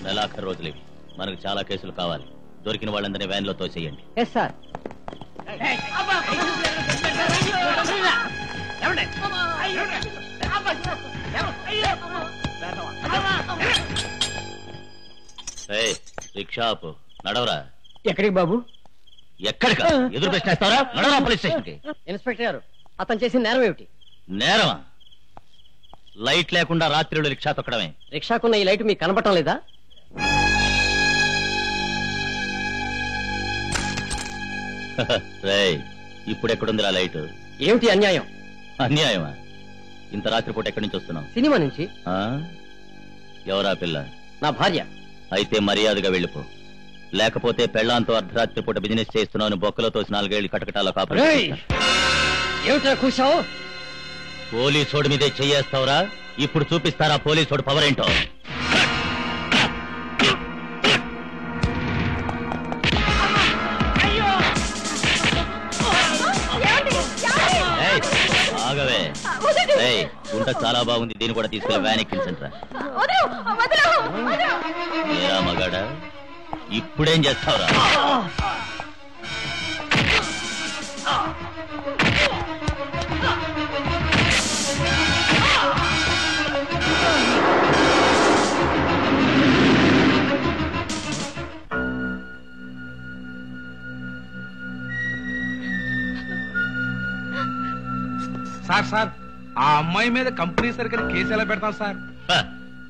నెలాఖరు రోజులేవి. మనకు చాలా కేసులు కావాలి. దొరికిన వాళ్ళందరినీ వ్యాన్ లో తోసేయండి. రిక్షా ఆపు. నడవరా. ఎక్కడికి బాబు? ఎక్కడికా? ఎదురు ప్రశ్నిస్తారా? నడవరా పోలీస్ స్టేషన్ కి. ఇన్స్పెక్టర్ గారు, అతను చేసిన నేరం ఏమిటి? నేరమా? లైట్ లేకుండా రాత్రిలో రిక్షా తొక్కడమే. రిక్షాకున్న ఈ లైట్ మీకు కనబడటం లేదా? ఇప్పుడు ఎక్కడుందిరా లైట్? ఏమిటి అన్యాయం? అన్యాయమా? ఇంత రాత్రిపూట ఎక్కడి నుంచి వస్తున్నావు? సినిమా నుంచి. ఎవరా పిల్ల? నా భార్య. అయితే మర్యాదగా వెళ్ళిపో, లేకపోతే పెళ్ళాంతో అర్ధరాత్రి పూట బిజినెస్ చేస్తున్నావు బొక్కలో తోసి 4 ఏళ్ళు కటకటాలో కాపాడు. ఏమిటా కూర్చావు? పోలీసోడి మీదే చెయ్యేస్తావురా? ఇప్పుడు చూపిస్తారా పోలీసోడు పవర్ ఏంటో? ఆగవే. గుంట చాలా బాగుంది, దీన్ని కూడా తీసుకెళ్ళి వ్యాన్ ఎక్కించండి. ఏరా మగాడా, ఇప్పుడేం చేస్తావురా? సార్ సార్, ఆ అమ్మాయి మీద కంపెనీ సరికని కేసు ఎలా పెడతాం సార్?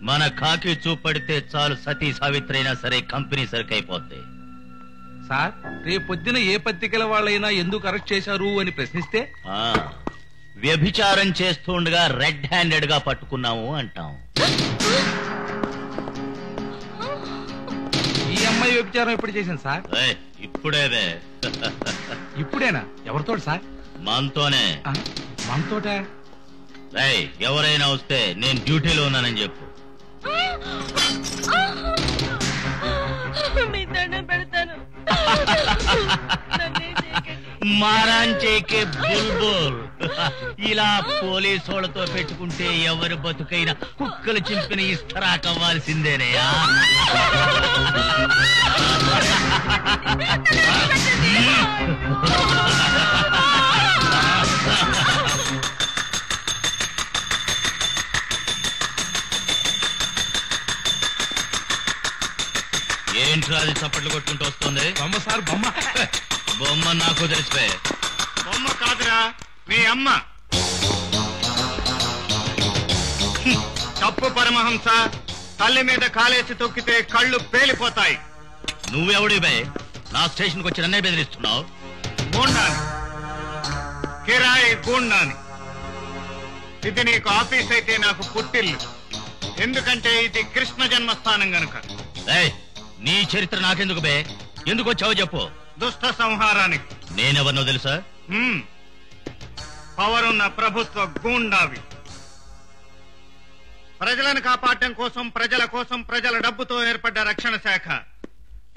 మన కాకి చూపడితే చాలు, సతీ సావిత్రి అయినా సరే కంపెనీ సరికైపోద్ది. సార్, రేపు పొద్దున ఏ పత్రికల వాళ్ళైనా ఎందుకు అరెస్ట్ చేశారు అని ప్రశ్నిస్తే వ్యభిచారం చేస్తుండగా రెడ్ హ్యాండెడ్ గా పట్టుకున్నాము అంటాం. ఈ అమ్మాయి వ్యభిచారం ఎప్పుడు చేసింది సార్? ఇప్పుడేదే. ఇప్పుడేనా? ఎవరితో సార్? మనతోనే. మనతోట? ఎవరైనా వస్తే నేను డ్యూటీలో ఉన్నానని చెప్పు. మారాంచేకే బుల్బుల్. ఇలా పోలీసు వాళ్ళతో పెట్టుకుంటే ఎవరు బతుకైనా కుక్కలు చింపిన ఇస్తరా కవ్వాల్సిందేనయా. ఏంట్రా అది చప్పట్లు కొట్టుకుంటూ వస్తుంది? బొమ్మ సార్, బొమ్మ. బొమ్మ నాకు తెలిసిపోయి. బొమ్మ కాదురా, మీ అమ్మ. తప్పు పరమహంస. తల్లి మీద కాలేసి తొక్కితే కళ్ళు పేలిపోతాయి. నువ్వెవడి బై నా స్టేషన్ కు వచ్చి నన్నే బెదిరిస్తున్నావు? గూండాని, కిరాయి గూండాని. ఇది నీకు ఆఫీస్ అయితే నాకు పుట్టిల్లు. ఎందుకంటే ఇది కృష్ణ జన్మస్థానం గనుక. నీ చరిత్ర నాకెందుకు బే? ఎందుకు వచ్చావో చెప్పు. దుష్ట సంహారానికి. నేనెవరినో తెలుసా? పవర్ ఉన్న ప్రభుత్వ గూండావి. ప్రజలను కాపాడటం కోసం, ప్రజల డబ్బుతో ఏర్పడ్డ రక్షణ శాఖ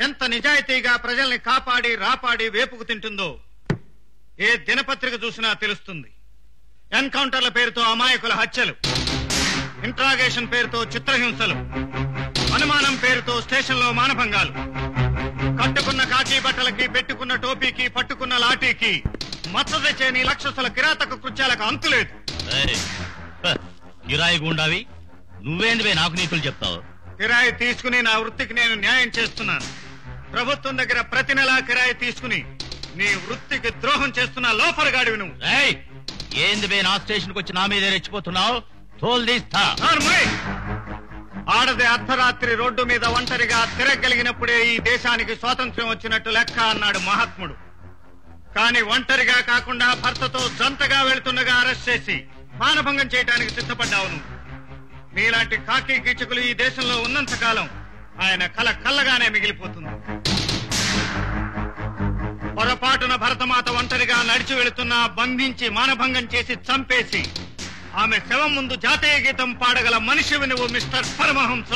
ఎంత నిజాయితీగా ప్రజల్ని కాపాడి రాపాడి వేపుకు తింటుందో ఏ దినపత్రిక చూసినా తెలుస్తుంది. ఎన్కౌంటర్ల పేరుతో అమాయకుల హత్యలు, ఇంట్రాగేషన్ పేరుతో చిత్రహింసలు, అనుమానం పేరుతో స్టేషన్లో మానభంగాలు, కట్టుకున్న కాకి బట్టలకి, పెట్టుకున్న టోపీకి, పట్టుకున్న లాఠీకి మచ్చ తెచ్చేని లక్షసుల కిరాతక కృత్యాలకు అంతులేదు. కిరాయి గుండావి నువ్వేందువే నాకు నీతులు చెప్తావు? కిరాయి తీసుకుని నా వృత్తికి నేను న్యాయం చేస్తున్నాను. ప్రభుత్వం దగ్గర ప్రతి నెలా కిరాయి తీసుకుని నీ వృత్తికి ద్రోహం చేస్తున్న లోపరగాడివి నువ్వు. ఏందివే నా స్టేషన్ కు వచ్చి నా మీదే రెచ్చిపోతున్నావు? తోలు తీస్తా. ఆడది అర్ధరాత్రి రోడ్డు మీద ఒంటరిగా తిరగలిగినప్పుడే ఈ దేశానికి స్వాతంత్ర్యం వచ్చినట్టు లెక్క అన్నాడు మహాత్ముడు. కానీ ఒంటరిగా కాకుండా భర్తతో జంటగా వెళుతుండగా అరెస్ట్ చేసి మానభంగం చేయడానికి సిద్ధపడ్డావు నువ్వు. నీలాంటి కాకి కీచకులు ఈ దేశంలో ఉన్నంత కాలం ఆయన కల కల్లగానే మిగిలిపోతుంది. పొరపాటున భరతమాత ఒంటరిగా నడిచి వెళుతున్నా బంధించి మానభంగం చేసి చంపేసి ఆమె శవం ముందు జాతీయ గీతం పాడగల మనిషివి నువ్వు మిస్టర్ పరమహంస.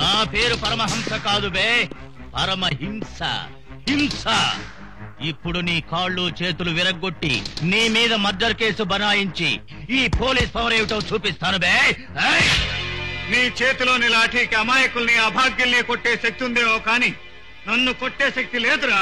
నా పేరు పరమహంస కాదు బే, పరమహింస. హింస. ఇప్పుడు నీ కాళ్ళు చేతులు విరగ్గొట్టి నీ మీద మర్డర్ కేసు బనాయించి ఈ పోలీస్ పవర్ ఏమిటో చూపిస్తాను బే. నీ చేతిలోని లాఠీకి అమాయకుల్ని అభాగ్యుల్ని కొట్టే శక్తి ఉందేమో కానీ నన్ను కొట్టే శక్తి లేదురా.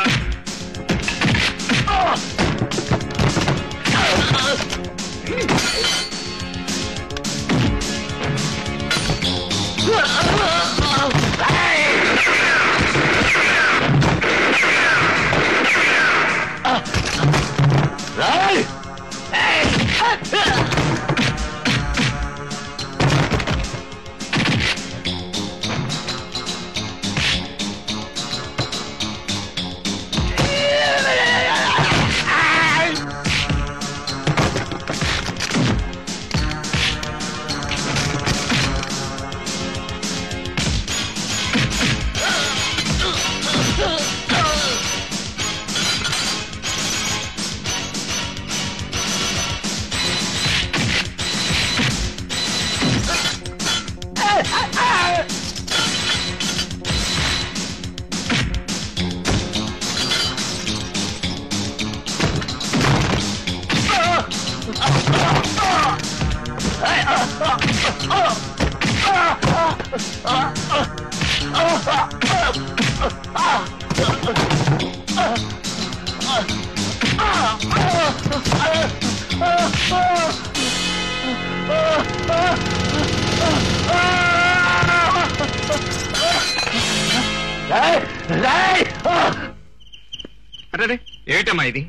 ఏమిటమ్మా ఇది?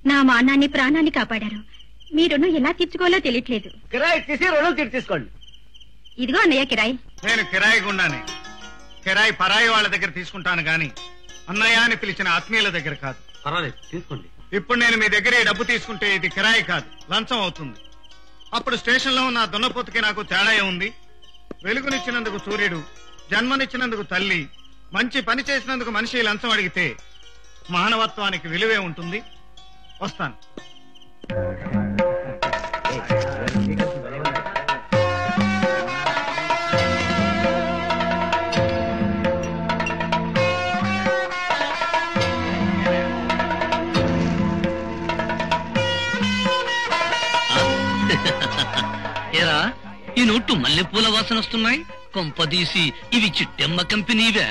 నా మానాన్ని ప్రాణాన్ని కాపాడారు. మీ రుణం ఎలా తీర్చుకోవాలో తెలియట్లేదు. కిరాయి తీసి రుణం తీసుకోండి. ఇదిగో అన్నయ్య కిరాయి. నేను కిరాయి గుండానే. కిరాయి పరాయి వాళ్ళ దగ్గర తీసుకుంటాను గాని అన్నయ్య అని పిలిచిన ఆత్మీయుల దగ్గర కాదు. పర్వాలేదు, తీసుకోండి. ఇప్పుడు నేను మీ దగ్గర ఈ డబ్బు తీసుకుంటే ఇది కిరాయి కాదు, లంచం అవుతుంది. అప్పుడు స్టేషన్ లో ఉన్న దున్నపోతుకి నాకు తేడా ఉంది. వెలుగునిచ్చినందుకు సూర్యుడు, జన్మనిచ్చినందుకు తల్లి, మంచి పని చేసినందుకు మనిషి లంచం అడిగితే మానవత్వానికి విలువే ఉంటుంది. వస్తాను. ఏరా, ఈ నోటు మల్లెపూల వాసన వస్తున్నాయి. కొంపదీసి ఇవి చిట్టెమ్మ కంపెనీవే?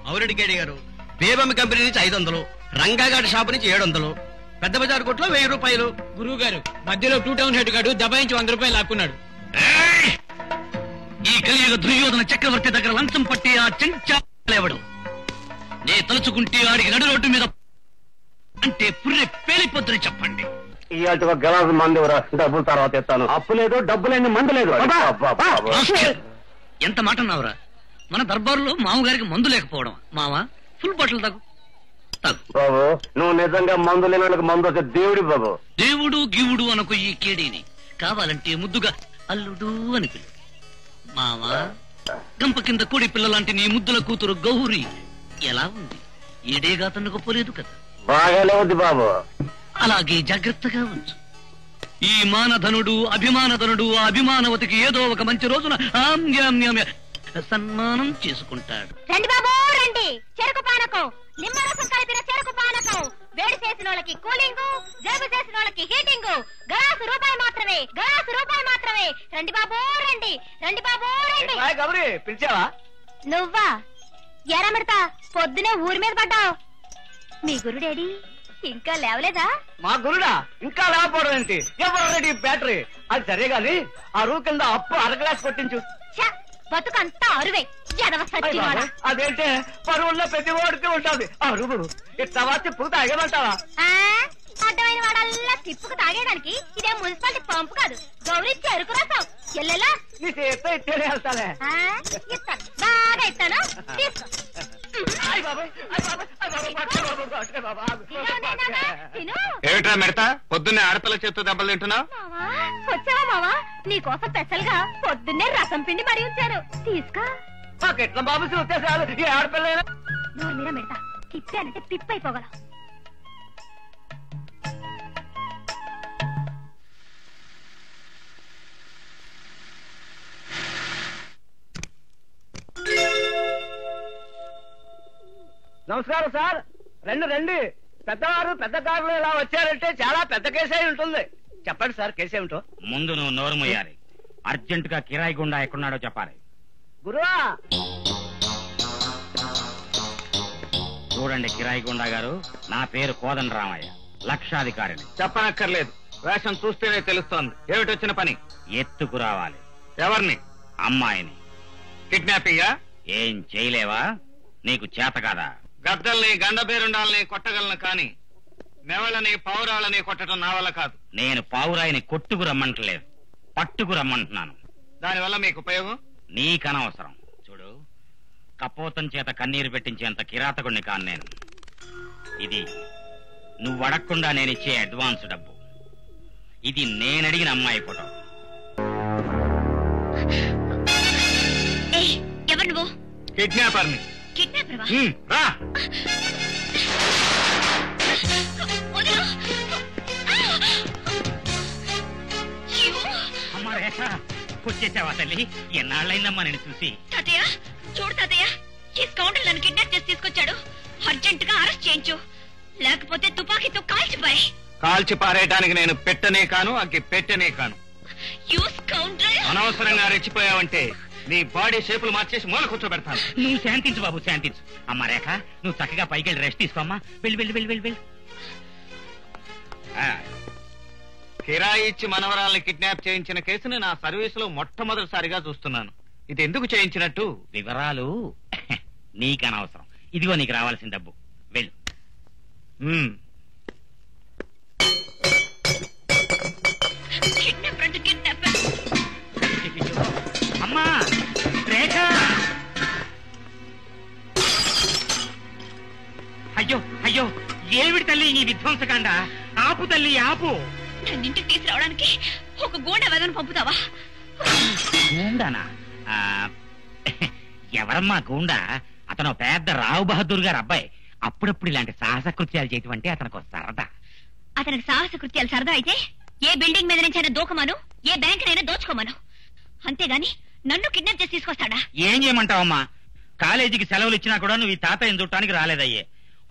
అవురెడ్డి కేడి గారు, బేబమ్మ కంపెనీ నుంచి 500, రంగాగాడి షాపు నుంచి 700, పెద్ద బజార్ కొట్లో 1000 రూపాయలు. గురువు గారు, మధ్యలో 2 టౌన్ హెడ్ గాడు దబాయించి 100 రూపాయలు లాక్కున్నాడు. ఈ కలియుగ దుర్యోధన చక్రవర్తి దగ్గర లంచం పట్టి ఆ చెంచాలేవడు. నే తలుచుకుంటే ఆడికి నడు రోడ్డు మీద అంటే పుర్రె పేలిపోద్దని చెప్పండి. గలాసు మంది డబ్బులు తర్వాత ఇస్తాను. అప్పు లేదు, డబ్బు లేని మందు లేదు. ఎంత మాట అన్నావురా? మన దర్బారులో మామగారికి మందు లేకపోవడం. మామ, ఫుల్ బాటిల్ తాగు. బాబు, నువ్వు నిజంగా మందు లేని వాళ్ళకి మందు వచ్చే దేవుడి బాబు. దేవుడు గివుడు అనకు ఈ కేడీని. కావాలంటే ముద్దుగా అల్లుడు అని పిలు. మామ, గంప కింద కోడి పిల్ల లాంటి నీ ముద్దుల కూతురు గౌరి ఎలా ఉంది? ఏడేగా తన్నుకోపోలేదు కదా? బాగానే ఉంది బాబు. అలాగే జాగ్రత్తగా ఉంచు. ఈ మానధనుడు, అభిమానధనుడు ఆ అభిమానవతికి ఏదో ఒక మంచి రోజున సన్మానం చేసుకుంటాడు. రండి బాబు రండి. చెరుకు పానకం, నిమ్మరసం కలిపిన చెరుకు పానకం. వేడి చేసిన వాళ్ళకి కూలింగ్, జలుబు చేసిన వాళ్ళకి హీటింగ్. గ్లాసు రూపాయి మాత్రమే, గ్లాసు రూపాయి మాత్రమే. రండి బాబు రండి, రండి బాబు రండి. గౌరీ, పిలిచావా? నువ్వా? ఎరమిడతా, పొద్దునే ఊరి మీద పడ్డావు. మీ గురుడేడి ఇంకా లేవలేదా? మా గురుడా ఇంకా లేకపోవడం ఏంటి? ఎవరు బ్యాటరీ అది సరే గాని ఆ రూ కింద అప్పు అరగ్లాస్ కొట్టించు. బతుకంతా అరువే. అదేంటే పరువుల్లో ప్రతి ఓడికి ఉంటుంది అరువు. ఇట్లా వచ్చి పువ్వు తాగేమంటావా? అడ్డమైన వాడల్లా తిప్పుకు తాగేదానికి ఇదే మున్సిపాలిటీ పంపు కాదు, గౌరీ చెరుకు రసం. ఎల్లెలా నీ చేతితో ఇచ్చేనే వెళ్తానే. ఇస్తాను, బాగా ఇస్తాను. తీసుకో. ఏమిట్రా మెడతా, పొద్దున్నే ఆడపిల్ల చేత్తో దెబ్బలు తింటున్నావు? వచ్చావా మావా? నీకోసం స్పెషల్ గా పొద్దున్నే రసం పిండి మరీ ఉంచారు, తీసుకో. ఎట్లా బాబు వచ్చేసారు ఈ ఆడపిల్ల. నోరు మీద మెడతా, తిప్పానంటే పిప్పైపోగల. నమస్కారం సార్. రండి రండి. పెద్దవారు పెద్ద కారులో ఇలా వచ్చారంటే చాలా పెద్ద కేసు అయి ఉంటుంది. చెప్పండి సార్, కేసు ఏమిటో. ముందు నువ్వు నోరు మొయ్యాలి. అర్జెంట్ గా కిరాయి గుండా ఎక్కడున్నాడో చెప్పాలి. గురువా చూడండి కిరాయి గుండా గారు, నా పేరు కోదండరామయ్య, లక్షాధికారిని. చెప్పనక్కర్లేదు, వేషం చూస్తేనే తెలుస్తోంది. ఏమిటొచ్చిన పని? ఎత్తుకు రావాలి. ఎవరిని? అమ్మాయిని. కిడ్నాపింగా? ఏం చేయలేవా? నీకు చేత కాదా? గద్దల్ని గండబేరుండాలని కొట్టగలను కాని నెవళ్ళని పౌరాలని కొట్టడం నా వల్ల కాదు. నేను పావురాయిని కొట్టుకు రమ్మంటలేదు, పట్టుకు రమ్మంటున్నాను. దానివల్ల మీకు ఉపయోగం? నీకనవసరం. చూడు, కపోతం చేత కన్నీరు పెట్టించేంత కిరాతకుణ్ణి కాను నేను. ఇది నువ్వు అడగకుండా నేనిచ్చే అడ్వాన్స్ డబ్బు. ఇది నేనడిగిన అమ్మాయి ఫోటో. ఎవరు నువ్వు? కిడ్నాపర్ని. కిడ్నాపర్వా? రా. అమ్మా రేఖ, వచ్చేసావా తల్లి? ఎన్నాళ్ళైందమ్మా నేను చూసి. తాతయ్య చూడు తాతయ్య, ఈ స్కౌండర్ నన్ను కిడ్నాప్ చేసి తీసుకొచ్చాడు. అర్జెంట్ గా అరెస్ట్ చేయించు, లేకపోతే తుపాకీతో కాల్చిపోయి. కాల్చి పారేయటానికి నేను పెట్టనే కాను, అగ్గి పెట్టనే కాను. అనవసరంగా రెచ్చిపోయావంటే నీ బాడీ షేపులు మార్చేసి మూల కూర్చోబెడతాను. నువ్వు శాంతించు బాబు, శాంతించు. అమ్మా రేఖ, నువ్వు చక్కగా పైకి వెళ్ళి రెస్ట్ తీసుకోమ్మా. వెళ్ళి వెళ్ళి వెళ్ళి వెళ్ళి వెళ్ళి. కిరాయి ఇచ్చి మనవరాల్ని కిడ్నాప్ చేయించిన కేసుని నా సర్వీసులో మొట్టమొదటిసారిగా చూస్తున్నాను. ఇది ఎందుకు చేయించినట్టు? వివరాలు నీకు అనవసరం. ఇదిగో నీకు రావాల్సిన డబ్బు. వెళ్ళు. అమ్మా రేఖ! అయ్యో అయ్యో, ఏమిటి తల్లి ఈ విధ్వంసకాండ? ఆపు తల్లి, ఆపు. నన్నింటికి తీసుకురావడానికి ఒక గూండా వెదను పంపుతావా? గూండానా? ఎవరమ్మా గూండా? అతను పెద్ద రావు బహదూర్ గారు అబ్బాయి. అప్పుడప్పుడు ఇలాంటి సాహస కృత్యాలు చేయటం అంటే అతనికి సరదా. అతనికి సాహస కృత్యాలు సరదా అయితే ఏ బిల్డింగ్ మీద నుంచైనా దూకమను, ఏ బ్యాంక్ నైనా దోచుకోమను. అంతేగాని నన్ను కిడ్నాప్ చేసి తీసుకొస్తాడా? ఏం చేయమంటావమ్మా? కాలేజీకి సెలవులు ఇచ్చినా కూడా నువ్వు ఈ తాతయ్యను చూడటానికి రాలేదయ్యే.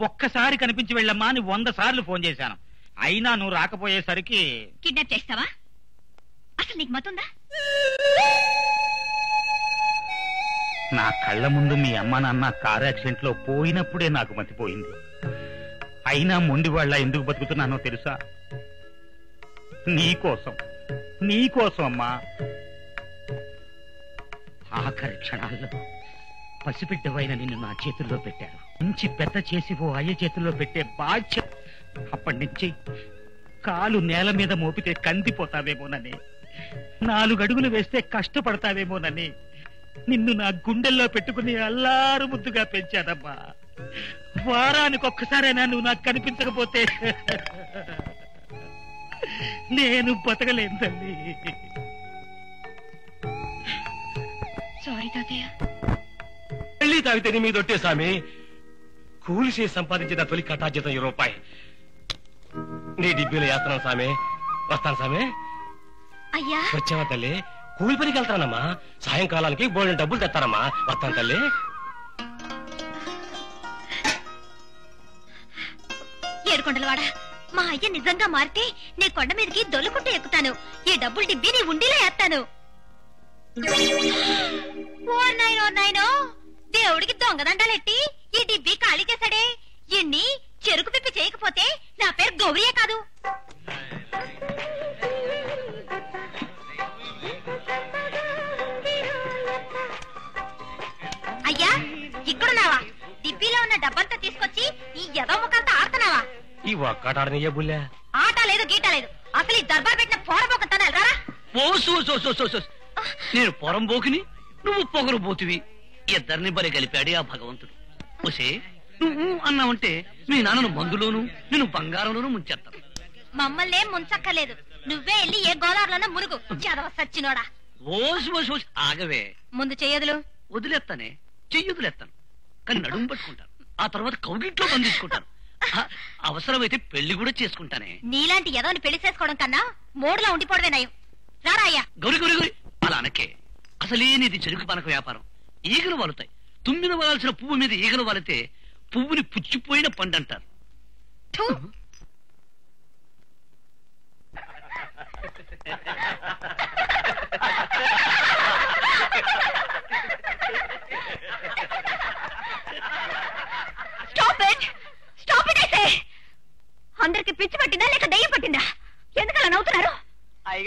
ఒక్కసారి కనిపించి వెళ్ళమ్మా అని 100 సార్లు ఫోన్ చేశాను. అయినా నువ్వు రాకపోయేసరికి కిడ్నాప్ చేస్తావా? అసలు నీకు మతుందా? నా కళ్ళ ముందు మీ అమ్మ నాన్న కారు యాక్సిడెంట్ లో పోయినప్పుడే నాకు మతిపోయింది. అయినా మొండి వాళ్ళ ఎందుకు బతుకుతున్నానో తెలుసా? నీకోసం అమ్మా. ఆఖరి క్షణాల్లో పసిబిడ్డవైన నిన్ను నా చేతుల్లో పెట్టారు. మంచి పెద్ద చేసి ఓ అయ్య చేతుల్లో పెట్టే బాధ్యత. అప్పటి నుంచి కాలు నేల మీద మోపితే కందిపోతావేమోనని, 4 అడుగులు వేస్తే కష్టపడతావేమోనని నిన్ను నా గుండెల్లో పెట్టుకుని అల్లారు ముద్దుగా పెంచానమ్మా. వారానికి ఒక్కసారైనా నువ్వు నాకు కనిపించకపోతే నేను బతకలేను తల్లి. సారీ తాతయ్య. పెళ్లి తాగితే నీ మీద ఒట్టే స్వామి. కూలి చేసి సంపాదించిన తొలి కటాజితం ₹1. నీ డిబ్బీలో వేస్తున్నాను స్వామి. వస్తాను స్వామి. అయ్యా వచ్చావా తల్లి? కూలి పనికి వెళ్తానమ్మా. సాయంకాలానికి బోల్డెన్ డబ్బులు తెస్తానమ్మా. వస్తాను తల్లి. ఏడుకొండలవాడా, మా అయ్య నిజంగా మారితే నీ కొండ మీదకి దొల్లుకుంటూ ఎక్కుతాను. ఈ డబ్బులు డిబ్బి నీ ఉండిలో వేస్తాను. ఓ నాయనో, దేవుడికి దొంగదండాలెట్టి ఈ డిబ్బి ఖాళీ చేశాడే. ఇన్ని చెరుకు పిప్పి చేయకపోతే నా పేరు గౌరియే కాదు. అయ్యా ఇక్కడున్నావా? డిబ్బీలో ఉన్న డబ్బంతా తీసుకొచ్చి ఈ ఎదో ముఖంతా ఆడుతున్నావా? ఈ ఒక్కటాడనియ్యే బుల్లే. ఆట లేదు గీట లేదు. అసలు ఈ దర్బార్ పెట్టిన పోరబోకతాను రారా. నేను పొరంబోకిని, నువ్వు పొగరు పోతివి. ఇద్దరిని బలి కలిపాడు ఆ భగవంతుడు. ఒసే, నువ్వు అన్నావంటే మీ నాన్నను మందులోను నేను బంగారంలోనూ ముంచేస్తాను. మమ్మల్నే ముంచక్కర్లేదు. నువ్వే వెళ్ళి ఏ గోదావరిలోనో మురుగు. చదవ సచ్చినోడా. ఓసి ఆగవే. ముందు చెయ్యదులు వదిలేస్తానే, చెయ్యొదిలేస్తాను. కానీ నడుము పట్టుకుంటాను. ఆ తర్వాత కౌగిట్లో బంధించుకుంటాను. అవసరమైతే పెళ్లి కూడా చేసుకుంటానే. నీలాంటి ఎదోని పెళ్లి చేసుకోవడం కన్నా మూడులో ఉండిపోవడమే నయం. రారా అయ్యా. గౌరి అలా అనకే. అసలే నీది చెరుకు పనక వ్యాపారం. ఈగలు వాలుతాయి. తుమ్మిన వాల్సిన పువ్వు మీద ఈగలు వాలితే పువ్వుని పుచ్చిపోయిన పండంటారు.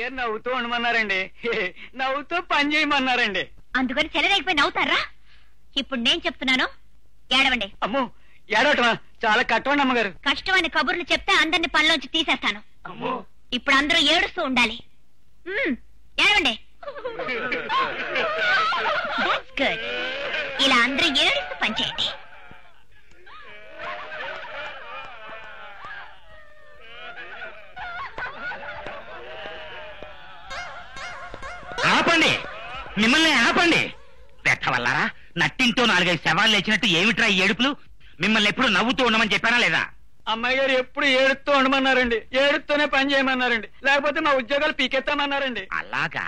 గారు నవ్వుతూ ఉండమన్నారండి. నవ్వుతూ పని చేయమన్నారండి. అందుకని చెల్లెలైపోయి నవ్వుతారా? ఇప్పుడు నేను చెప్తున్నాను, ఏడవండి. అమ్మో, ఏడవటమా? చాలా కట్టండి అమ్మగారు. కష్టమని కబుర్లు చెప్తే అందరిని పనిలోంచి తీసేస్తాను. ఇప్పుడు అందరూ ఏడుస్తూ ఉండాలి. ఏడవండి. That's good. ఇలా అందరూ ఏడుస్తూ పనిచేయండి. ఆపండి, మిమ్మల్ని ఆపండి. వెత్తవల్లారా, నట్టింటో 4-5 శవాలు లేచినట్టు ఏమిట్రా ఈ ఏడుపులు? మిమ్మల్ని ఎప్పుడు నవ్వుతూ ఉండమని చెప్పానా లేదా? అమ్మాయి గారు ఎప్పుడు ఏడుస్తూ ఉండమన్నారండి. ఏడుస్తూనే పని చేయమన్నారండి. లేకపోతే మా ఉద్యోగాలు పీకెత్తామన్నారండి. అలాగా?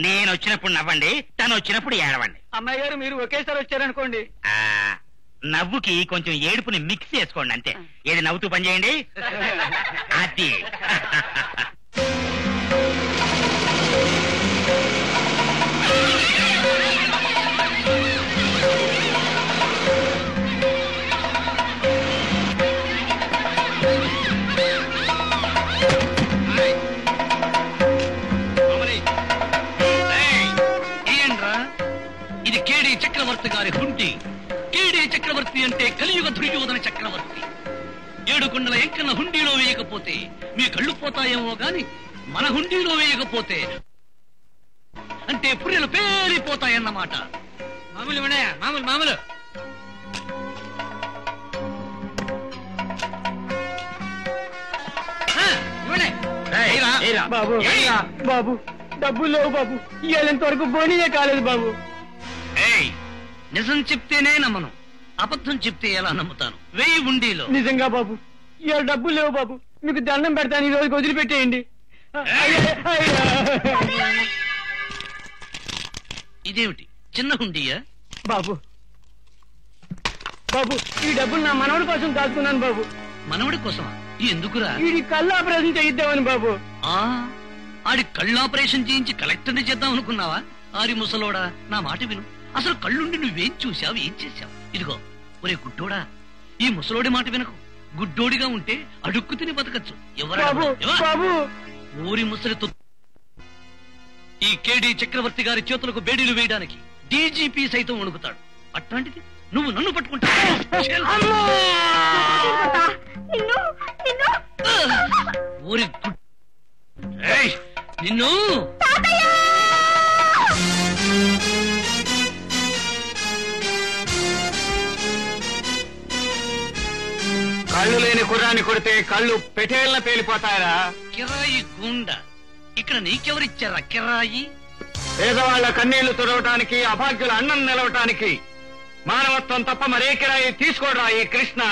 నేను వచ్చినప్పుడు నవ్వండి, తను వచ్చినప్పుడు ఏడవండి. అమ్మాయి గారు మీరు ఒకేసారి వచ్చారనుకోండి, నవ్వుకి కొంచెం ఏడుపుని మిక్స్ చేసుకోండి అంతే. ఏది నవ్వుతూ పని చేయండి. అది ఇది కేడి చక్రవర్తి గారి హుండీ. కేడి చక్రవర్తి అంటే కలియుగ దుర్యోధన చక్రవర్తి. 7 కొండల ఎంకన్న హుండీలో వేయకపోతే మీ కళ్ళు పోతాయేమో గాని మన హుండీలో వేయకపోతే అంటే పుర్రెలు పేలిపోతాయన్నమాట. మామూలు ఇవ్వనయా, మామూలు మామూలు. బాబు బాబు డబ్బులు లేవు బాబు. ఇవాళంత వరకు బోనీయే కాలేదు బాబు. నిజం చెప్తేనే నమ్మను, అబద్ధం చెప్తే ఎలా నమ్ముతాను? 1000 హుండీలో. నిజంగా బాబు, ఇవాళ డబ్బులు లేవు బాబు. మీకు దండం పెడతాను, ఈ రోజుకి వదిలిపెట్టేయండి. ఇదేమిటి, చిన్న హుండీయా? బాబు బాబు, ఈ డబ్బులు నా మనవడి కోసం దాచుకున్నాను బాబు. మనవడి కోసమా? ఎందుకురా? ఈ కళ్ళు ఆపరేషన్ చేయిద్దామని బాబు. ఆడి కళ్ళు ఆపరేషన్ చేయించి కలెక్టర్ని చేద్దాం అనుకున్నావా? ఆరి ముసలోడా, నా మాట విను. అసలు కళ్ళుండి నువ్వేం చూసావు, ఏం చేశావు? ఇదిగో ఒరే గుడ్డోడా, ఈ ముసలోడి మాట వినకు. గుడ్డోడిగా ఉంటే అడుక్కు తిని బతకచ్చు. ఊరి ముసలి ఈ కేడి చక్రవర్తి గారి చేతులకు బేడీలు వేయడానికి డీజీపీ సైతం వణుకుతాడు. అట్లాంటిది నువ్వు నన్ను పట్టుకుంటావు? ఊరి నిన్ను కళ్ళు లేని కుర్రాన్ని కొడితే కళ్ళు పెటేళ్ళ పేలిపోతాయరా? కిరాయి గుండ. ఇక్కడ నీకెవరిచ్చారా కిరాయి? పేదవాళ్ల కన్నీళ్లు తుడవటానికి, అభాగ్యుల అన్నం నిలవటానికి మానవత్వం తప్ప మరే కిరాయి తీసుకోడరా ఈ కృష్ణ.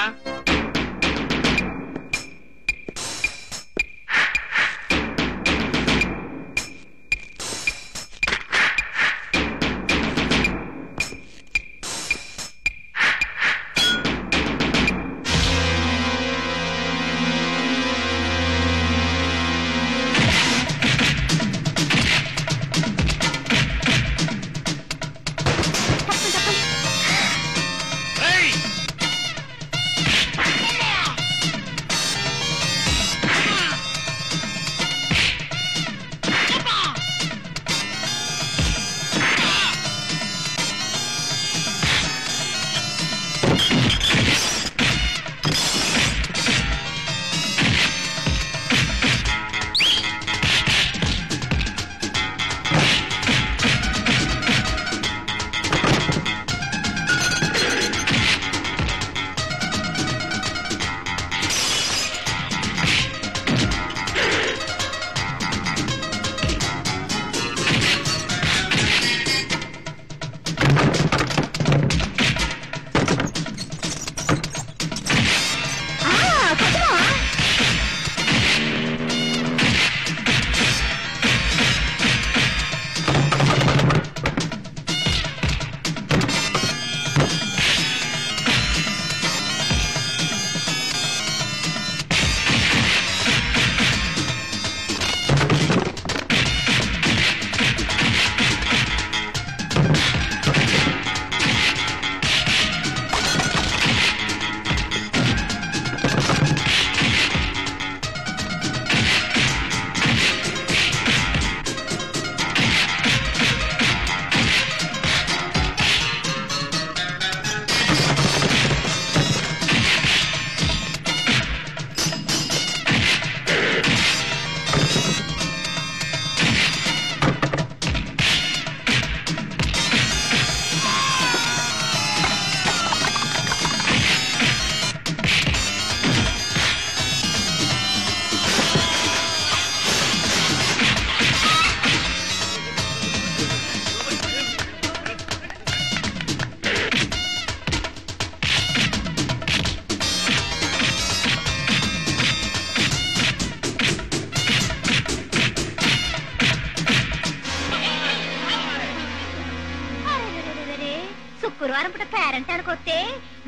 శుక్రవారం పూట పేరెంటానికి వస్తే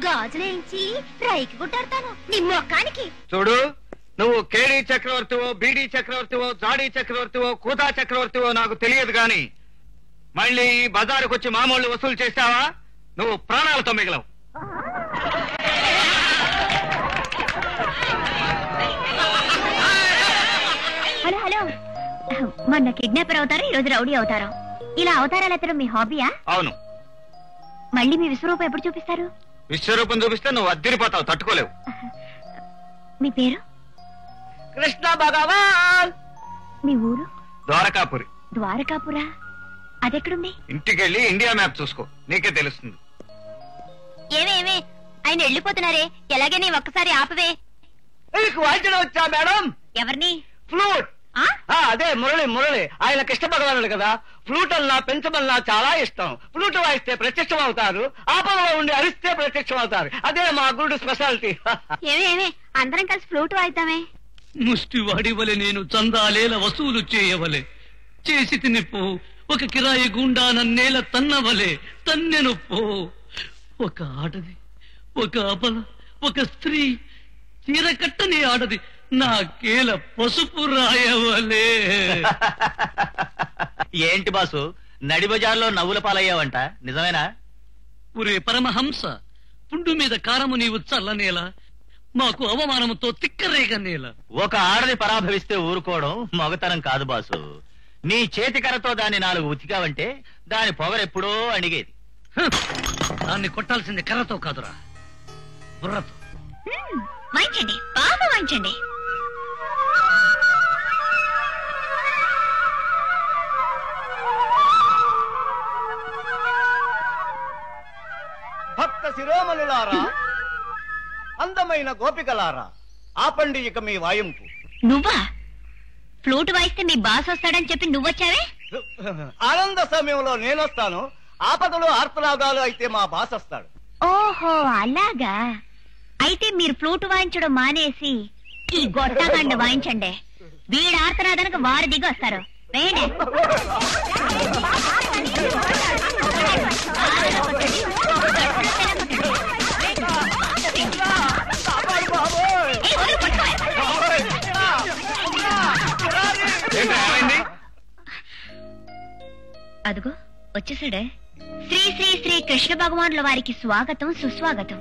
గాజులేయించి రైకి గుడ్డాడతాను నీ మొక్కానికి. చూడు, నువ్వు కేడీ చక్రవర్తివో, బీడీ చక్రవర్తివో, జాడీ చక్రవర్తివో, కూతా చక్రవర్తివో నాకు తెలియదు గాని మళ్ళీ ఈ బజారుకు వచ్చి మామూలు వసూలు చేస్తావా నువ్వు ప్రాణాలతో మిగలవు. హలో హలో, మొన్న కిడ్నాపర్ అవుతారు, ఈ రోజు రౌడీ అవుతారు. ఇలా అవతారాలు ఎత్తడం మీ హాబీయా? అవును. మళ్ళీ మీ విశ్వరూపం ఎప్పుడు చూపిస్తారు? విశ్వరూపం చూపిస్తే నువ్వు అద్దరిపోతావు, తట్టుకోలేవు. మీ పేరు? కృష్ణ భగవాన్. మీ ఊరు? ద్వారకాపురి. ద్వారకాపురా? అదెక్కడుంది? ఇంటికెళ్ళి ఇండియా మ్యాప్ చూసుకో, నీకే తెలుస్తుంది. ఏమే ఆయన వెళ్ళిపోతున్నారే, ఎలాగైనా ఒక్కసారి ఆపవే. వాయించడం వచ్చా మేడం? ఎవరిని? ఫ్లూట్. అదే మురళి ఆయన కృష్ణ భగవానుడు కదా. ఫ్లూట్ అన్నా పెంచమన్నా చాలా ఇష్టం. ఫ్లూట్ వాయిస్తే ప్రత్యక్షం అవుతారు, ఆపదలో ఉండి అరిస్తే ప్రత్యక్షం అవుతారు. అదే మా గురుడు స్పెషాలిటీ. ఏమే అందరం కలిసి ఫ్లూట్ వాయిద్దామే. ముష్టివాడి వలె నేను చందాలేల వసూలు చేయవలే చేసి తినిపో. ఒక కిరాయి గుండా నన్నేల తన్నవలే తన్నెను పో. ఒక ఆడది, ఒక అబల, ఒక స్త్రీ, చీరకట్టని ఆడది నాకేల పసుపు రాయవలే. ఏంటి బాసు, నడి బజార్లో నవ్వుల పాలయ్యావంట, నిజమేనా? ఒరే పరమహంస, పుండు మీద కారము నీవు చల్లనేలా, మాకు అవమానముతో తిక్కరేగనేలా. ఒక ఆడది పరాభవిస్తే ఊరుకోవడం మగతనం కాదు బాసు. నీ చేతికరతో దాన్ని 4 ఉతికావంటే దాని పొగరెప్పుడో అణిగేది. దాన్ని కొట్టాల్సింది కర్రతో కాదురా, బుర్రతో. వాయించండి, బాగా వాయించండి. భక్త శిరోమణులారా, అందమైన గోపికలారా, ఆపండి ఇక మీ వాయింపు. నువ్వా? ఫ్లూట్ వాయిస్తే మీ బాస్ వస్తాడని చెప్పి నువ్వొచ్చావే? ఆనంద సమయంలో నేనొస్తాను, ఆపదలు ఆర్తనాదాలు అయితే మా బాస్ వస్తాడు. ఓహో అలాగా. అయితే మీరు ఫ్లూట్ వాయించడం మానేసి ఈ గొట్టగండ వాయించండి. వీడు ఆర్తనాదానికి వారు దిగి వస్తారు. వేయండి. అదుగో వచ్చేసాడే. శ్రీ శ్రీ శ్రీ కృష్ణ భగవానుల వారికి స్వాగతం సుస్వాగతం.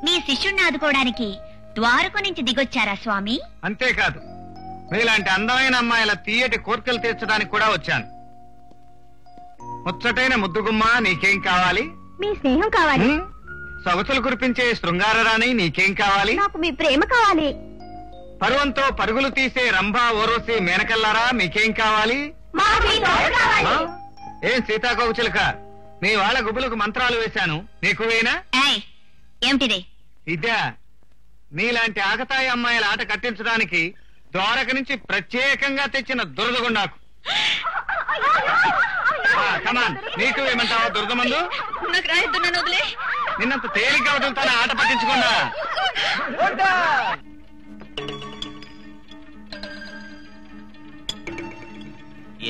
మీ శిష్యుణ్ణి ఆదుకోవడానికి ద్వారక నుంచి దిగొచ్చారా స్వామి? అంతేకాదు, మీలాంటి అందమైన అమ్మాయిల తీయటి కోర్కెలు తీర్చడానికి కూడా వచ్చాను. ముచ్చటైన ముద్దుగుమ్మ, నీకేం కావాలి? మీ స్నేహం కావాలి. సొగసులు కురిపించే శృంగార రాణి, నీకేం కావాలి? నాకు మీ ప్రేమ కావాలి. పరువంతో పరుగులు తీసే రంభా ఓరోసి మేనకల్లారా, మీకేం కావాలి? ఏం సీతాకోకచిలుక, మీ వాళ్ళ గుబులకు మంత్రాలు వేశాను, నీకు వేనా? ఏమిటిది? ఇదా, నీలాంటి ఆకతాయి అమ్మాయిల ఆట కట్టించడానికి ద్వారక నుంచి ప్రత్యేకంగా తెచ్చిన దురదగుండాకు. కమాన్, నీకు ఏమంటావా దురదమందు? నిన్నంత తేలిగ్గా వదులుతాను ఆట పట్టించకుండా.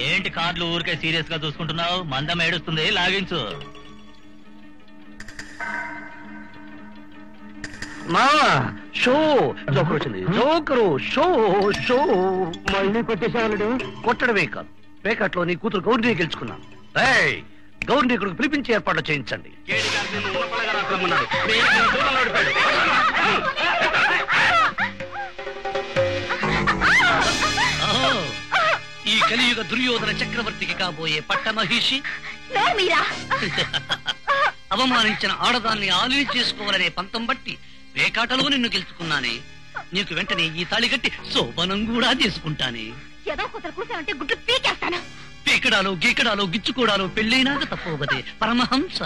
ఏంటి కార్డులు ఊరికే సీరియస్ గా చూసుకుంటున్నావు? మందం ఏడుస్తుంది, లాగించు. షో జోకర్ వచ్చింది, జోకరు షో షో. మళ్ళీ కొట్టేసేవాళ్ళు కొట్టడమే కాదు, పేకట్లో నీ కూతురు గౌరిని గెలుచుకున్నాను. గౌరిని ఇక్కడికి పిలిపించి ఏర్పాట్లు చేయించండి. ఈ కలియుగ దుర్యోధన చక్రవర్తికి కాబోయే పట్టమహిషి అవమానించిన ఆడదాన్ని ఆలిని చేసుకోవాలనే పంతం బట్టి వేకాటలో నిన్ను గెలుచుకున్నానే. నీకు వెంటనే ఈ తాళి కట్టి శోభనం కూడా చేసుకుంటానే. ఏదో కూతురు కూర్చోంటే గుడ్లు పీకేస్తాను. పీకడాలు గీకడాలు గిచ్చుకోడాలు పెళ్ళైనాక తప్పవదే పరమహంస.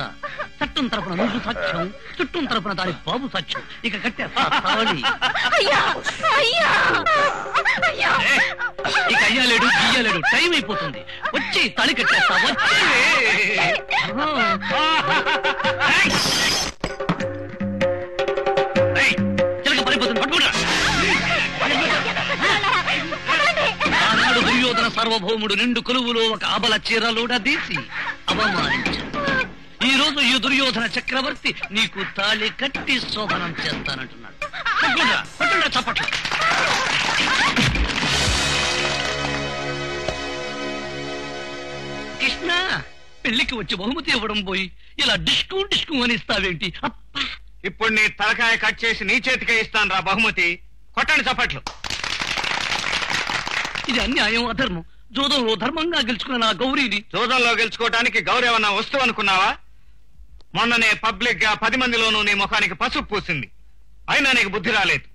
చట్టం తరపున నువ్వు సాక్ష్యం, చుట్టం తరపున దాని బాబు సాక్ష్యం. ఇక కట్టేస్తా తాళి. ఇక అయ్యాలేడు గీయలేడు, టైం అయిపోతుంది. వచ్చి తాళి కట్టేస్తా, వచ్చి. చిలక పడిపోతుంది, పట్టుకుంటా. ఆనాడు దుర్యోధన సార్వభౌముడు నిండు కొలువులో ఒక అబల చీరలోడ తీసి అవమానించాడు. ఈ రోజు ఈ కలియుగ దుర్యోధన చక్రవర్తి నీకు తాళి కట్టి శోభనం చేస్తానంటున్నాడు. కొట్టండి చప్పట్లు. కృష్ణ, పెళ్లికి వచ్చి బహుమతి ఇవ్వడం పోయి ఇలా డిస్కు డిస్కు అని ఇస్తావేంటి? ఇప్పుడు నీ తలకాయ కట్ చేసి నీ చేతికే ఇస్తాను రా బహుమతి. కొట్టండి చప్పట్లు. ఇది అన్యాయం, అధర్మం. జోదంలో ధర్మంగా గెలుచుకున్న నా గౌరీని జోదంలో గెలుచుకోవడానికి గౌరీ ఏమన్నా వస్తువు అనుకున్నావా? మొన్ననే పబ్లిక్ గా 10 మందిలోనూ నీ ముఖానికి పసుపు పూసింది. అయినా నీకు బుద్ధి రాలేదు.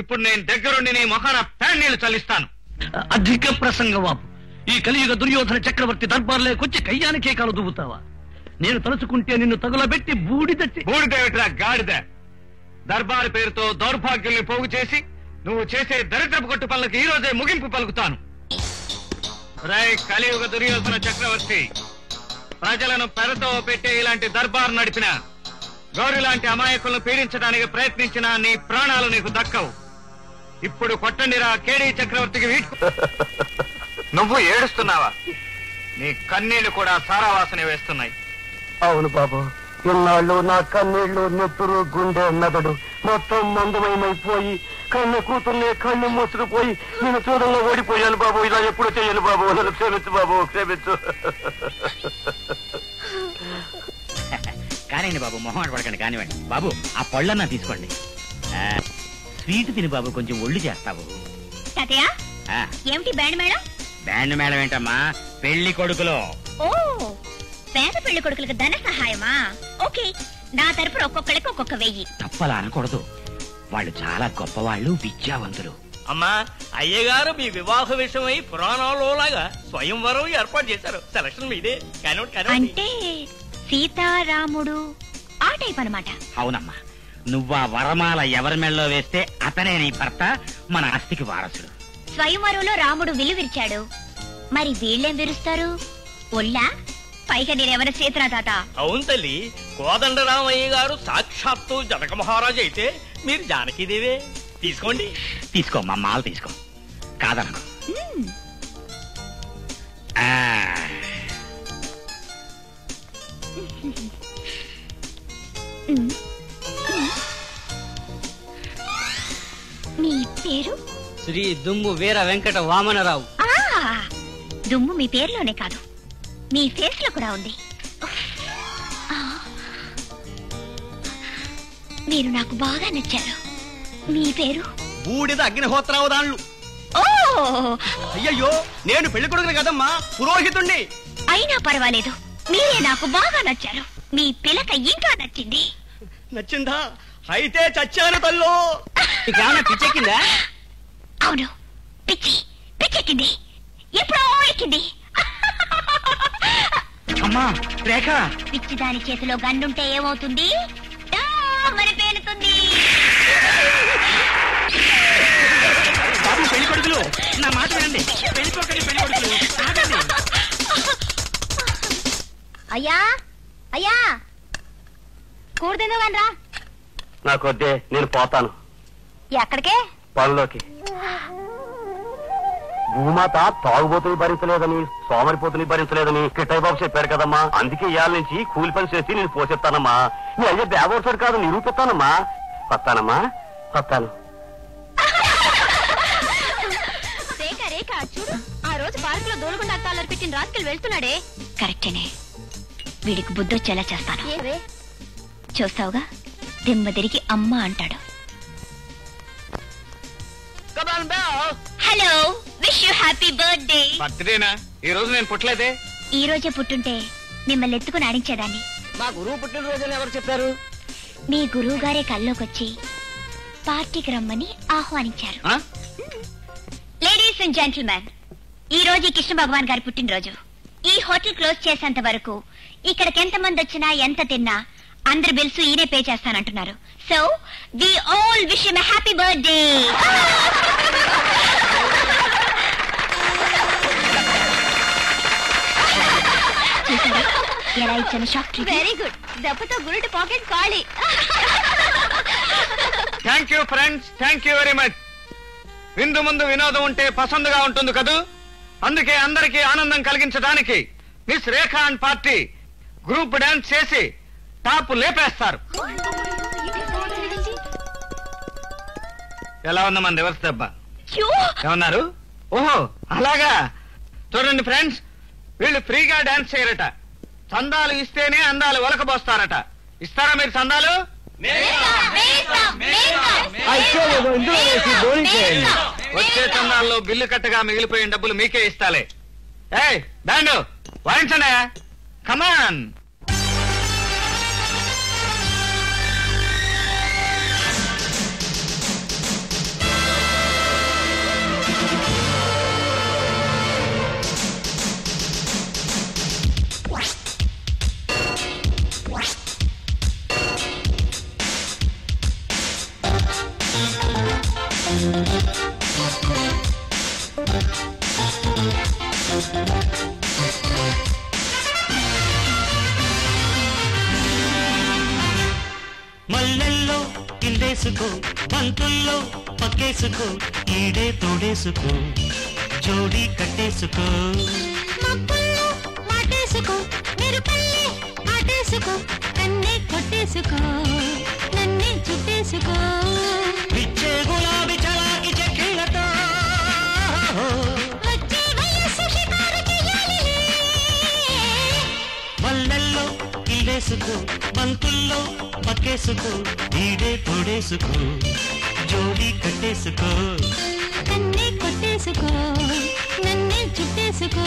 ఇప్పుడు నేను దగ్గరుండి నీ ముఖాన నీళ్లు చల్లిస్తాను. అధిక ప్రసంగవాపు. ఈ కలియుగ దుర్యోధన చక్రవర్తి దర్బార్లోకొచ్చి కయ్యానికే కాలు దువ్వుతావా? నేను తలుచుకుంటే నిన్ను తగులబెట్టి బూడిదేమిట్రా గాడిద. దర్బారు పేరుతో దౌర్భాగ్యుల్ని పోగు చేసి నువ్వు చేసే దరిద్రపు కొట్టు పనులకు ఈ రోజే ముగింపు పలుకుతాను. రాయ్ కలియుగ దుర్యోధన చక్రవర్తి, ప్రజలను పెరతో పెట్టే ఇలాంటి దర్బారు నడిపిన గౌరీ లాంటి అమాయకులను పీడించడానికి ప్రయత్నించిన నీ ప్రాణాలు నీకు దక్కవు. ఇప్పుడు కొట్టండిరా కేడీ చక్రవర్తికి వీడ్కు. నువ్వు ఏడుస్తున్నావా? నీ కన్నీళ్లు కూడా సారావాసన వేస్తున్నాయి. అవును బాబు, ఇన్నాళ్ళు నా కన్నీళ్లు, నెత్తురు, గుండె, మెదడు మొత్తం మందమయమైపోయి కన్ను కూతుర్నే కళ్ళు మూసుకుపోయి నేను చూడంలో ఓడిపోయాను బాబు. ఇలా ఎప్పుడు చేయను బాబు. నన్ను క్షమించు బాబు, క్షమించు. కానివ్వండి బాబు, మొహమాట పడకండి, కానివ్వండి బాబు. ఆ పళ్ళన్నా తీసుకోండి. స్వీట్ తిని బాబు, కొంచెం ఒళ్ళు చేస్తావు. తాతయ్య, ఏమిటి బ్యాండ్ మేడం? బ్యాండ్ మేడం ఏంటమ్మా, పెళ్లి కొడుకులో. ఓ, పేద పెళ్లి కొడుకులకు ధన సహాయమా? ఓకే, నా తరపున ఒక్కొక్కడికి ఒక్కొక్క 1000. తప్పలా అనకూడదు, వాళ్ళు చాలా గొప్పవాళ్ళు, విద్యావంతులు. అమ్మా, అయ్యగారు మీ వివాహ విషయమై పురాణంలో లాగా స్వయంవరం ఏర్పాటు చేశారు. సెలక్షన్ మీదే. అంటే సీతారాముడు ఆ టైప్ అనమాట. అవునమ్మా, నువ్వా వరమాల ఎవరి మెళ్ళలో వేస్తే అతనే నీ భర్త, మన ఆస్తికి వారసుడు. స్వయంవరంలో రాముడు విల్లు విరిచాడు, మరి వీళ్ళేం విరుస్తారు? ఒళ్ళా? పైగా నేనెవరి చేతున్నా తాత? అవును తల్లి, కోదండరామయ్య గారు సాక్షాత్తు జనక మహారాజు అయితే మీరు జానకీదేవే. తీసుకోండి. తీసుకో మా మాల తీసుకో, కాదనకు. మీ పేరు? శ్రీ దుమ్ము వీర వెంకట వామనరావు. దుమ్ము మీ పేరులోనే కాదు, మీ ఫేస్ లో కూడా ఉంది. మీరు నాకు బాగా నచ్చారు. మీ పేరు? బూడిద అగ్నిహోత్రావధానులు. ఓ, అయ్యయ్యో, నేను పెళ్లి కొడుకుని కదమ్మా, పురోహితుణ్ణి. అయినా పర్వాలేదు, మీరే నాకు బాగా నచ్చారు. మీ పిలక ఇంకా నచ్చింది. నచ్చిందా? అయితే చచ్చాను తల్లో. పిచ్చెక్కిందా? అవును, పిచ్చెక్కింది. ఎప్పుడో ఎక్కింది. అమ్మా రేఖ, పిచ్చి దాని చేతిలో గన్నుంటే ఏమవుతుంది? మరి పేలుతుంది. బాబు పెళ్లి కొడుకులు, నా మాట వినండి. పెళ్లిపోకండి, పెళ్లి కొడుకులు ఆగండి. అయ్యా, అయ్యా, కూడదిందో రా. నాకొద్దే, నేను పోతాను. ఎక్కడికే? పనులోకి. భూమాత తాగుబోతుని భరించలేదని, సోమరిపోతుని భరించలేదని కిట్టయ్య బాబు చెప్పారు కదమ్మా. అందుకే ఇవాళ నుంచి కూలి పని చేసి నేను పోసేస్తానమ్మా. నీ అయ్యే బేగోసాడు కాదు, నిరూపిస్తానమ్మా. వస్తానమ్మా, వస్తాను. రేఖ రేఖ చూడు, ఆ రోజు పార్క్ లో దూరకుండా అత్తాలు పెట్టిన రాసుకెళ్ళి వెళ్తున్నాడే. కరెక్టేనే, వీడికి బుద్ధి వచ్చేలా చేస్తాను. చూస్తావుగా, దిమ్మ తిరిగి అమ్మ అంటాడు. Hello, wish you happy birthday. బర్త్డేనా? ఈ రోజు నేను పుట్టలేదే. ఈ రోజే పుట్టుంటే మిమ్మల్ని ఎత్తుకుని ఆడించేదాన్ని. మా గురువు పుట్టినరోజుని ఎవరు చెప్పారు? మీ గురువు గారే కల్లోకొచ్చి పార్టీకి రమ్మని ఆహ్వానించారు. లేడీస్ అండ్ జెంటిల్మెన్, ఈ రోజు కృష్ణ భగవాన్ గారి పుట్టినరోజు. ఈ హోటల్ క్లోజ్ చేసేంత వరకు ఇక్కడికి ఎంత మంది వచ్చినా ఎంత తిన్నా అందరి బిల్స్ ఈయనే పే చేస్తానంటున్నారు. So we all wish him a happy birthday. ఎలా ఇచ్చాను షాక్? Very good. దెబ్బతో గురుడి పాకెట్ ఖాళీ. Thank you friends, thank you very much. విందు ముందు వినోదం ఉంటే పసందుగా ఉంటుంది కదూ. అందుకే అందరికీ ఆనందం కలిగించడానికి miss Rekha and party group dance చేసి టాపు లేపేస్తారు. ఎలా ఉందా మన రివర్స్ దెబ్బ? ఏమన్నారు? ఓహో అలాగా. చూడండి ఫ్రెండ్స్, వీళ్ళు ఫ్రీగా డాన్స్ చేయరట, చందాలు ఇస్తేనే అందాలు ఒలకబోస్తారట. ఇస్తారా మీరు చందాలు? వచ్చే చందాల్లో బిల్లు కట్టగా మిగిలిపోయిన డబ్బులు మీకే ఇస్తాలే. ఏయ్ బ్యాండు వాయించండి, కమాన్. మల్లెల్లో కిందేసుకో, బంతుల్లో పక్కేసుకో, ఈడే తోడేసుకో, జోడీ కట్టేసుకో. మబ్బుల్లో మాటేసుకో, మెరుపల్లే ఆటేసుకో, కన్నే కొట్టేసుకో, నన్నే చుట్టేసుకో. విచ్చే గులాబీ చలాకి చెక్కిళ్ళతో వచ్చే వయస్సు షికారు చెయ్యాలిలే. మల్లెల్లో కిందేసుకో, బంతుల్లో పక్కేసుకో, ఈడే తోడేసుకో, జోడీ కట్టేసుకో, కన్నే కొట్టేసుకో, నన్నే చుట్టేసుకో.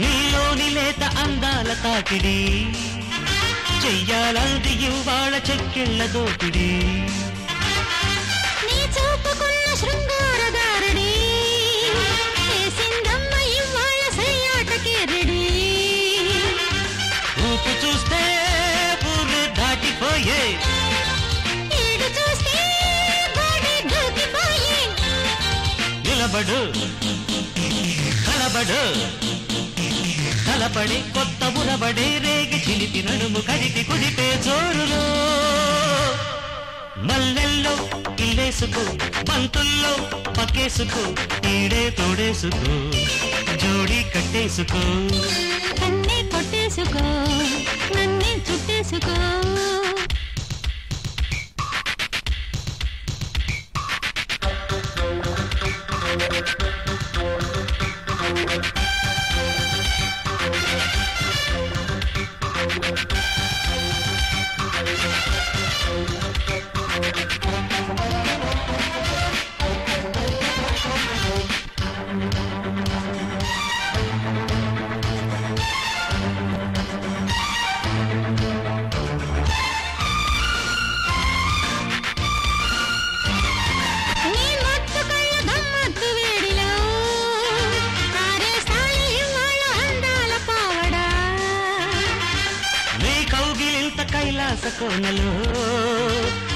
నీలోని లేత అందాల తాకిడి, చెయ్యాలంది ఇవాళ చెక్కిళ్ళ దోపిడి. నీ చూపుకున్న శృంగార దారుడి, చేసిందమ్మ ఇవాళ సయ్యాటకి రెడీ. ఊపు చూస్తే పూలు దాటిపోయే, ఈడు చూస్తే బాడీ దూకిపోయే. నిలబడు కలబడు, కలపడి కొత్త ఉరబడి, రేగి చిలిపి నడుము కడిపి కుడిపే జోరులో. మల్లెల్లో ఇల్లేసుకో, బంతుల్లో పక్కేసుకో, ఈడే తోడేసుకో, జోడీ కట్టేసుకో, కన్నే కొట్టేసుకో, నన్నే చుట్టేసుకో. నీ మత్తు కళ్ళ గమ్మత్తు వేడిలో ఆరేస్తాలి ఇవాళ అందాల పావడా. నీ కౌగిలింత కైలాస కోనలో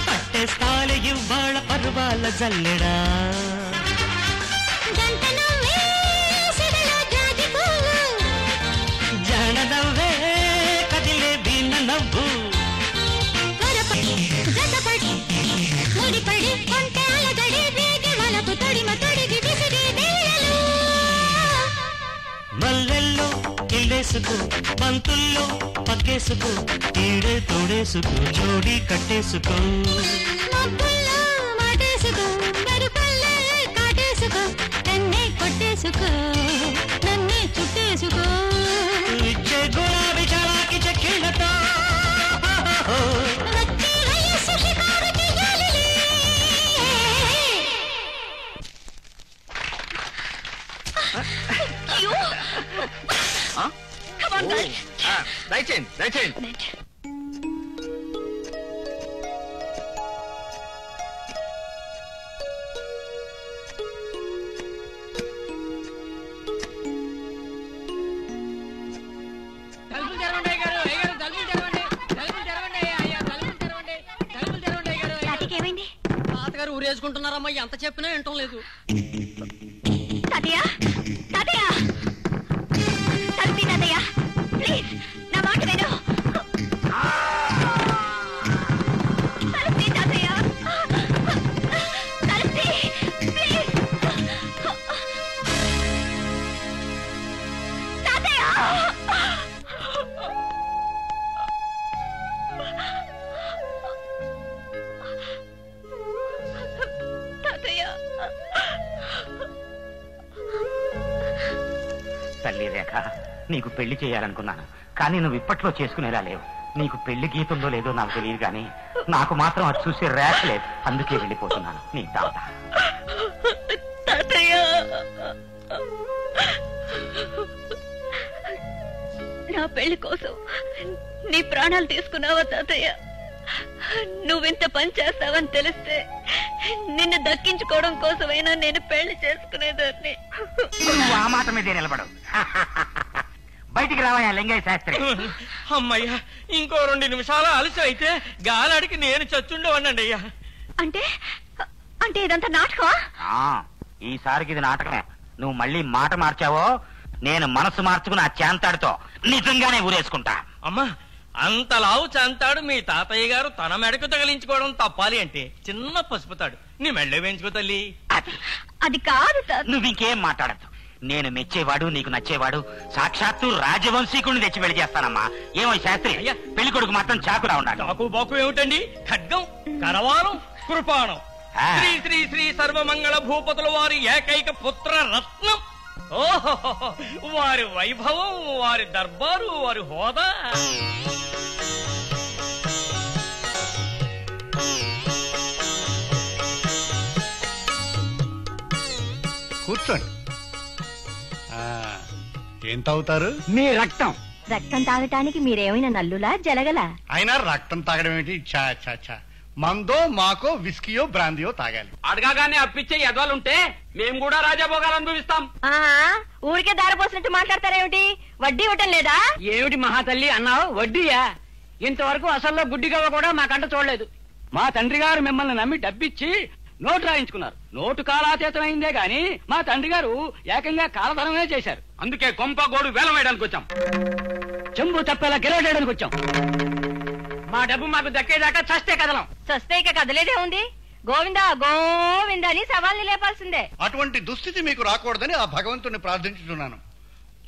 పట్టేస్తాలి ఇవాళ పర్వాల జల్లెడా. గంట నవ్వే సిగలో జాజి పువ్వు, జానదవ్వే కదిలే వీణ నవ్వు. జతపడి ముడిపడి కొంటే అలగడి, రేగి వలపు తొడిమ తొడిగి విసిరి వేళలు. మల్లెల్లో ఇల్లేసుకో, బంతుల్లో పక్కేసుకో, ఈడే తోడేసుకో, జోడీ కట్టేసుకో. మబ్బుల్లో మాటేసుకో, మెరుపల్లే కాటేసుకో, నన్నే కొట్టేసుకో, నన్నే చుట్టేసుకో. ఇచ్చే గులాబీ చలాకి చెక్కిళ్ళతో వచ్చే వయస్సు షికారు చెయ్యాలిలే. దయచేయండి దయచేయండి. తలుపులు తెరవండి అయ్యగారు, అయ్యగారు తలుపులు తెరవండి, తలుపులు తెరవండి అయ్యా, అయ్యా తలుపులు తెరవండి, తలుపులు తెరవండి అయ్యగారు. ఏమైంది? పాత గారు ఊరేసుకుంటున్నారమ్మా, ఎంత చెప్పినా వింటం లేదు. తాతయ్య తాతయ్య తల్లి తాతయ్య ప్లీజ్ నా మాట విను. తల్లి తాతయ్య తల్లి ప్లీజ్ తాతయ్య. తల్లి రేఖ, నీకు పెళ్లి చేయాలనుకున్నాను, కానీ నువ్వు ఇప్పట్లో చేసుకునేలా లేవు. నీకు పెళ్లి గీతుందో లేదో నాకు తెలియదు, కానీ నాకు మాత్రం అది చూసే రేఖ లేదు. అందుకే వెళ్ళిపోతున్నాను. నీ తాత. నా పెళ్లి కోసం నీ ప్రాణాలు తీసుకున్నావా తాతయ్య? నువ్వింత పని చేస్తావని తెలిస్తే నిన్ను దక్కించుకోవడం కోసమైనా నేను పెళ్లి చేసుకునేదాన్ని. నువ్వు ఆ మాట మీదే నిలబడు. బయటికి రావయ్యా లింగయ్య శాస్త్రి. అమ్మయ్యా, ఇంకో 2 నిమిషాలు ఆలస్యం అయితే గాలాడికి నేను చచ్చుండేవాడినండి అయ్యా. అంటే అంటే ఇదంతా నాటకమా? ఈసారికి ఇది నాటకమే. నువ్వు మళ్ళీ మాట మార్చావో నేను మనసు మార్చుకుని ఆ చాంతాడుతో నిజంగానే ఊరేసుకుంటా. అమ్మా, అంత లావు చాంతాడు మీ తాతయ్య గారు తన మెడకు తగిలించుకోవడం తప్పాలి అంటే చిన్న పసుపుతాడు నీ మెళ్ళ వేయించుకో తల్లి. అది కాదు. నువ్వు ఇంకేం మాట్లాడద్దు. నేను మెచ్చేవాడు, నీకు నచ్చేవాడు సాక్షాత్తు రాజవంశీకుడిని తెచ్చి పెళ్లి చేస్తానమ్మా. ఏమో శాస్త్రి, పెళ్లి కొడుకు మాత్రం చాకులా ఉన్నాడు. చాకు బాకు ఏమిటండి? ఖడ్గం, కరవారం, కృపాణం. శ్రీ శ్రీ శ్రీ సర్వమంగళ భూపతుల వారి ఏకైక పుత్ర రత్నం. ఓహో, వారి వైభవం, వారి దర్బారు, వారి హోదా. కూర్చోండి. ఏం తాగుతారు? మీ రక్తం. రక్తం తాగటానికి మీరేమైనా నల్లులా జలగల? అయినా రక్తం తాగడం ఏంటి? చా చా చా. మందో మాకో విస్కీయో బ్రాందియో తాగాలి. అడగాగానే అప్పిచ్చే యద్వాలుంటే మేము కూడా రాజభోగాలు అనుభవిస్తాం. ఊరికే దారపోసినట్టు మాట్లాడతారేమిటి? వడ్డీ ఇవ్వటం లేదా? ఏమిటి మహాతల్లి అన్నావు? వడ్డీయా? ఇంతవరకు అసల్లో గుడ్డిగవ్వ కూడా మాకంట చూడలేదు. మా తండ్రి గారు మిమ్మల్ని నమ్మి డబ్బిచ్చి నోటు రాయించుకున్నారు. నోటు కాలాతీతమైందే గాని మా తండ్రి గారు ఏకంగా కాలధనమే చేశారు. అందుకే కొంప గోడు వేలం వేయడానికి వచ్చాం. చెంబు తప్పేలా గెలవడానికి వచ్చాం. మా డబ్బు మాకు దక్కేదాకా చస్తే కదలం. చస్తే ఇక కదలేదే ఉంది. గోవిందా గోవిందా అని సవాల్ని లేపాల్సిందే. అటువంటి దుస్థితి మీకు రాకూడదని ఆ భగవంతుని ప్రార్థించుతున్నాను.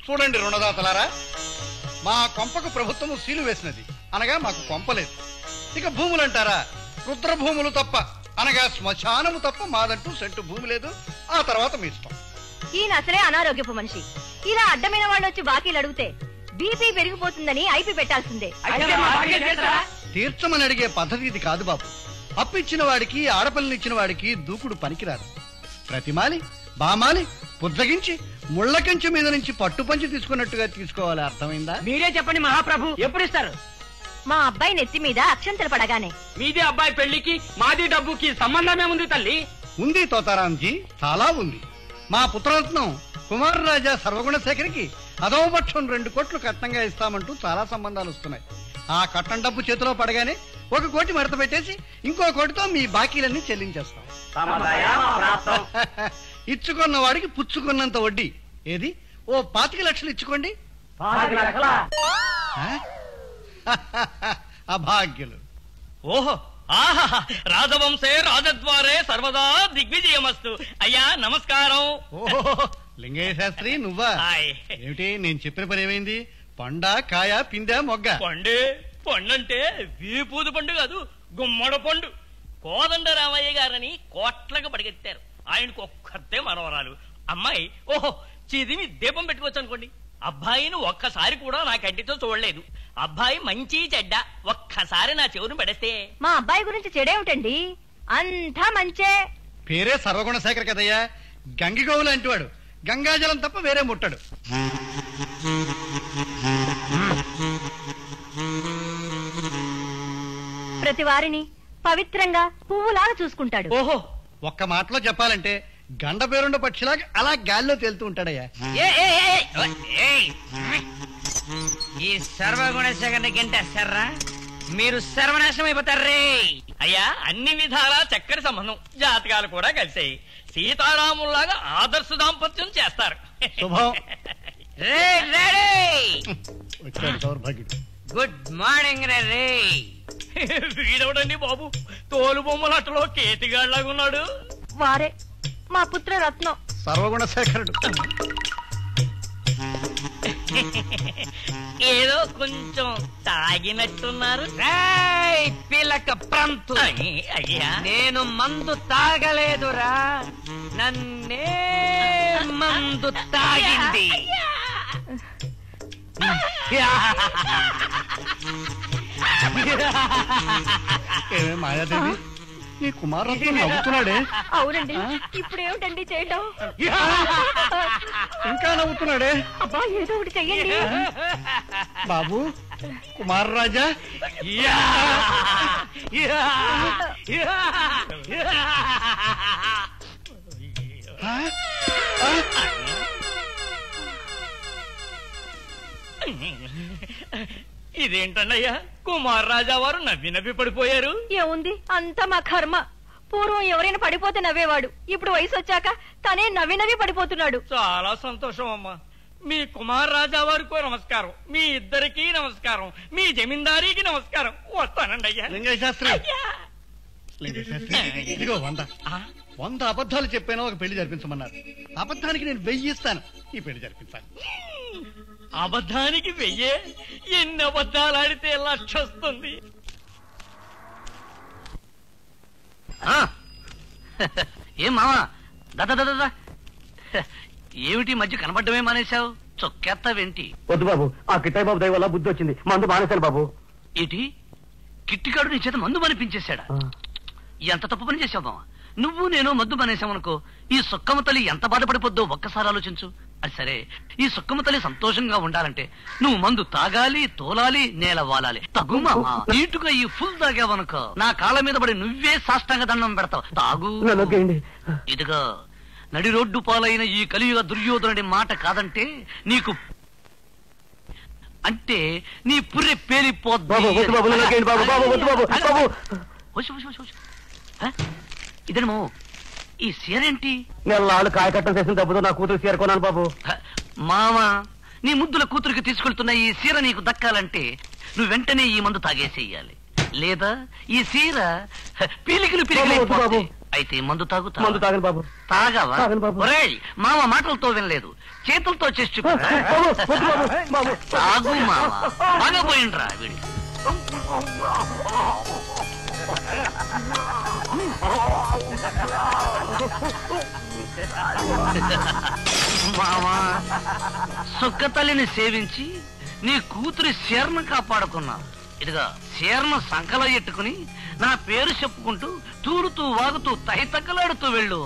చూడండి రుణదాతలారా, మా కొంపకు ప్రభుత్వము సీలు వేసినది, అనగా మాకు కొంపలేదు. ఇక భూములంటారా, రుద్ర భూములు తప్ప, అనగా శ్మశానము తప్ప మాదంటూ సెంటు భూమి లేదు. ఆ తర్వాత మీ ఇష్టం. ఈయన అసలే అనారోగ్యపు మనిషి. ఇలా అడ్డమైన వాళ్ళు వచ్చి బాకీలు అడిగితే బీపీ పెరిగిపోతుందని ఐపీ పెట్టాల్సిందే. తీర్చమని అడిగే పద్ధతి ఇది కాదు బాబు. అప్పు ఇచ్చిన వాడికి, ఆడపిల్లనిచ్చిన వాడికి దూకుడు పనికిరాదు. ప్రతిమాలి బామాలి పుద్దగించి ముళ్ళకంచె మీద నుంచి పట్టుపంచి తీసుకున్నట్టుగా తీసుకోవాలి. అర్థమైందా? మీరే చెప్పండి మహాప్రభు, ఎప్పుడు ఇస్తారు? మా అబ్బాయి నెత్తి మీద అక్షంతలు పడగానే. మీదే అబ్బాయి పెళ్లికి మాది డబ్బుకి సంబంధమే ఉంది తల్లి. ఉంది తోతారాంజీ, చాలా ఉంది. మా పుత్రరత్నం కుమారరాజా సర్వగుణశేఖరికి అదోపక్షం 2 కోట్లు కట్నంగా ఇస్తామంటూ చాలా సంబంధాలు వస్తున్నాయి. ఆ కట్నం డబ్బు చేతిలో పడగానే 1 కోటి మడత పెట్టేసి ఇంకో కోటితో మీ బాకీలన్నీ చెల్లించేస్తాం. ఇచ్చుకున్న వాడికి పుచ్చుకున్నంత వడ్డీ. ఏది, ఓ 25 లక్షలు ఇచ్చుకోండి. అభాగ్యులు. ఓహో, ఆహా, రాజవంశే రాజద్వారే సర్వదా దిగ్విజయమస్తు. అయ్యా నమస్కారం. ఓహో, లింగయ్య శాస్త్రి నువ్వా? ఏమిటి, నేను చెప్పిన పని ఏమైంది? పండా, కాయ, పిండా, మొగ్గ? పండంటే వీపూదు పండు కాదు, గుమ్మడ పండు. కోదండ రామయ్య గారని కోట్లకు పడిగెత్తారు. ఆయనకు ఒక్కతే మనవరాలు అమ్మాయి. ఓహో, చిదిమి దీపం పెట్టుకోవచ్చు అనుకోండి. అబ్బాయిని ఒక్కసారి కూడా నా కంటితో చూడలేదు. అబ్బాయి మంచి చెడ్డ ఒక్కసారి నా చెవును పడేస్తే. మా అబ్బాయి గురించి చెడేమిటండి? అంతా మంచే. పేరే సర్వగుణశేఖర్ కదయ్యా. గంగిగోవు లాంటి వాడు. గంగాజలం తప్ప వేరే ముట్టడు. ప్రతి వారిని పవిత్రంగా పువ్వులాగా చూసుకుంటాడు. ఓహో, ఒక్క మాటలో చెప్పాలంటే గండ పేరుండ పక్షిలాగా అలా గాల్లో తేలుతూ ఉంటాడయ్యా. ఈ సర్వగుణశేఖర్ గంట సర్రా, మీరు సర్వనాశనం అయిపోతారు రే. అయ్యా అన్ని విధాలా చక్కని సంబంధం, జాతకాలు కూడా కలిసాయి. సీతారాముల్లాగా ఆదర్శ దాంపత్యం చేస్తారు. శుభం. గుడ్ మార్నింగ్ రే. వీడవడండి బాబు, తోలు బొమ్మలట్లో కేతిగాళ్లాగా ఉన్నాడు. వారే మా పుత్ర రత్నం. సర్వగుణ శేఖరుడు. ఏదో కొంచెం తాగినట్టున్నారు. పిలక ప్రంతు, అయ్యా నేను మందు తాగలేదురా, నన్నే మందు తాగింది. ఏమే మాయాదేవి, నీ కుమారత్నం నవ్వుతున్నాడే. అవునండి, ఇప్పుడు ఏమిటండి చేయటం? ఇంకా నవ్వుతున్నాడే. అబ్బా ఏదో ఒకటి చెయ్యండి. బాబు కుమారరాజా, ఇదేంటన్నయ్యా, కుమార్ రాజా వారు నవ్వి నవ్వి పడిపోయారు. ఏముంది, అంతా మా కర్మ. పూర్వం ఎవరైనా పడిపోతే నవ్వేవాడు, ఇప్పుడు వయసు వచ్చాక తనే నవ్వి నవ్వి పడిపోతున్నాడు. చాలా సంతోషం అమ్మా. మీ కుమార్ రాజా వారికో నమస్కారం, మీ ఇద్దరికీ నమస్కారం, మీ జమీందారీకి నమస్కారం. వస్తానండి అయ్యా. లింగశాస్త్రి, లింగశాస్త్రి, ఇదిగో 100 అబద్ధాలు చెప్పాను, ఒక పెళ్లి జరిపించమన్నారు. అబద్ధానికి నేను 1000 ఇస్తాను, ఈ పెళ్లి జరిపించాలి. అబద్ధానికి 1000? ఎన్ని అబద్ధాలు ఆడితే లక్ష వస్తుంది. ఏం మావా, దాదా ఏమిటి మధ్య కనబడ్డమే మానేశావు? చొక్కేస్తావేంటి? వద్దు బాబు, ఆ కిట్టాయి బాబు దయ వల్ల బుద్ధి వచ్చింది, మందు మానేశాను బాబు. ఏంటి, కిట్టికాడు నీ చేత మందు మనిపించేశాడా? ఎంత తప్పు పని చేశావు మావా. నువ్వు నేను మందు మానేశామనుకో, ఈ సుక్కమ్మ తల్లి ఎంత బాధపడిపోద్దో ఒక్కసారి ఆలోచించు. అది సరే, ఈ సుక్కమ్మ తల్లి సంతోషంగా ఉండాలంటే నువ్వు మందు తాగాలి, తోలాలి, నేల వాలాలి. తగ్గు మామా, నీటుగా ఈ ఫుల్ తాగావనుకో, నా కాళ్ళ మీద పడి నువ్వే సాష్టాంగ దండం పెడతావు. తాగు. ఇదిగా నడి రోడ్డు పాలైన ఈ కలియుగ దుర్యోధనుడి మాట కాదంటే నీకు, అంటే నీ పుర్రె పేలిపోద్ది. ఇదేమో ఈ సీరేంటి? నెలలు కాయకట్టం చేసిన డబ్బుతో నా కూతురు చేరుకున్నాను బాబు. మామా, నీ ముద్దుల కూతురికి తీసుకెళ్తున్న ఈ సీర నీకు దక్కాలంటే నువ్వు వెంటనే ఈ మందు తాగేసేయాలి, లేదా ఈ సీర పీలికలు బాబు. అయితే మందు తాగుతా. మందు తాగను బాబు. తాగవా? ఒరేయ్, మామ మాటలతో వినలేదు, చేతులతో చేసి చూపు. తాగు మామ, బాగా పోయిండ్రా వీడి. మామా, సుక్క తల్లిని సేవించి నీ కూతురి శీర్ణ కాపాడుకున్నా. ఇదిగా శీర్ణ సంకల ఎట్టుకుని నా పేరు చెప్పుకుంటూ తూరుతూ వాగుతూ తైతక్కలాడుతూ వెళ్ళు.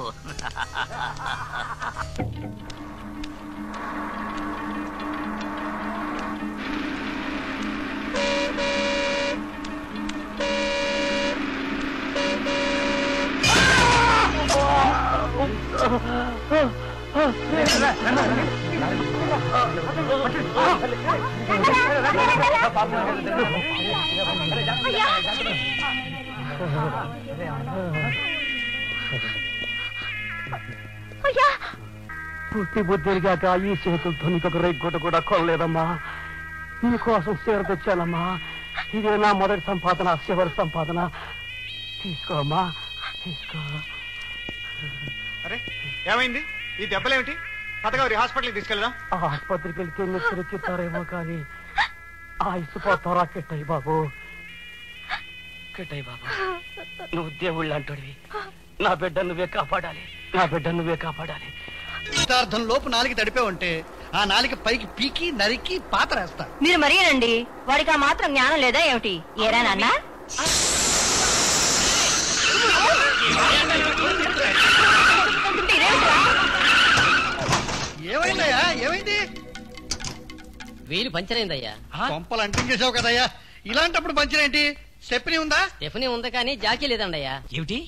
పుట్టి బుద్ధిగాక ఈ చేతులతో నీకొక రేగుడ్డ కూడా కొనలేదమ్మా. నీకోసం చీర తెచ్చానమ్మా. ఇదే నా మొదటి సంపాదన, చివరి సంపాదన. తీసుకోమ్మా, తీసుకో. అరే ఏమైంది? ఈ దెబ్బలేమిటి? పదగౌరి హాస్పిటల్కి తీసుకెళ్దాం. ఆ ఆసుపత్రికి వెళ్తే మీరు చెప్తారేమో కానీ ఆయుసుపోతారా కిట్టయ్య బాబు. కిట్టయ్య బాబు, నువ్వు దేవుళ్ళు అంటాడివి. నా బిడ్డ నువ్వే కాపాడాలి, నా బిడ్డ నువ్వే కాపాడాలి. శతార్థం లోపు నాలికి తడిపే ఉంటే ఆ నాలిక పైకి పీకి నరికి పాతరేస్తా. మీరు మరీనండి, వాడికి ఆ మాత్రం జ్ఞానం లేదా ఏమిటి? ఏరా నాన్న? ఏమైందయ్యా, ఏమైంది? వీలు పంచర్ అయిందయ్యా. కొంపలు అంటించేసావు కదయ్యా, ఇలాంటప్పుడు పంచర్ ఏంటి? స్టెప్నీ ఉందా? స్టెఫనీ ఉంది కానీ జాకీ లేదండయ్యా. ఏమిటి,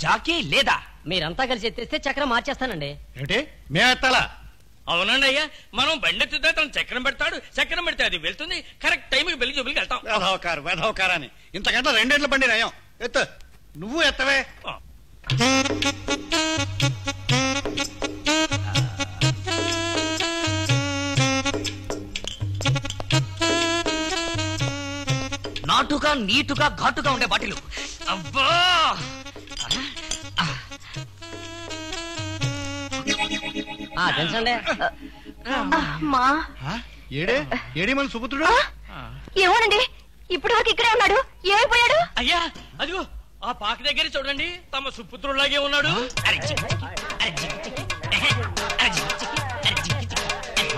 జాకీ లేదా? మీరంతా కలిసి ఎత్తేస్తే చక్రం మార్చేస్తానండి. ఏమిటి మేత్తలా? అవునండి అయ్యా, మనం బండెత్తుతే తను చక్రం పెడతాడు, చక్రం పెడితే అది వెళ్తుంది. కరెక్ట్ టైంకి వెళ్ళి జబ్బులకి వెళ్తాం. వేధవకారు వేధవకారాన్ని ఇంతకంటే 2 బండి నయం. ఎత్తు. నువ్వు ఎత్తవే. నాటుగా నీటుగా ఘాటుగా ఉండే బాటిలు. అబ్బా తెలుసండి. ఏడే మన సుపుత్రుడు. ఏమోనండి, ఇప్పుడు వరకు ఇక్కడే ఉన్నాడు, ఏమైపోయాడు? అయ్యా అదిగో ఆ పాక దగ్గర చూడండి, తమ సుపుత్రులాగే ఉన్నాడు.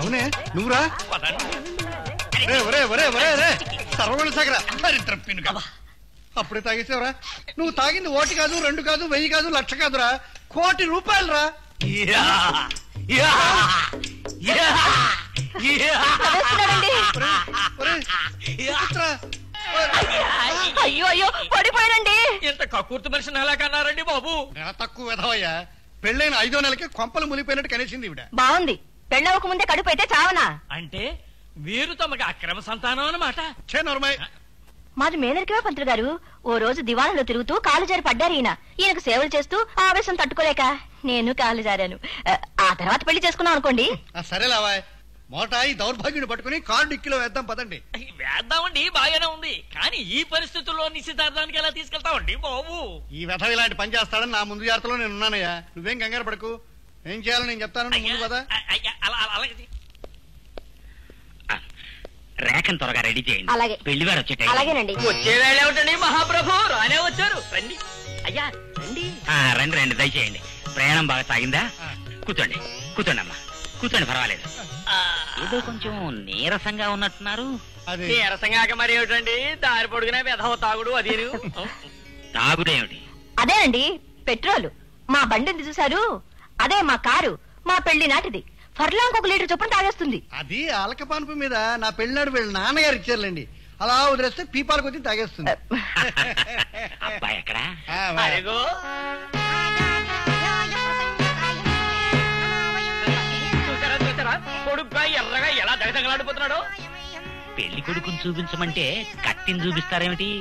అవునే నువ్వురా. సర్వగుణ సాగర అప్పుడే తాగేసావురా. నువ్వు తాగింది 1 కాదు 2 కాదు 1000 కాదు 1,00,000 కాదురా, 1,00,00,000 రూపాయలురా. అయ్యో అయ్యో పడిపోయాడండి. ఇంత కక్కుర్తి మనిషిని ఎలా కన్నారండి బాబు? నెల తక్కువ వెధవయ్యా. పెళ్ళైన 5వ నెలకి కొంపలు మునిపోయినట్టు కనేసింది ఇవిడ. బాగుంది, పెళ్ళవక ముందే కడుపు అయితే చావనా? అంటే వీరు తమకి అక్రమ సంతానం అన్నమాట. మాది మేనరికమే పంతులు గారు. ఓ రోజు దివాణంలో తిరుగుతూ కాలు జారి పడ్డారు ఈయనకు సేవలు చేస్తూ ఆవేశం తట్టుకోలేక నేను కాలు జారాను. ఆ తర్వాత పెళ్లి చేసుకున్నాం అనుకోండి. సరేలావా, మొదట ఈ దౌర్భాగ్యుని పట్టుకుని కారు డిక్కిలో వేద్దాం పదండి. వేద్దామండి, బాగానే ఉంది. కానీ ఈ పరిస్థితుల్లో నిశ్చితార్థానికి ఎలా తీసుకెళ్తామండి బాబు? ఈ వెధ ఇలాంటి పని చేస్తాడని నా ముందు జాగ్రత్తలో నేను ఉన్నానయ్యా. నువ్వేం కంగారు పడకు, ఏం చేయాలో నేను చెప్తాను. ముందు కదా రేఖను త్వరగా రెడీ చేయండి. అలాగే. పెళ్లివారు వచ్చేట. అలాగేనండి. వచ్చే వేళ ఏమిటండి మహాప్రభు, రానే వచ్చారు. రండి అయ్యా రండి. రండి రండి, దయచేయండి. ప్రయాణం బాగా సాగిందా? కూర్చోండి కూర్చోండి అమ్మా, కూర్చోండి, పర్వాలేదు. ఏదో కొంచెం నీరసంగా ఉన్నట్టున్నారు. నీరసంగా మరి ఏమిటండి, దారి పొడుగునే వెధవ తాగుడు. అది తాగుడేమిటి? అదేనండి పెట్రోలు. మా బండి చూసారు, అదే మా కారు. మా పెళ్లి నాటిది. ఫర్లాంగ్ 1 లీటర్ చొప్పున తాగేస్తుంది. అది ఆలక పానుపు మీద నా పెళ్ళినాడు వీళ్ళ నాన్నగారు ఇచ్చారులేండి. అలా వదిలేస్తే పీపాలు కొద్ది తాగేస్తుంది. అబ్బాయి ఎక్కడ? చూసారా పొడుగ్గా ఎర్రగా ఎలా దగదగలాడిపోతున్నాడో. పెళ్లి కొడుకుని చూపించమంటే కత్తిని చూపిస్తారేమిటి?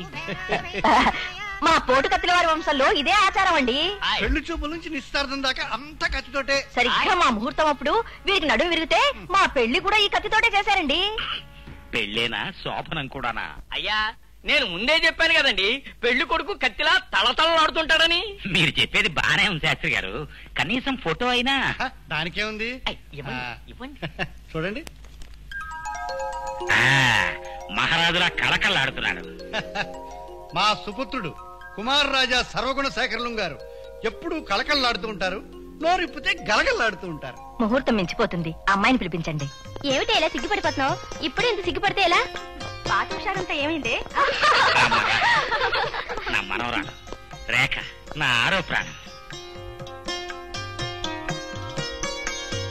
మా పోటు కత్తిల వారి వంశంలో ఇదే ఆచారం అండి. పెళ్లి చూపుల నుంచి నిశ్చితార్థం దాకా అంతా కత్తితోటే. సరిగ్గా మా ముహూర్తం అప్పుడు వీరికి నడుము విరిగితే మా పెళ్లి కూడా ఈ కత్తితోటే చేశారండి. పెళ్ళేనా, శోభనం కూడానా? అయ్యా నేను ముందే చెప్పాను కదండి, పెళ్లి కొడుకు కత్తిలా తళతళలాడుతుంటాడని. మీరు చెప్పేది బానే ఉంది శాస్త్రి గారు, కనీసం ఫోటో అయినా. దానికే ఉంది, చూడండి. మహారాజులా కళకళలాడుతున్నాడు. మా సుపుత్రుడు కుమారరాజా సర్వగుణ శేఖరులు గారు ఎప్పుడు కళకళలాడుతూ ఉంటారు, నోరిప్పితే గలగలలాడుతూ ఉంటారు. ముహూర్తం మించిపోతుంది, అమ్మాయిని పిలిపించండి. ఏమిటి ఎలా సిగ్గుపడిపోతున్నావు? ఇప్పుడు ఇంత సిగ్గుపడితే ఎలా? పాత విషయాలంతా ఏమైంది? నా మనవరాలు రేఖ, నా ఆరో ప్రాణం.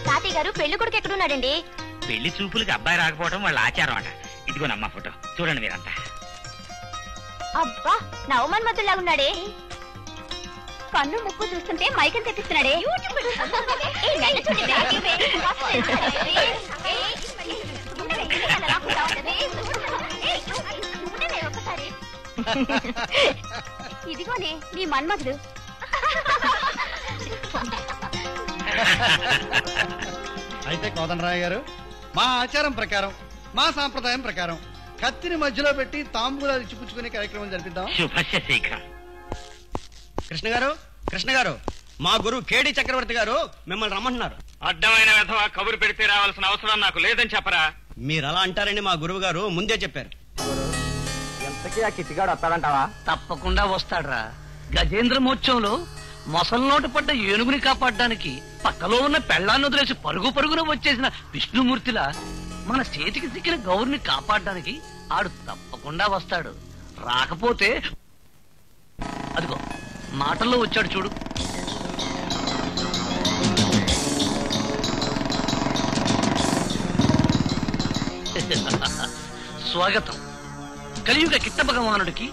తాతయ్య గారు పెళ్లి కొడుకు ఎక్కడున్నాడండి? పెళ్లి చూపులకి అబ్బాయి రాకపోవడం వాళ్ళ ఆచారం అట. ఇదిగోనమ్మా ఫోటో, చూడండి మీరంతా. అబ్బా, నవమన్ మధ్యలాగున్నాడే. కన్ను ముక్కు చూస్తుంటే మైకం తెప్పిస్తున్నాడే. ఇదిగోనే నీ మన్మధుడు. అయితే కోదండరాయ గారు, మా ఆచారం ప్రకారం, మా సాంప్రదాయం ప్రకారం కత్తిని మధ్యలో పెట్టి తాంబూలాలు ఇచ్చిపుచ్చుకునే కార్యక్రమం జరిపిద్దాం. కృష్ణ గారు, కృష్ణ గారు, మా గురువు కేడి చక్రవర్తి గారు మిమ్మల్ని రమ్మంటున్నారు. అడ్డమైన విధవ కబురు పెడితే రావాల్సిన అవసరం నాకు లేదని చెప్పరా? మీరు అలా అంటారని మా గురువు గారు ముందే చెప్పారు. ఎంతకీ ఆ కిట్టిగాడు వస్తాడంటావా? తప్పకుండా వస్తాడ్రా. గజేంద్ర మోత్సవంలో మొసల్నోట పడ్డ ఏనుగుని కాపాడడానికి పక్కలో ఉన్న పెళ్లాన్ని వదిలేసి పరుగు పరుగున వచ్చేసిన విష్ణుమూర్తిలా మన చేతికి సిక్కిన గౌరిని కాపాడడానికి ఆడు తప్పకుండా వస్తాడు. రాకపోతే అదిగో మాటల్లో వచ్చాడు చూడు. స్వాగతం. కలియుగ కిట్ట భగవానుడికి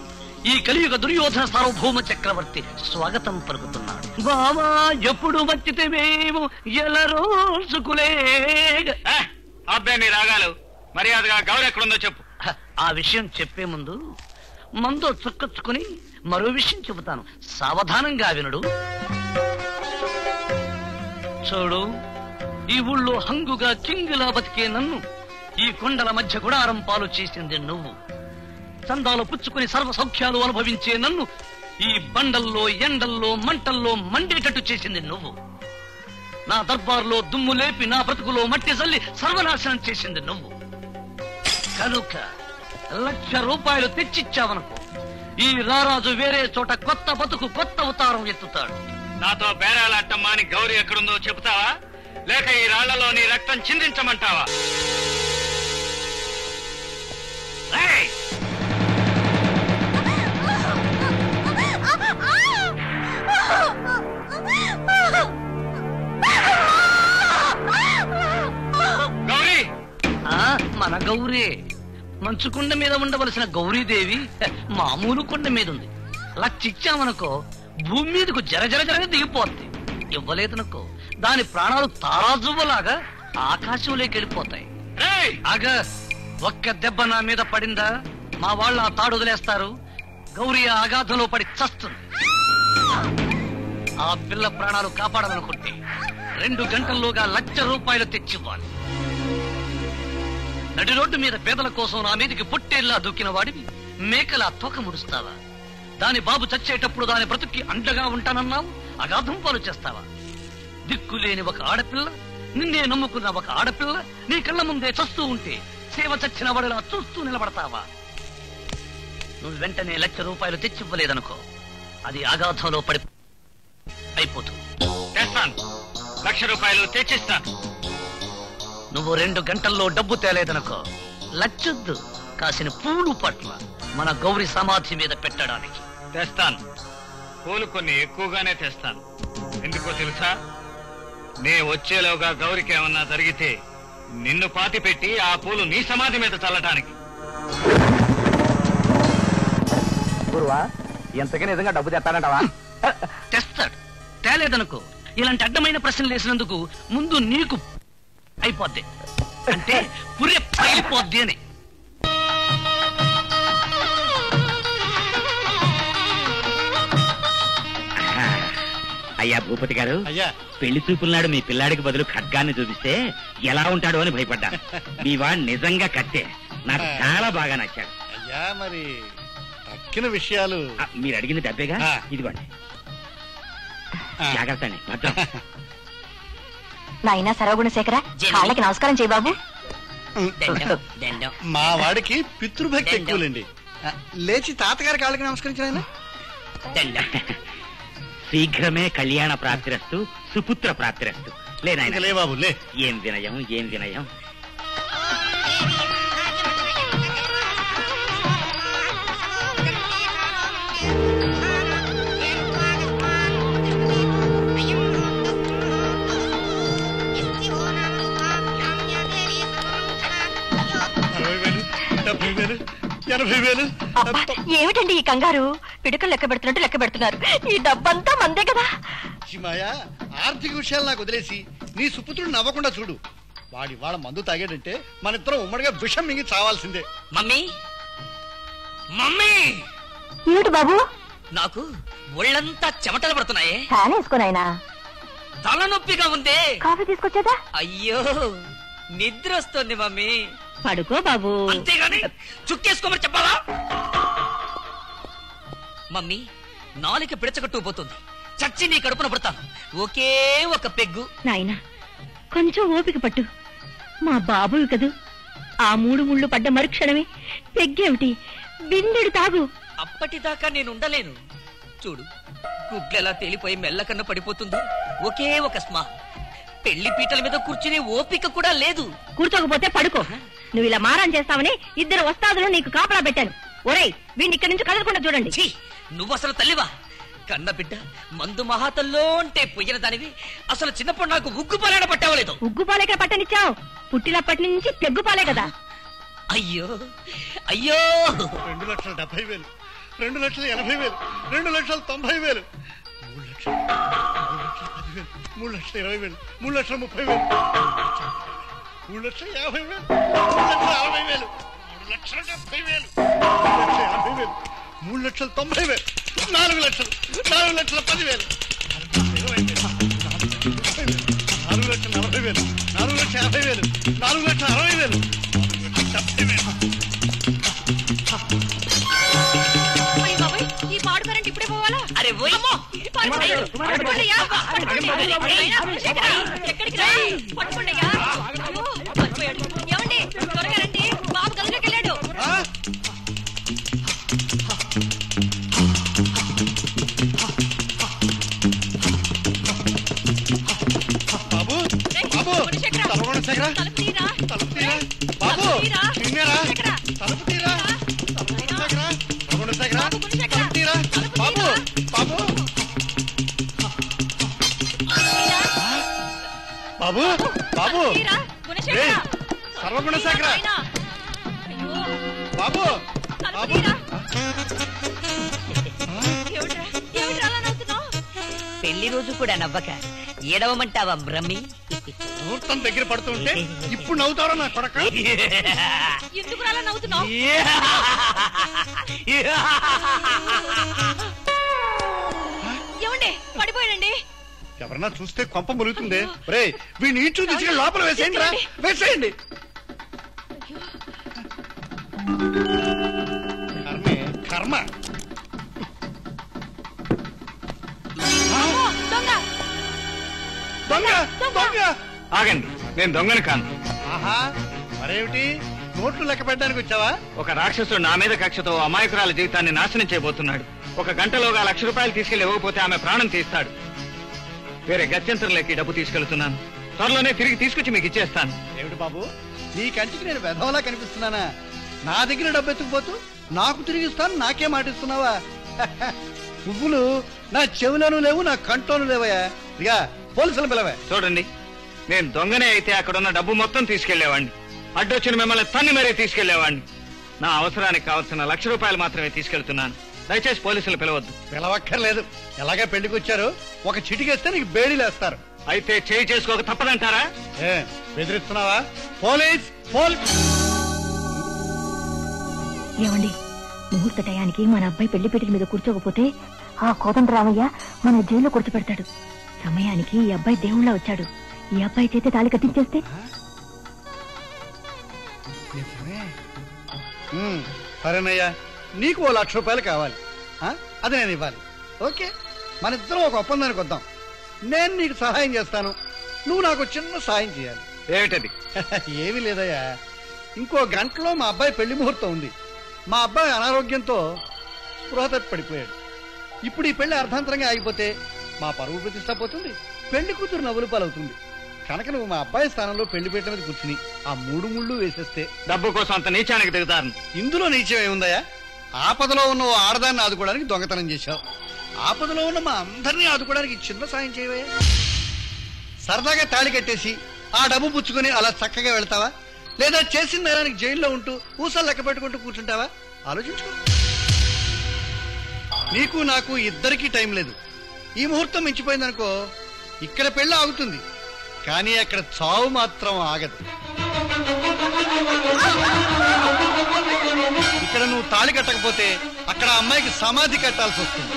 ఈ కలియుగ దుర్యోధన సార్వభౌమ చక్రవర్తి స్వాగతం పలుకుతున్నాడు. బావా ఎప్పుడు వచ్చితే మేము ఎలా రోజుకులే. అబ్బాయి మీ రాగాలు, మర్యాదగా గౌరు ఎక్కడుందో చెప్పు. ఆ విషయం చెప్పే ముందు మందో చుక్కొచ్చుకుని మరో విషయం చెబుతాను, సావధానంగా వినుడు. చూడు, ఈ ఊళ్ళో హంగుగా కింగిలా బతికే నన్ను ఈ కొండల మధ్య గుడారం పాలు చేసింది నువ్వు. చందాలు పుచ్చుకుని సర్వ సౌఖ్యాలు అనుభవించే నన్ను ఈ బండల్లో ఎండల్లో మంటల్లో మండేటట్టు చేసింది నువ్వు. నా దర్బార్లో దుమ్ము లేపి నా బ్రతుకులో మట్టి చల్లి సర్వనాశనం చేసింది నువ్వు. కనుక 1,00,000 రూపాయలు తెచ్చిచ్చావనుకో, ఈ రారాజు వేరే చోట కొత్త బతుకు కొత్త అవతారం ఎత్తుతాడు. నాతో బేరాలాటమ్మా అని గౌరీ ఎక్కడుందో చెబుతావా, లేక ఈ రాళ్లలో నీ రక్తం చిందించమంటావా? గౌరీ! మన గౌరీ, మంచుకొండ మీద ఉండవలసిన గౌరీదేవి మామూలు కొండ మీద ఉంది. లచ్చిచ్చామనుకో భూమి మీదకు జర దిగిపోద్ది. ఇవ్వలేదనుకో దాని ప్రాణాలు తారాజువ్వలాగా ఆకాశంలోకి వెళ్ళిపోతాయి. ఆగా, ఒక్క దెబ్బ నా మీద పడిందా మా వాళ్ళు ఆ తాడు వదిలేస్తారు. గౌరీ ఆ అగాధంలో పడి చస్తుంది. ఆ పిల్ల ప్రాణాలు కాపాడాలనుకుంటే 2 గంటల్లోగా 1,00,000 రూపాయలు తెచ్చివ్వాలి. నడి రోడ్డు మీద పేదల కోసం నా మీదికి పొట్టేళ్లా దూకిన వాడివి మేకలా తోక ముడుస్తావా? దాని బాబు చచ్చేటప్పుడు దాని బ్రతుక్కి అండగా ఉంటానన్నావు, అగాధం పాలు చేస్తావా? దిక్కులేని ఒక ఆడపిల్ల, నిన్నే నమ్ముకున్న ఒక ఆడపిల్ల నీ కళ్ళ ముందే చస్తూ ఉంటే సేవ చచ్చిన వాడిలా చూస్తూ నిలబడతావా? నువ్వు వెంటనే 1,00,000 రూపాయలు తెచ్చివ్వలేదనుకో, అది అగాధంలో పడి అయిపోతుంది. తెస్తాను, 1,00,000 రూపాయలు తెచ్చిస్తాను. నువ్వు 2 గంటల్లో డబ్బు తేలేదనుకో, లచ్చొద్దు కాసిన పూలు పట్ల మన గౌరీ సమాధి మీద పెట్టడానికి. తెస్తాను, పూలు కొన్ని ఎక్కువగానే తెస్తాను. ఎందుకో తెలుసా, నే వచ్చేలోగా గౌరికి ఏమన్నా జరిగితే నిన్ను పాతి పెట్టి ఆ పూలు నీ సమాధి మీద చల్లటానికి. గురువా, ఎంతగా నిజంగా డబ్బు తెస్తానంటావా? తెస్తాడు. తేలేదనుకో, ఇలాంటి అడ్డమైన ప్రశ్నలు వేసినందుకు ముందు నీకు అయిపోద్ది, అంటే పుర్రె పగిలిపోద్ది అని. అయ్యా భూపతి గారు, పెళ్లి చూపుల నాడు మీ పిల్లాడికి బదులు ఖడ్గాన్ని చూపిస్తే ఎలా ఉంటాడో అని భయపడ్డా. మీ వాడు నిజంగా కట్టే, నాకు చాలా బాగా నచ్చాడు. అయ్యా మరి తక్కిన విషయాలు మీరు అడిగింది డబ్బేగా, ఇదిగోండి. జాగ్రత్త అండి, భద్రం. నాయనా సర్వగుణశేఖర, కాళ్ళకి నమస్కారం చేయి బాబు. మా వాడికి పితృభక్తి ఎక్కువలేండి. లేచి తాతగారి కాళ్ళకి నమస్కరించిన. శీఘ్రమే కళ్యాణ ప్రాప్తిరస్తు, సుపుత్ర ప్రాప్తిరస్తు. లేనాయన లే బాబు లే. ఏం వినయం, ఏం వినయం. ఏమిటండి ఈ కంగారు? పిడుకలు లెక్క పెడుతున్నట్టు లెక్క పెడుతున్నారు. ఈ డబ్బంతా మందే కదా. మాయా, ఆర్థిక విషయాలు నాకు వదిలేసి నీ సుపుత్రుడు నవ్వకుండా చూడు. వాడి వాళ్ళ మందు తాగాడంటే మన ఇద్దరం ఉమ్మడిగా విషం మింగి చావాల్సిందే. Mummy, mummy! ఏమిటి బాబు? నాకు ఒళ్ళంతా చెమటలు పడుతున్నాయే. ఫ్యాన్ వేసుకోనాయనా. తలనొప్పిగా ఉందే. కాఫీ తీసుకొచ్చేదా? అయ్యో, నిద్ర వస్తుంది మమ్మీ. పడుకో బాబు. అంతేగాని చుక్కేసుకోమని చెప్పాలా? మమ్మీ, నాలుక పిడచగట్టుకుపోతుంది. చచ్చి నీ కడుపున పడతాను. ఒకే ఒక పెగ్గు. నాయనా, కొంచెం ఓపిక పట్టు. మా బాబువి కదూ. ఆ 3 ముళ్ళు పడ్డ మరుక్షణమే పెగ్గేమిటి, బిందెడు తాగు. అప్పటిదాకా నేను ఉండలేను. చూడు, గుడ్లెలా తేలిపోయి మెల్లకన్నా పడిపోతుందో. ఒకే ఒక స్మా. పెళ్లి పీటల మీద కూర్చునే ఓపిక కూడా లేదు. కూర్చోకపోతే పడుకో. నువ్వు ఇలా మారం చేస్తావని 2 వస్తాదులు నీకు కాపలా పెట్టాను. ఒరేయ్, వీడిని ఇక్కడి నుంచి కదలకుండా చూడండి. నువ్వు అసలు తల్లివా? కన్న బిడ్డ మందు మహాతల్లో అంటే పొయ్యిన దానివి. అసలు చిన్నప్పుడు నాకు ఉగ్గుపాలైన పట్టావలేదు. ఉగ్గుపాలేక పట్టనిచ్చావు. పుట్టినప్పటి నుంచి పెగ్గుపాలే కదా. అయ్యో అయ్యో, 2,70,000, 2,80,000, 2,90,000, 3,10,000, 3,20,000, 3,30,000, 3,50,000, 3,60,000, 3,70,000, 3,80,000, 3,90,000, 4 లక్షలు, 4,10,000, 4,40,000, 4,50,000, 4,60,000, 4,70,000. ఈ పాడు కరెంట్ ఇప్పుడే పోవాలా? అరే ఎక్కడికి రా? పట్టుకోండియా. ఏమండి త్వరగా రండి, బాబు గదిలోకి వెళ్ళాడు. బాబు బాబు తలగొండ శేఖర, తలుపు తీరా బాబు, నిన్నేరా తలుపు తీరా, తలగొండ శేఖర, తలుపు తీరా బాబు, బాబు బాబు బాబు, సర్వగుణ శేఖర బాబు, బాబు పెళ్లి రోజు కూడా నవ్వక ఏడవమంటావా బ్రహ్మి? ముహూర్తం దగ్గర పడుతుంటే ఇప్పుడు నవ్వుతారా నా కొడక? ఎందుకు అలా నవ్వుతున్నావు? ఏమండి పడిపోయాడండి. ఎవరన్నా చూస్తే కొంప ములుగుతుంది. రే వీడిని ఇంట్లో తీసుకెళ్ళి లోపల వేసేయండి రా, వేసేయండి. కర్మే కర్మ. దొంగ దొంగ. ఆగండి, నేను దొంగని కాను. ఆహా, మరేమిటి నోట్లు లెక్క పెట్టడానికి వచ్చావా? ఒక రాక్షసుడు నా మీద కక్షతో అమాయకురాల జీవితాన్ని నాశనం చేయబోతున్నాడు. 1 గంటలోగా ₹1,00,000 తీసుకెళ్లి ఇవ్వకపోతే ఆమె ప్రాణం తీస్తాడు. వేరే గత్యంతరం లేక డబ్బు తీసుకెళ్తున్నాను. త్వరలోనే తిరిగి తీసుకొచ్చి మీకు ఇచ్చేస్తాను. ఏమిటి బాబు, నీ కంటికి నేను వెధవలా కనిపిస్తున్నానా? నా దగ్గర డబ్బు ఎత్తుకుపోతూ నాకు తిరిగిస్తాను నాకే మాటిస్తున్నావా? పువ్వులు నా చెవులను లేవు, నా కంట్లోనూ లేవయా. ఇక పోలీసులు పిలవే. చూడండి, నేను దొంగనే అయితే అక్కడున్న డబ్బు మొత్తం తీసుకెళ్లేవాడిని. అడ్డొచ్చిన మిమ్మల్ని తన్ని మరీ తీసుకెళ్లేవాడిని. నా అవసరానికి కావాల్సిన ₹1,00,000 మాత్రమే తీసుకెళ్తున్నాను. దయచేసి పోలీసులు పిలవద్దు. పిలవక్కర్లేదు. ఎలాగే పెళ్లికి వచ్చారు, ఒక చిటికేస్తే నీకు బేడీలేస్తారు. అయితే చేయి చేసుకోక తప్పదంటారా? ఏ బెదిరిస్తున్నావా? Police police. ఏమండి, ముహూర్త టయానికి మన అబ్బాయి పెళ్లి పీటల మీద కూర్చోకపోతే ఆ కోదండరామయ్య మన జైల్లో కూర్చోపెడతాడు. సమయానికి ఈ అబ్బాయి దేవుళ్ళ వచ్చాడు. ఈ అబ్బాయి చేతి తాళి కట్టించేస్తే సరేనయ్యా, నీకు ₹1,00,000 కావాలి. అది నేను ఇవ్వాలి. ఓకే, మన ఇద్దరం ఒక ఒప్పందానికి వద్దాం. నేను నీకు సహాయం చేస్తాను, నువ్వు నాకు చిన్న సహాయం చేయాలి. ఏమిటది? ఏమీ లేదయ్యా, ఇంకో గంటలో మా అబ్బాయి పెళ్లి ముహూర్తం ఉంది. మా అబ్బాయి అనారోగ్యంతో స్పృహ తప్పి పడిపోయాడు. ఇప్పుడు ఈ పెళ్లి అర్ధాంతరంగా ఆగిపోతే మా పరువు ప్రతిష్ట పోతుంది, పెళ్లి కూతురు నవ్వులు పాలవుతుంది. కనుక నువ్వు మా అబ్బాయి స్థానంలో పెళ్లి పీటల మీద కూర్చుని ఆ 3 ముళ్ళు వేసేస్తే. డబ్బు కోసం అంత నీచానికి దిగుతారు. ఇందులో నీచం ఏముందయ్యా? ఆపదలో ఉన్న ఓ ఆడదాన్ని ఆదుకోవడానికి దొంగతనం చేశావు. ఆపదలో ఉన్న మా అందరినీ ఆదుకోవడానికి చిన్న సాయం చేయవయ్యా. సరదాగా తాళి కట్టేసి ఆ డబ్బు పుచ్చుకొని అలా చక్కగా వెళ్తావా, లేదా చేసిన నేరానికి జైల్లో ఉంటూ ఊసలు లెక్క పెట్టుకుంటూ కూర్చుంటావా? ఆలోచించుకో. నీకు నాకు ఇద్దరికీ టైం లేదు. ఈ ముహూర్తం మించిపోయిందనుకో ఇక్కడ పెళ్లి ఆగుతుంది, కానీ అక్కడ చావు మాత్రం ఆగదు. ఇక్కడ నువ్వు తాళి కట్టకపోతే అక్కడ అమ్మాయికి సమాధి కట్టాల్సి వస్తుంది.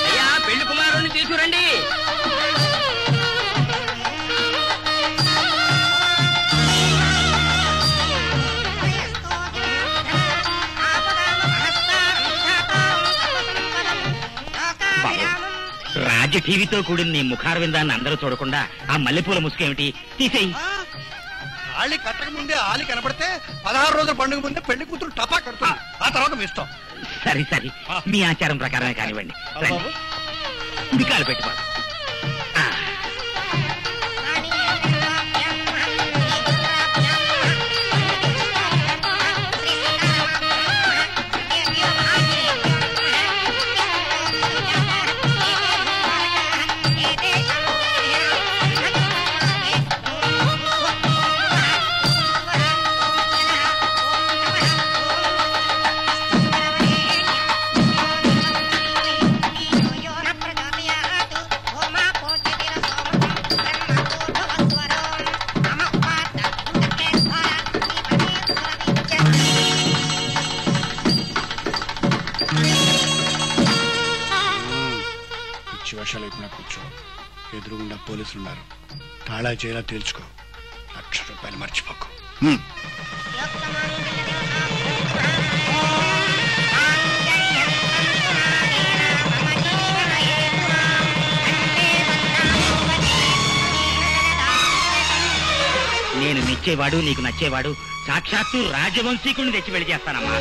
అయ్యా, పెళ్లి కుమారుని తీసుకురండి. రాజ్య టీవీతో కూడిన నీ ముఖార విందాన్ని అందరూ చూడకుండా ఆ మల్లెపూల ముసుకేమిటి తీసేయి. ఆలి కట్టక ముందే ఆలి కనపడితే 16 రోజుల పండుగ ముందే పెళ్లి కూతురు టపా కడుతుంది. ఆ తర్వాత మీ ఇష్టం. సరే సరే, మీ ఆచారం ప్రకారమే కానివ్వండి. ఉడికాలు పెట్టుకో. నిమిషాలు అయిపోయినా కూర్చో. ఎదురుగుండా పోలీసులు ఉన్నారు. తాళా చేలా తేల్చుకో. 1,00,000 రూపాయలు మర్చిపోకు. నేను మెచ్చేవాడు నీకు నచ్చేవాడు సాక్షాత్తు రాజవంశీకుడిని తెచ్చి వెళ్ళి చేస్తానమ్మా.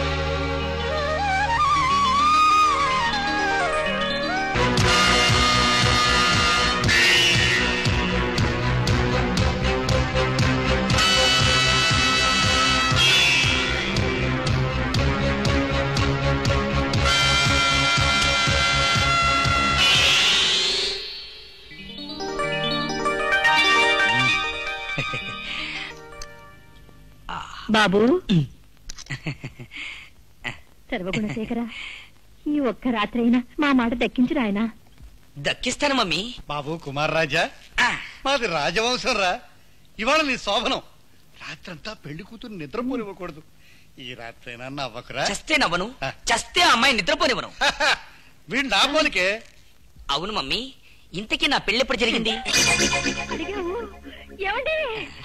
బాబు సర్వగుణశేఖర, ఈ ఒక్క రాత్రైనా మా మాట దక్కించు రాయనా. దక్కిస్తాను మమ్మీ. బాబు కుమార్ రాజా, మాది రాజవంశం రా. ఇవాళ నీ శోభనం. రాత్రంతా పెళ్లి కూతురు నిద్రపోనివ్వకూడదు. ఈ రాత్రైనా నవ్వకురా. చస్తే నవ్వను, చస్తే అమ్మాయి నిద్రపోనివ్వను. వీడు నా పోలికే. అవును మమ్మీ, ఇంతకీ నా పెళ్లి ఎప్పుడు జరిగింది?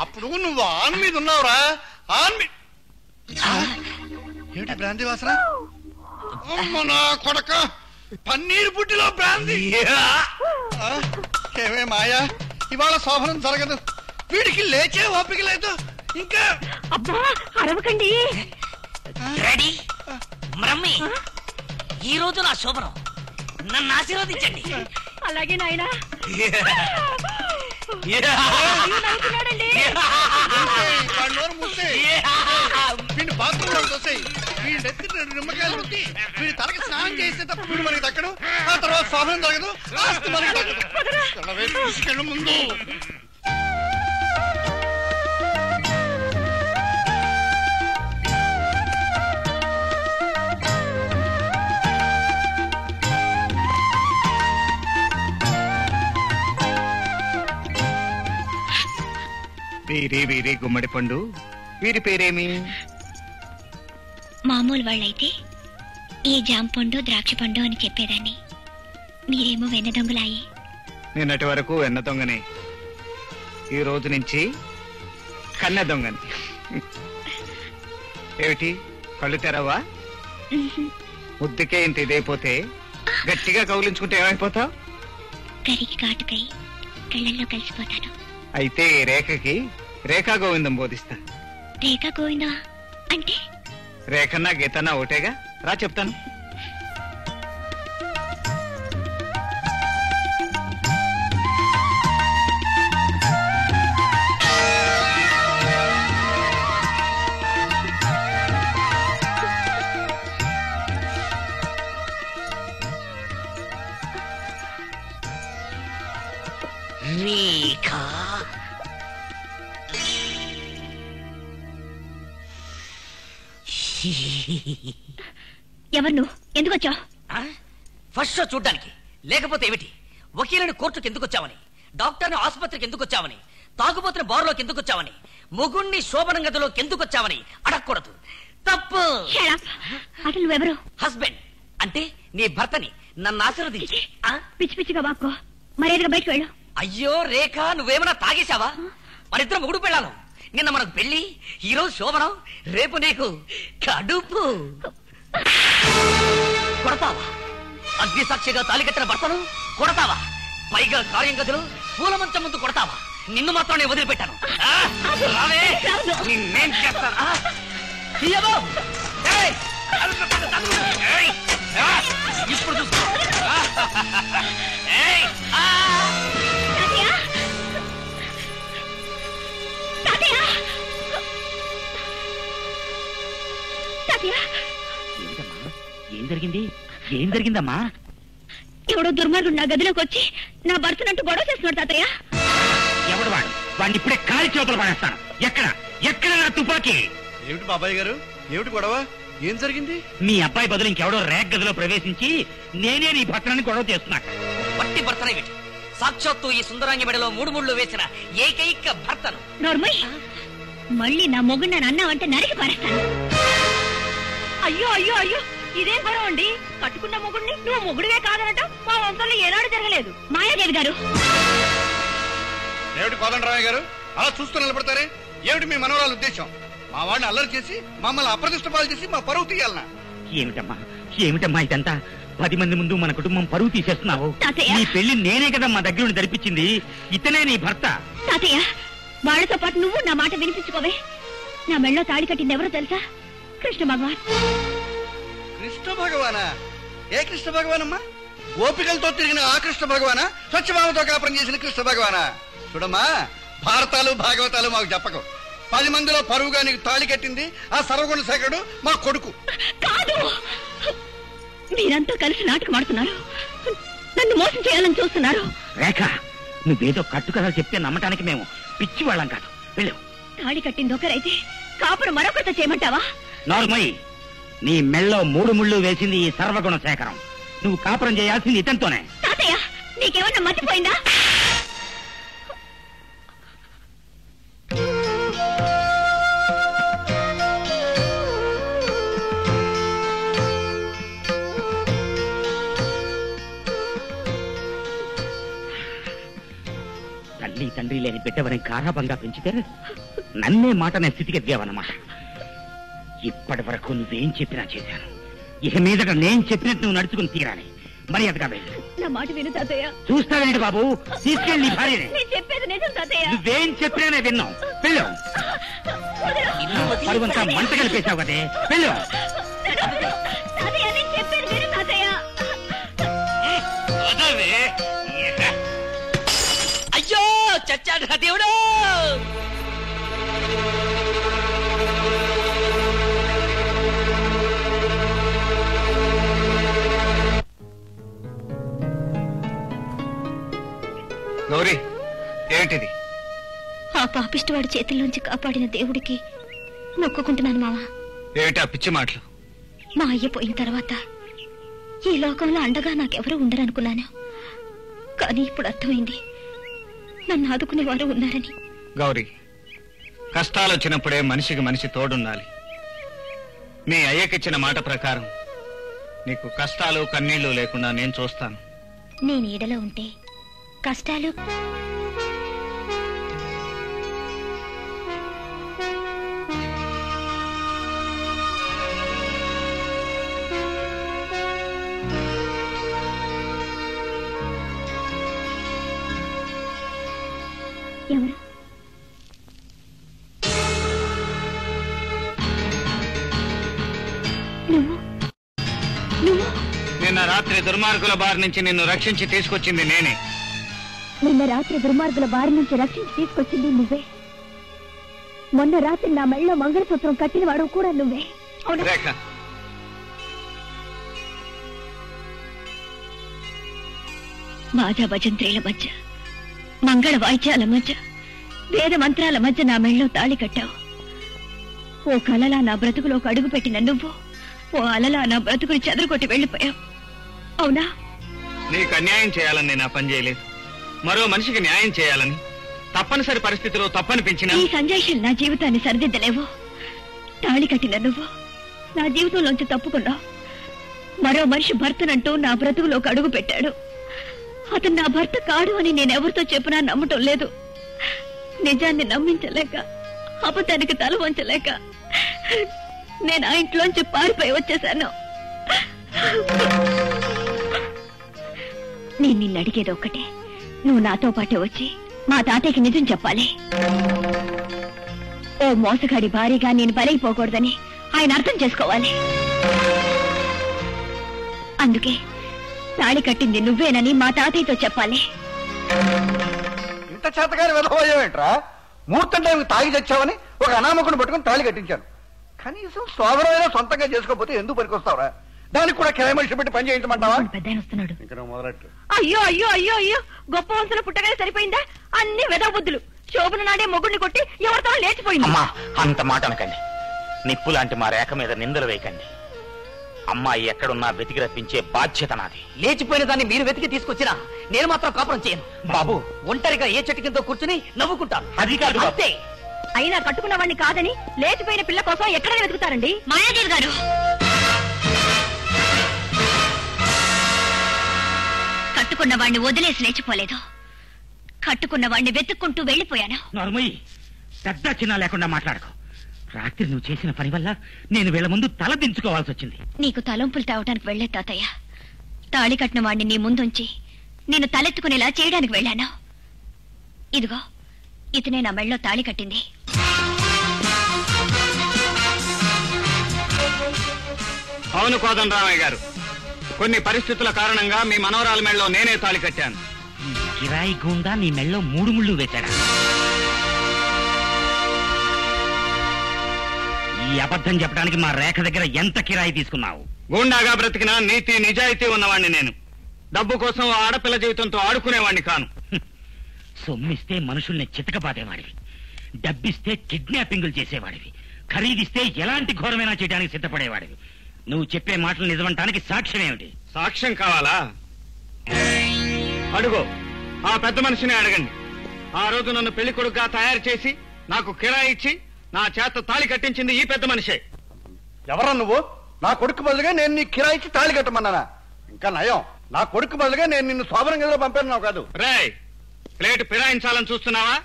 అప్పుడు నువ్వు ఆన్ మీద ఉన్నావురా. ఆన్ మీద ఏమిటి బ్రాంతి వాసన? నా కొడక, పన్నీరు పుట్టిలో బ్రాంతి. ఏమే మాయా, ఇవాళ శోభనం జరగదు. వీడికి లేచే ఓపిక లేదు. ఇంకా అబ్బా అరవకండి. రెడీ మమ్మీ, ఈ రోజు నా శోభనం, నన్ను ఆశీర్వదించండి. అలాగే నాయనా. వీడిని బాత్రూంలో తోసేయి. వీడి ఎత్తి 2 నిమ్మకాయలు రుద్ది వీడి తలకి స్నానం చేస్తే తప్ప వీడు మనకి దక్కడు. ఆ తర్వాత శోభనం జరగదు, ఆస్తి మనకి దక్కదు. తీసుకెళ్ళు ముందు. వీరి గుమ్మడి పండు. వీరి పేరేమి? మామూలు వాళ్ళైతే ఈ జాంపండు ద్రాక్ష పండు అని చెప్పేదాన్ని. మీరేమో వెన్న దొంగలాయి. నిన్నటి వరకు వెన్న దొంగనే, ఈ రోజు నుంచి కన్నె దొంగని. ఏమిటి కళ్ళు తెరవా? ముద్దుకే ఇంత ఇదైపోతే గట్టిగా కౌలించుకుంటే ఏమైపోతావు? కరికి కాటుకై కళ్ళల్లో కలిసిపోతాను. అయితే రేఖకి రేఖా గోవిందం బోధిస్తా. రేఖా గోవిందా అంటే? రేఖన్నా గీతన్నా ఒకటేగా, రా చెప్తాను. రేఖా, ఎవరు నువ్వు? ఎందుకు వచ్చావు? ఫస్ట్ షో చూడ్డానికి, లేకపోతే ఏమిటి? వకీలుని కోర్టుకు ఎందుకు వచ్చావని, డాక్టర్ని ఆసుపత్రికి ఎందుకు వచ్చావని, తాగుబోతున్న బార్లోకి ఎందుకు వచ్చావని, మొగుణ్ణి శోభన గదిలోకి ఎందుకు వచ్చావని అడగకూడదు. తప్పు. అసలు నువ్వెవరు? హస్బెండ్ అంటే నీ భర్తని. నన్ను ఆశీర్వదించి. పిచ్చి పిచ్చిగా బాక్కో, మర్యాదగా బయటకు వెళ్ళు. అయ్యో రేఖ, నువ్వేమన్నా తాగేశావా? మరిద్దరం మొగుడు పెళ్ళాను. నిన్న మనకు పెళ్లి, ఈరోజు శోభనం, రేపు నీకు కడుపు. కొడతావా? అగ్ని సాక్షిగా తాళి కట్టిన భర్తను కొడతావా? పైగా కార్యం గదిలో పూల మంచం ముందు కొడతావా? నిన్ను మాత్రం నేను వదిలిపెట్టాను. నిన్నేం చేస్తాను? ఇప్పుడు చూసుకో. ఏం జరిగింది? ఏం జరిగిందమ్మా? ఎవడో దుర్మార్గుడు నా గదిలోకి వచ్చి నా భర్తనంటూ గొడవ చేస్తున్నాడు తాతయ్య. ఎవడు వాడు? వాడిని ఇప్పుడే కాలి చేతులు పడేస్తాను. ఎక్కడ ఎక్కడ నా తుపాకీ? ఏమిటి బాబాయ్ గారు, ఏమిటి గొడవ? ఏం జరిగింది? మీ అబ్బాయి బదులు ఇంకెవడో రేక్ గదిలో ప్రవేశించి నేనే నీ భర్తనాన్ని గొడవ చేస్తున్నాడు. వట్టి భర్తనే విటి. సాక్షాత్తు ఈ సుందరాంగి మెడలో 3 ముళ్ళు వేసిన ఏకైక భర్తను. నోర్మయ్, మళ్ళీ నా మొగుడు నన్ను అన్నావంటే నరికి పారేస్తాను. అయ్యో అయ్యో అయ్యో, ఇదేం గొడవ అండి? కట్టుకున్న మొగుడిని నువ్వు మొగుడివే కాదనటం మా వంశంలో ఏనాడు జరగలేదు. మాయాదేవి గారు. ఏమిటి కోదండరామయ్య గారు అలా చూస్తూ నిలబడతారే? ఏమిటి మీ మనవరాల ఉద్దేశం? మా వాడిని అల్లరి చేసి మమ్మల్ని అప్రదిష్ట పాలు చేసి మా పరువు తీయాలనా? ఏమిటమ్మా ఇదంతా? 10 మంది ముందు మన కుటుంబం పరువు తీసేస్తున్నావు. నీ పెళ్లి నేనే కదా మా దగ్గర నుండి జరిపించింది. ఇతనే నీ భర్త. తాతయ్య, వాళ్ళతో పాటు నువ్వు నా మాట వినిపించుకోవే. నా మెళ్ళో తాళి కట్టింది ఎవరో తెలుసా? కృష్ణ భగవాన్. కృష్ణ భగవానా? ఏ కృష్ణ భగవానమ్మా? ఓపికలతో తిరిగిన ఆ కృష్ణ భగవానా? స్వచ్ఛభావంతో కాపురం చేసిన కృష్ణ భగవానా? చూడమ్మా, భారతాలు భాగవతాలు మాకు చెప్పకు. 10 మందిలో పరువుగా నీకు తాళి కట్టింది ఆ సర్వగుణ శేఖరుడు మా కొడుకు. కాదు, మీరంతా కలిసి నాటకం ఆడుతున్నారు. నన్ను మోసం చేయాలని చూస్తున్నారు. రేఖ, నువ్వేదో కట్టుకథలు చెప్తే నమ్మటానికి మేము పిచ్చి వాళ్ళం కాదు. వెళ్ళు. తాళి కట్టింది ఒకరైతే కాపురం మరొకరితో చేయమంటావా? నార్మల్, నీ మెళ్ళో 3 ముళ్ళు వేసింది ఈ సర్వగుణ శేఖరం. నువ్వు కాపురం చేయాల్సింది ఇతనితోనే. తాతయ్య, నీకేమన్నా మర్చిపోయిందా? తల్లి తండ్రి లేని బిడ్డవని గారాబంగా పెంచితే నన్నే మాటనే స్థితికి ఎదిగావన్నమాట. ఇప్పటి వరకు నువ్వేం చెప్పినా చేశాను. ఇక మీదట నేను చెప్పినట్టు నువ్వు నడుచుకుని తీరాలి. మరి అదిగా వెళ్ళు. నా మాట విను తాతయ్య. చూస్తావేంటి బాబు? తీసుకెళ్ళి భార్యని. నేను చెప్పేది నిజం తాతయ్య. నువ్వేం చెప్పినానే విన్నాం. వెళ్ళు. పరువంతా మంట కలిపేశావు కదే. వెళ్ళు. తాతయ్య, నేను చెప్పేది విను తాతయ్య. అయ్యో చచ్చాడు దేవుడు. గౌరీ, ఏమిటిది? ఆ పాపిష్టివాడి చేతుల్లోంచి కాపాడిన దేవుడికి మొక్కుకుంటున్నాను మావా. ఏమిటా పిచ్చి మాటలు? మా అయ్య పోయిన తర్వాత ఈ లోకంలో అండగా నాకెవరూ ఉండరనుకున్నాను. కానీ ఇప్పుడు అర్థమైంది, నన్ను ఆదుకునేవారు ఉన్నారని. గౌరీ, కష్టాలు వచ్చినప్పుడే మనిషికి మనిషి తోడుండాలి. మీ అయ్యకిచ్చిన మాట ప్రకారం నీకు కష్టాలు కన్నీళ్లు లేకుండా నేను చూస్తాను. నీ నీడలో ఉంటే కష్టాలు ఎవరు? నిన్న రాత్రి దుర్మార్గుల బారి నుంచి నిన్ను రక్షించి తీసుకొచ్చింది నేనే. నిన్న రాత్రి దుర్మార్గుల బారి నుంచి రక్షించి తీసుకొచ్చింది నువ్వే. మొన్న రాత్రి నా మెళ్ళలో మంగళసూత్రం కట్టిన వాడు కూడా నువ్వే. రేఖ, బాజా భజంత్రీల మధ్య, మంగళ వాయిద్యాల మధ్య, వేద మంత్రాల మధ్య నా మెళ్ళలో తాళి కట్టావు. ఓ కలలా నా బ్రతుకులోకి అడుగు పెట్టిన నువ్వు ఓ అలలా నా బ్రతుకుని చెదరగొట్టి వెళ్ళిపోయావు. అవునా? నీకు అన్యాయం చేయాలని నేను ఆ పని చేయలేదు. మరో మనిషికి న్యాయం చేయాలని తప్పనిసరి పరిస్థితిలో తప్పనిపించిన ఈ సంజయ్ నా జీవితాన్ని సరిదిద్దలేవు. తాళి కట్టిన నువ్వు నా జీవితంలోంచి తప్పుకున్నావు. మరో మనిషి భర్తనంటూ నా బ్రతుకులోకి అడుగు పెట్టాడు. అతను నా భర్త కాడు అని నేనెవరితో చెప్పినా నమ్మటం లేదు. నిజాన్ని నమ్మించలేక, అబద్ధానికి తల వంచలేక నేను ఆ ఇంట్లోంచి పారిపోయి వచ్చేశాను. నేను నిన్ను అడిగేది ఒక్కటే, నువ్వు నాతో పాటే వచ్చి మా తాతయ్యకి నిజం చెప్పాలి. ఓ మోసగాడి భారీగా నేను బలైపోకూడదని ఆయన అర్థం చేసుకోవాలి. అందుకే తాళి కట్టింది నువ్వేనని మా తాతయ్యతో చెప్పాలి. ఇంత చేతగాని వెధవయ్యేంట్రా? ముహూర్తం టైంకి తాగి తెచ్చావని ఒక అనామకుని పట్టుకుని తాళి కట్టించాను. కనీసం సోదరైనా సొంతంగా చేసుకోకపోతే ఎందుకు పనికొస్తావురా? దానికి కూడా కిరాయి మనిషి పెట్టి పని చేయించమంటావా? పెద్ద వస్తున్నాడు. ఇంకా నువ్వు మొదలెట్టు. అయ్యో అయ్యో అయ్యో అయ్యో, గొప్ప వంశంలో పుట్టగానే సరిపోయిందా? అన్ని వెదవ బుద్ధులు. శోభన నాడే మొగుడిని కొట్టి ఎవరితో లేచిపోయింది. అమ్మా, అంత మాట అనకండి. నిప్పు లాంటి మా రేఖ మీద నిందలు వేయకండి. అమ్మాయి ఎక్కడున్నా వెతికి రప్పించే బాధ్యత నాది. లేచిపోయిన దాన్ని మీరు వెతికి తీసుకొచ్చినా నేను మాత్రం కాపురం చేయను బాబు. ఒంటరిగా ఏ చెట్టు కింద కూర్చుని నవ్వుకుంటాను. అది కాదు అంతే. అయినా కట్టుకున్న వాడిని కాదని లేచిపోయిన పిల్ల కోసం ఎక్కడ వెతుకుతారండి? మాయాదేవి గారు, కట్టుకున్న వాణ్ణి వదిలేసి లేచిపోలేదు, కట్టుకున్న వాణ్ణి వెతుక్కుంటూ వెళ్లిపోయాను. నర్మయ్య, పెద్ద చిన్న లేకుండా మాట్లాడకు. రాత్రి నువ్వు చేసిన పని వల్ల నేను వీళ్ళ ముందు తల దించుకోవాల్సి వచ్చింది. నీకు తలంపులు తేవటానికి వెళ్లే తాతయ్య, తాళి కట్టిన వాణ్ణి నీ ముందుంచి నేను తలెత్తుకునేలా చేయడానికి వెళ్ళాను. ఇదిగో ఇతనే నా మెళ్ళలో తాళి కట్టింది. అవును కోదండరామయ్య గారు, కొన్ని పరిస్థితుల కారణంగా మీ మనవరాల మెళ్ళలో నేనే తాళి కట్టాను. కిరాయి గూండా నీ మెళ్ళలో 3 ముళ్ళు వేశాడా? ఈ అబద్ధం చెప్పడానికి మా రేఖ దగ్గర ఎంత కిరాయి తీసుకున్నావు? గూండాగా బ్రతికిన నీతి నిజాయితీ ఉన్నవాణ్ణి నేను. డబ్బు కోసం ఆడపిల్ల జీవితంతో ఆడుకునేవాణ్ణి కాను. సొమ్మిస్తే మనుషుల్ని చితకబాదేవాడివి, డబ్బిస్తే కిడ్నాపింగులు చేసేవాడివి, ఖరీదిస్తే ఎలాంటి ఘోరమైనా చేయడానికి సిద్ధపడేవాడివి. నువ్వు చెప్పే మాటలు నిజమంటానికి సాక్ష్యం ఏమిటి? సాక్ష్యం కావాలా? అడుగో, ఆ పెద్ద మనిషిని అడగండి. ఆ రోజు నన్ను పెళ్లి కొడుకుగా తయారు చేసి నాకు కిరాయి ఇచ్చి నా చేత తాళి కట్టించింది ఈ పెద్ద మనిషే. ఎవరా నువ్వు? నా కొడుకు బదులుగా నేను నీ కిరాయిచ్చి తాళి కట్టమన్నానా? ఇంకా నయం, నా కొడుకు బదులుగా నేను నిన్ను శోభనం గదిలో పంపాను కాదు. రేయ్, ప్లేట్ ఫిరాయించాలని చూస్తున్నావా?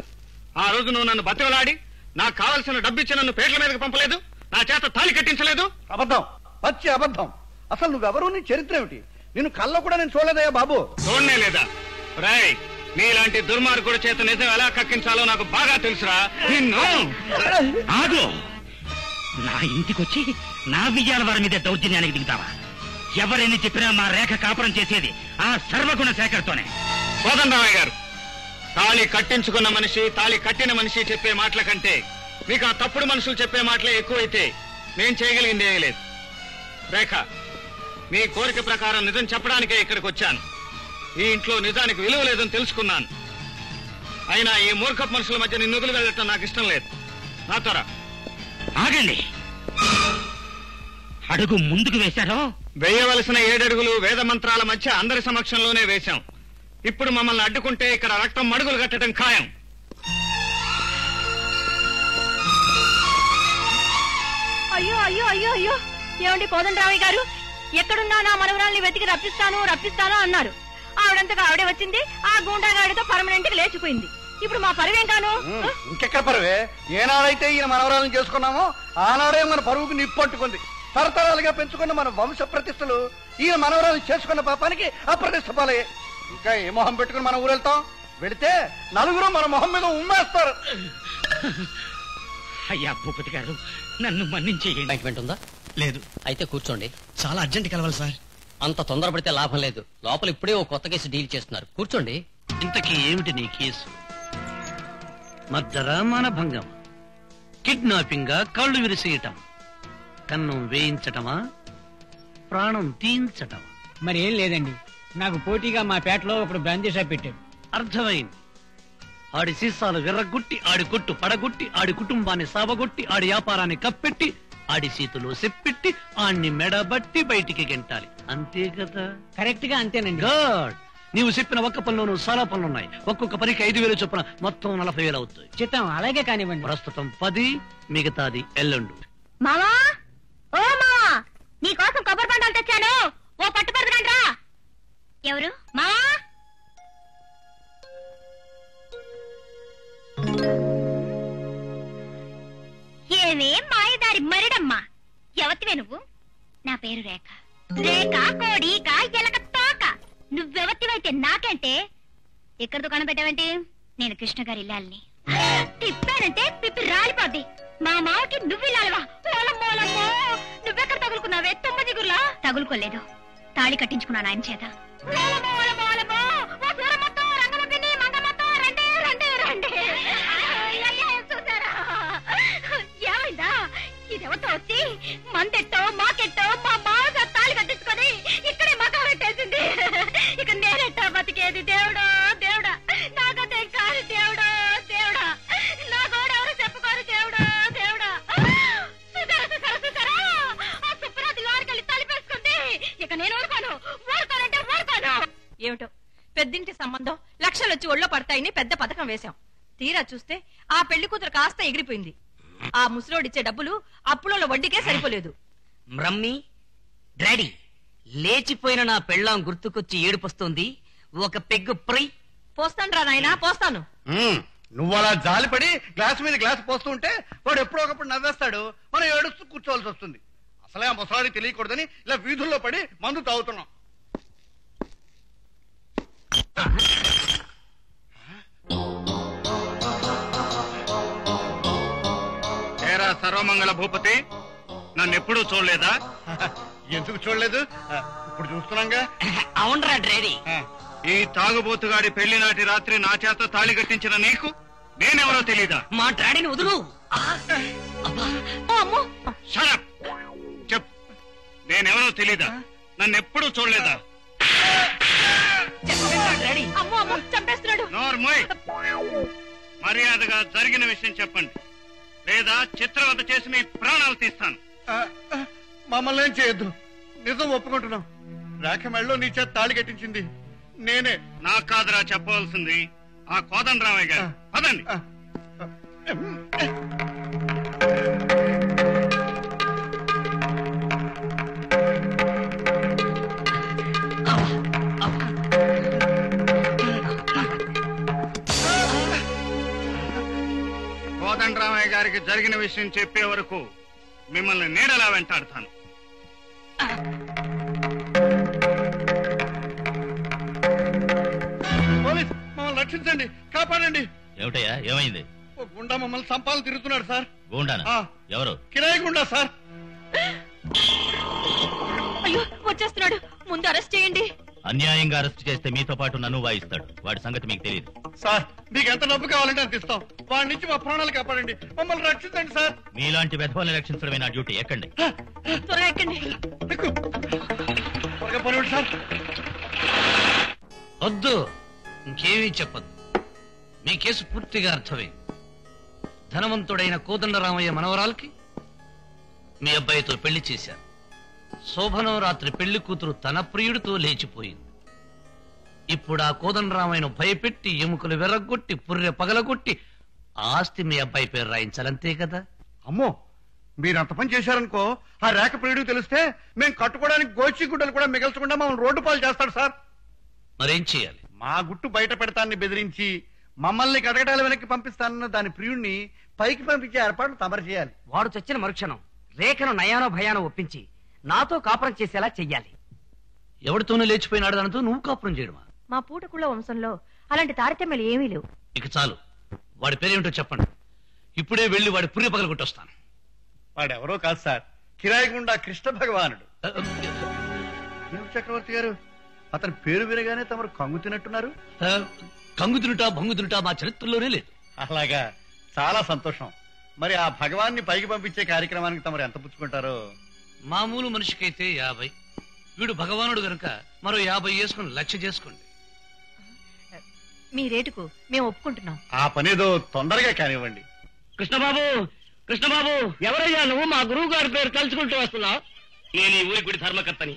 ఆ రోజు నువ్వు నన్ను బతివలాడి నాకు కావలసిన డబ్బిచ్చి నన్ను పేట్ల మీదకి పంపలేదు, నా చేత తాళి కట్టించలేదు. అబద్ధం, పచ్చి అబద్ధం. అసలు నువ్వెవరు, నీ చరిత్ర ఏమిటి? నిన్ను కల్లో కూడా నేను చూడలేదయ్యా బాబు. చూడనే లేదా? రేయ్, నీలాంటి దుర్మార్గుడి చేత నిజం ఎలా కక్కించాలో నాకు బాగా తెలుసురా. నిన్ను ఆగు! నా ఇంటికొచ్చి నా విజయాల వారి మీద దౌర్జన్యానికి దిగుతావా? ఎవరైనా చెప్పినా మా రేఖ కాపురం చేసేది ఆ సర్వగుణ శేఖర్తోనే. కోదండరామయ్య గారు, తాళి కట్టించుకున్న మనిషి, తాళి కట్టిన మనిషి చెప్పే మాటల కంటే మీకు ఆ తప్పుడు మనుషులు చెప్పే మాటలే ఎక్కువైతే నేను చేయగలిగింది ఏమీ లేదు. రేఖ, మీ కోరిక ప్రకారం నిజం చెప్పడానికే ఇక్కడికి వచ్చాను. ఈ ఇంట్లో నిజానికి విలువ లేదని తెలుసుకున్నాను. అయినా ఈ మూర్ఖపు మనుషుల మధ్య నిన్ను వదిలి వెళ్ళటం నాకు ఇష్టం లేదు. నాతో రా. ఆగండి! అడుగు ముందుకు వేశారో వేయవలసిన 7 అడుగులు వేద మంత్రాల మధ్య అందరి సమక్షంలోనే వేశాం. ఇప్పుడు మమ్మల్ని అడ్డుకుంటే ఇక్కడ రక్తం మడుగులు కట్టడం ఖాయం. అయ్యో అయ్యో అయ్యో అయ్యో! ఏమండి కోదండరామయ్య గారు, ఎక్కడున్నా నా మనవరాల్ని వెతికి రప్పిస్తాను అన్నారు. ఆవిడంతగా ఆవిడే వచ్చింది, ఆ గూండాగాడితో పర్మనెంట్ గా లేచిపోయింది. ఇప్పుడు మా పరువేం కాను? ఇంకెక్కడ పరువే? ఏనాడైతే ఈయన మనవరాలను చేసుకున్నామో ఆనాడే మన పరువుకు నిప్పట్టుకుంది. తరతరాలుగా పెంచుకున్న మన వంశ ప్రతిష్టలు ఈయన మనవరాలు చేసుకున్న పాపానికి అప్రతిష్ట పాలయ్యే. ఇంకా ఏ మొహం పెట్టుకుని మన ఊరు వెళ్తాం? వెళితే నలుగురు మన మొహం మీద ఉమ్మేస్తారు. అయ్యా భూపతి గారు, నన్ను మన్నించేయండి. అపాయింట్మెంట్ ఉందా? లేదు. అయితే కూర్చోండి. చాలా అర్జెంట్ కలవాలి సార్. అంత తొందరపడితే లాభం లేదు. లోపల ఇప్పుడే ఓ కొత్త కేసు డీల్ చేస్తున్నారు. కూర్చోండి. ఇంతకీ ఏమిటి నీ కేసు? మర్డరా, మానభంగం, కిడ్నాపింగా, కాళ్ళు విరిసేయటం, కన్నం వేయించటమా, ప్రాణం తీయించటమా? మరి ఏం లేదండి, నాకు పోటీగా మా పేటలో ఒకడు బ్రాందీ షాప్ పెట్టాడు. అర్థమైంది. ఆడి సీసాలు విర్రగొట్టి, ఆడి కొట్టు పడగొట్టి, ఆడి కుటుంబాన్ని సావగొట్టి, ఆడి వ్యాపారాన్ని కప్పెట్టి, ఆడి చేతిలో సెప్పెట్టి, ఆడిని మెడబట్టి బయటికి గెంటాలి. అంతే కదా? కరెక్ట్ గా అంతేనండి. గుడ్. నీవు చెప్పిన ఒక్క పనిలోనూ చాలా పనులున్నాయి. ఒక్కొక్క పనికి 5,000 చొప్పున మొత్తం 40,000 అవుతాయి. చిత్తం అలాగే కానివ్వండి. ప్రస్తుతం 10, మిగతాది ఎల్లుండు. మావా, ఓ మావా, నీకోసం కొబ్బరి బండాలు తెచ్చాను, ఓ పట్టు పడుతురండి రా. ఎవరు? మావా. ఏమే మాయదారి మరిడమ్మా, ఎవతివే నువ్వు? నా పేరు రేఖ. రేఖ కోడిక ఎలక తోక. నువ్వెవతివైతే నాకంటే. ఎక్కడ దుకాణం పెట్టావేంటి? నేను కృష్ణ గారి ఇల్లాలని. తిప్పానంటే పిప్పి రాలిపోద్ది. మా మావకి నువ్వు ఇల్లాలివా? మూలమ్మో, నువ్వెక్కడ తగులుకున్నావే? తుమ్మజిగురులా తగులుకోలేదు, తాళి కట్టించుకున్నాను ఆయన చేత. ఏమైందా? ఇదెవతో వచ్చి మందెట్టో మాకెట్టో మా మావ తాళి కట్టించుకొని ఇక్కడే మకా పెట్టేసింది. ఇక నేనెట్టా బతికేది? దేవుడా దేవుడా, నాకంటే కాదు దేవుడా దేవుడా, నా గోడెవరు చెప్పుకోరు దేవుడా దేవుడా. చూసారా ఆ సుప్రాతి లోరికెళ్ళి తలిపేసుకుంది. ఇక నేను ఊరుకోను, ఊరుకోనంటే ఊరుకోను. ఏమిటో పెద్దింటి సంబంధం లక్షలు వచ్చి ఒళ్ళో పడతాయని పెద్ద పథకం వేశాం. తీరా చూస్తే ఆ పెళ్లి కూతురు కాస్త ఎగిరిపోయింది. ఆ ముసలోడిచ్చే డబ్బులు అప్పులలో వడ్డీకే సరిపోలేదు. మమ్మీ, డాడీ, లేచిపోయిన నా పెళ్ళాం గుర్తుకొచ్చి ఏడుపొస్తుంది. ఒక పెగ్గు ఫ్రీ. పోస్తాను రా నాయనా, పోస్తాను. నువ్వు అలా జాలిపడి గ్లాస్ మీద గ్లాస్ పోస్తూ ఉంటే వాడు ఎప్పుడో ఒకప్పుడు నవ్వేస్తాడు, మనం ఏడుస్తూ కూర్చోవలసి వస్తుంది. అసలే ఆ ముసలాడి తెలియకూడదని ఇలా వీధుల్లో పడి మందు తాగుతున్నాం. ఏరా సర్వమంగళ భూపతి, నన్ను ఎప్పుడూ చూడలేదా? ఎందుకు చూడలేదు? ఇప్పుడు చూస్తున్నాగా. అవునరా డ్రేడీ. ఈ తాగుబోతుగాడి పెళ్లి నాటి రాత్రి నా చేత తాళి కట్టించిన నీకు నేనెవరో తెలీదా? మా డాడీని వదులు. షడప్. చెప్పు, నేనెవరో తెలీదా? నన్ను ఎప్పుడూ చూడలేదా? నోర్మోయ్, మర్యాదగా జరిగిన విషయం చెప్పండి, లేదా చిత్రవద చేసి మీ ప్రాణాలు తీస్తాను. మమ్మల్ని ఏం చేయొద్దు, నిజం ఒప్పుకుంటున్నాం. రేఖ మెళ్ళలో నీ చేత తాళి కట్టించింది నేనే. నాకు కాదురా చెప్పవలసింది, ఆ కోదండరామయ్య గారు. పదండి. కోదండరామయ్య గారికి జరిగిన విషయం చెప్పే వరకు మిమ్మల్ని నీడలా వెంటాడతాను. పోలీస్, మమ్మల్ని రక్షించండి, కాపాడండి. ఏమిటయ్యా, ఏమైంది? ఓ గుండా మమ్మల్ని సంపాలు తిరుగుతున్నాడు సార్. గూండానా? ఎవరు? కిరాయి గుండా సార్. అయ్యో వచ్చేస్తున్నాడు, ముందు అరెస్ట్ చేయండి. అన్యాయంగా అరెస్ట్ చేస్తే మీతో పాటు నన్ను వాయిస్తాడు. వాడి సంగతి మీకు తెలియదు. సార్, మీకు ఎంత డబ్బు కావాలంటే అంత ఇస్తాం. వాడి నుంచి మా ప్రాణాలు కాపాడండి, మమ్మల్ని రక్షించండి సార్. మీలాంటి వెధవల్ని రక్షించడమే నా డ్యూటీ. ఎక్కండి. త్వరగా ఎక్కండి. త్వరగా పని సార్. వద్దు, ఇంకేమీ చెప్పద్దు. మీ కేసు పూర్తిగా అర్థమే. ధనవంతుడైన కోదండరామయ్య మనవరాలకి మీ అబ్బాయితో పెళ్లి చేశారు. శోభనం రాత్రి పెళ్లి కూతురు తన ప్రియుడితో లేచిపోయింది. ఇప్పుడు ఆ కోదండరామయ్యను భయపెట్టి ఎముకలు వెర్రగొట్టి పుర్రె పగలగొట్టి ఆస్తి మీ అబ్బాయి పేరు రాయించాలంతే కదా. అమ్మో, మీరు అంత పని చేశారనుకో, ఆ రేఖ ప్రియుడికి తెలిస్తే మేము కట్టుకోవడానికి గోచి గుడ్డలు కూడా మిగల్చకుండా మమ్మల్ని రోడ్డు పాలు చేస్తాడు సార్. మరేం చేయాలి? మా గుట్టు బయట పెడతాన్ని బెదిరించి మమ్మల్ని కటకటాల వెనక్కి పంపిస్తానన్న దాని ప్రియుణ్ణి పైకి పంపించే ఏర్పాట్లు తమరు చేయాలి. వాడు చచ్చిన మరుక్షణం రేఖను నయానో భయానో ఒప్పించి నాతో కాపురం చేసేలా చెయ్యాలి. ఎవరితోనూ లేచిపోయినాడు దానితో నువ్వు కాపురం చేయడమా? మా పూటకుళ్ళ వంశంలో అలాంటి తారతమ్యాలు ఏమీ లేవు. ఇక చాలు, వాడి పేరేమిటో చెప్పండి. ఇప్పుడే వెళ్లి వాడి పుర్రె పగలగొట్టొస్తాను. వాడెవరో కాదు సార్, కిరాయి గుండా కృష్ణ భగవానుడు. చక్రవర్తి గారు, అతని పేరు వినగానే తమరు కంగు తినట్టున్నారు. కంగుతినుట భంగుతినుట మా చరిత్రలోనే లేదు. అలాగా, చాలా సంతోషం. మరి ఆ భగవాన్ని పైకి పంపించే కార్యక్రమానికి తమరు ఎంత పుచ్చుకుంటారో? మామూలు మనిషికైతే 50. వీడు భగవానుడు గనుక మరో 50 వేసుకుని 1,00,000 చేసుకోండి. మీ రేటుకు మేము ఒప్పుకుంటున్నాం. ఆ పనేదో తొందరగా కానివ్వండి. కృష్ణబాబు, కృష్ణబాబు, ఎవరయ్యా నువ్వు? మా గురువు గారి పేరు తలుచుకుంటూ వస్తున్నావు. నేను ఈ ఊరి గుడి ధర్మకర్తని.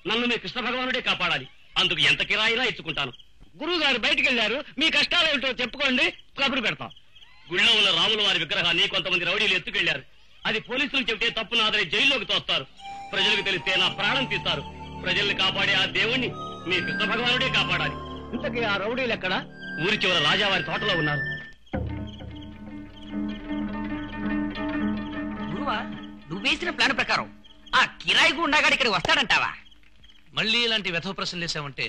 నన్ను మీ కృష్ణ భగవానుడే కాపాడాలి. అందుకు ఎంత కిరాయినా ఇచ్చుకుంటాను. గురువు గారు బయటికి వెళ్లారు, మీ కష్టాలు ఏమిటో చెప్పుకోండి, కబురు పెడతాం. గుళ్ళో ఉన్న రాముల వారి విగ్రహాన్ని కొంతమంది రౌడీలు ఎత్తుకెళ్లారు. అది పోలీసులు చెబితే తప్పు నాదని జైల్లోకి తోస్తారు. ప్రజలకు తెలిస్తే నా ప్రాణం తీస్తారు. ప్రజల్ని కాపాడే ఆ దేవుణ్ణి మీ కృష్ణ భగవానుడే కాపాడాలి. ఇంతకీ ఆ రౌడీలు ఎక్కడా? ఊరి చివర రాజావారి తోటలో ఉన్నారు. గురువా, నువ్వేసిన ప్లాన్ ప్రకారం ఆ కిరాయి గుండాగాడు ఇక్కడ వస్తాడంటావా? మళ్ళీ ఇలాంటి వ్యథ ప్రశ్నలు వేసామంటే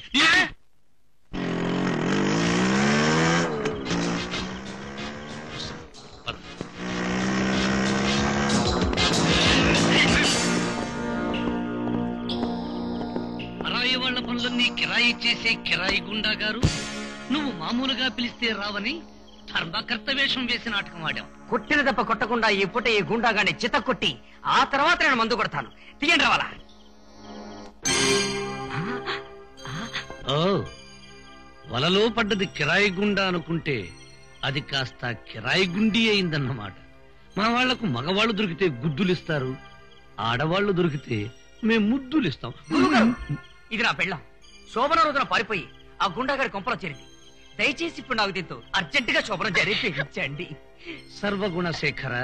పరాయి వాళ్ల పనులన్నీ కిరాయి చేసే కిరాయి గుండా గారు నువ్వు మామూలుగా పిలిస్తే రావని ధర్మకర్త వేషం వేసి నాటకం ఆడాం. కొట్టిన దెబ్బ కొట్టకుండా ఈ పూట ఈ గుండాగాన్ని చిత కొట్టి ఆ తర్వాత నేను మందు కొడతాను. తీయండి రావాలా? ఓ, వలలో పడ్డది కిరాయి గుండా అనుకుంటే అది కాస్త కిరాయి గుండి అయిందన్నమాట. మా వాళ్లకు మగవాళ్లు దొరికితే గుద్దులిస్తారు, ఆడవాళ్లు దొరికితే మేము ముద్దులిస్తాం. ఇది నా పెళ్ళం. శోభన రోజున పారిపోయి ఆ గుండాగాడి కొంపలో చేరింది. దయచేసి ఇప్పుడు నాకు దీంతో అర్జెంటుగా శోభనం జరిపించండి. సర్వగుణ శేఖర,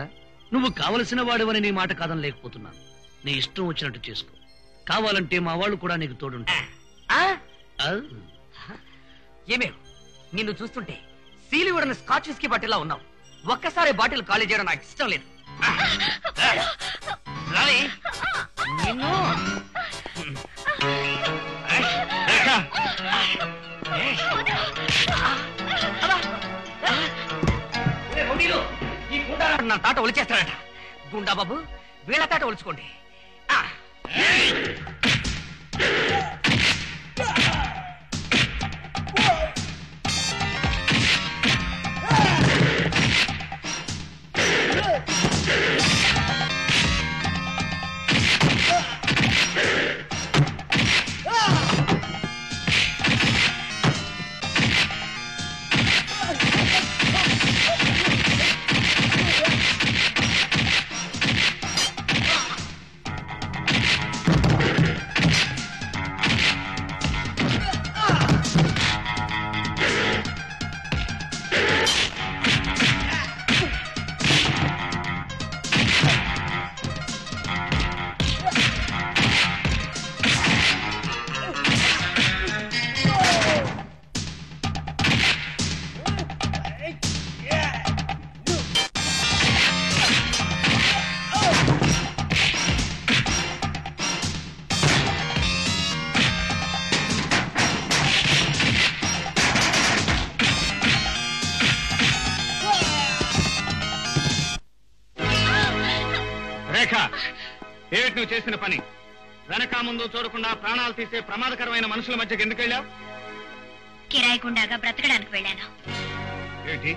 నువ్వు కావలసిన వాడివని నీ మాట కాదని లేకపోతున్నాను. నీ ఇష్టం వచ్చినట్టు చేసుకో. కావాలంటే మా వాళ్ళు కూడా నీకు తోడుంటారు. ఏమేం నిన్ను చూస్తుంటే సీలివుడని స్కాచ్ విస్కీ బాటిల్లా ఉన్నావు. ఒక్కసారి బాటిల్ ఖాళీ చేయడం నాకు ఇష్టం లేదు. రాలే నిన్ను ఈ గుండా నా తాట ఒలిచేస్తాడట. గుండా బాబు వీళ్ళ తాట ఒలుచుకోండి. ఏమిటి నువ్వు చేసిన పని? వెనక ముందు చూడకుండా ప్రాణాలు తీసే ప్రమాదకరమైన మనుషుల మధ్యకి ఎందుకు వెళ్ళావు? కిరాయి గుండాగా బ్రతకడానికి వెళ్ళాను. ఏంటి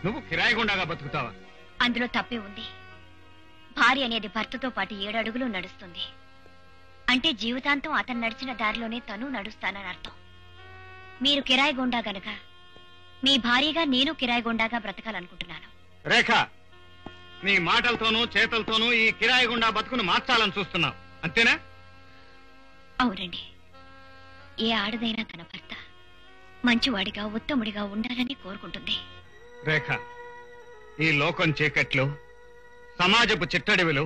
నువ్వు కిరాయి గుండాగా బతుకుతావా? అందులో తప్పే ఉంది. భార్య అనేది భర్తతో పాటు 7 అడుగులు నడుస్తుంది అంటే జీవితాంతం అతను నడిచిన దారిలోనే తను నడుస్తానని అర్థం. మీరు కిరాయి గుండా గనక మీ భార్యగా నేను కిరాయి గుండాగా బ్రతకాలనుకుంటున్నాను. రేఖ, నీ మాటలతోనూ చేతలతోనూ ఈ కిరాయి గుండా బతుకును మార్చాలని చూస్తున్నావు, అంతేనా? అవునండి. ఏ ఆడదైనా తన భర్త మంచివాడిగా ఉత్తముడిగా ఉండాలని కోరుకుంటుంది. రేఖ, ఈ లోకం చీకట్లో సమాజపు చిట్టడివిలో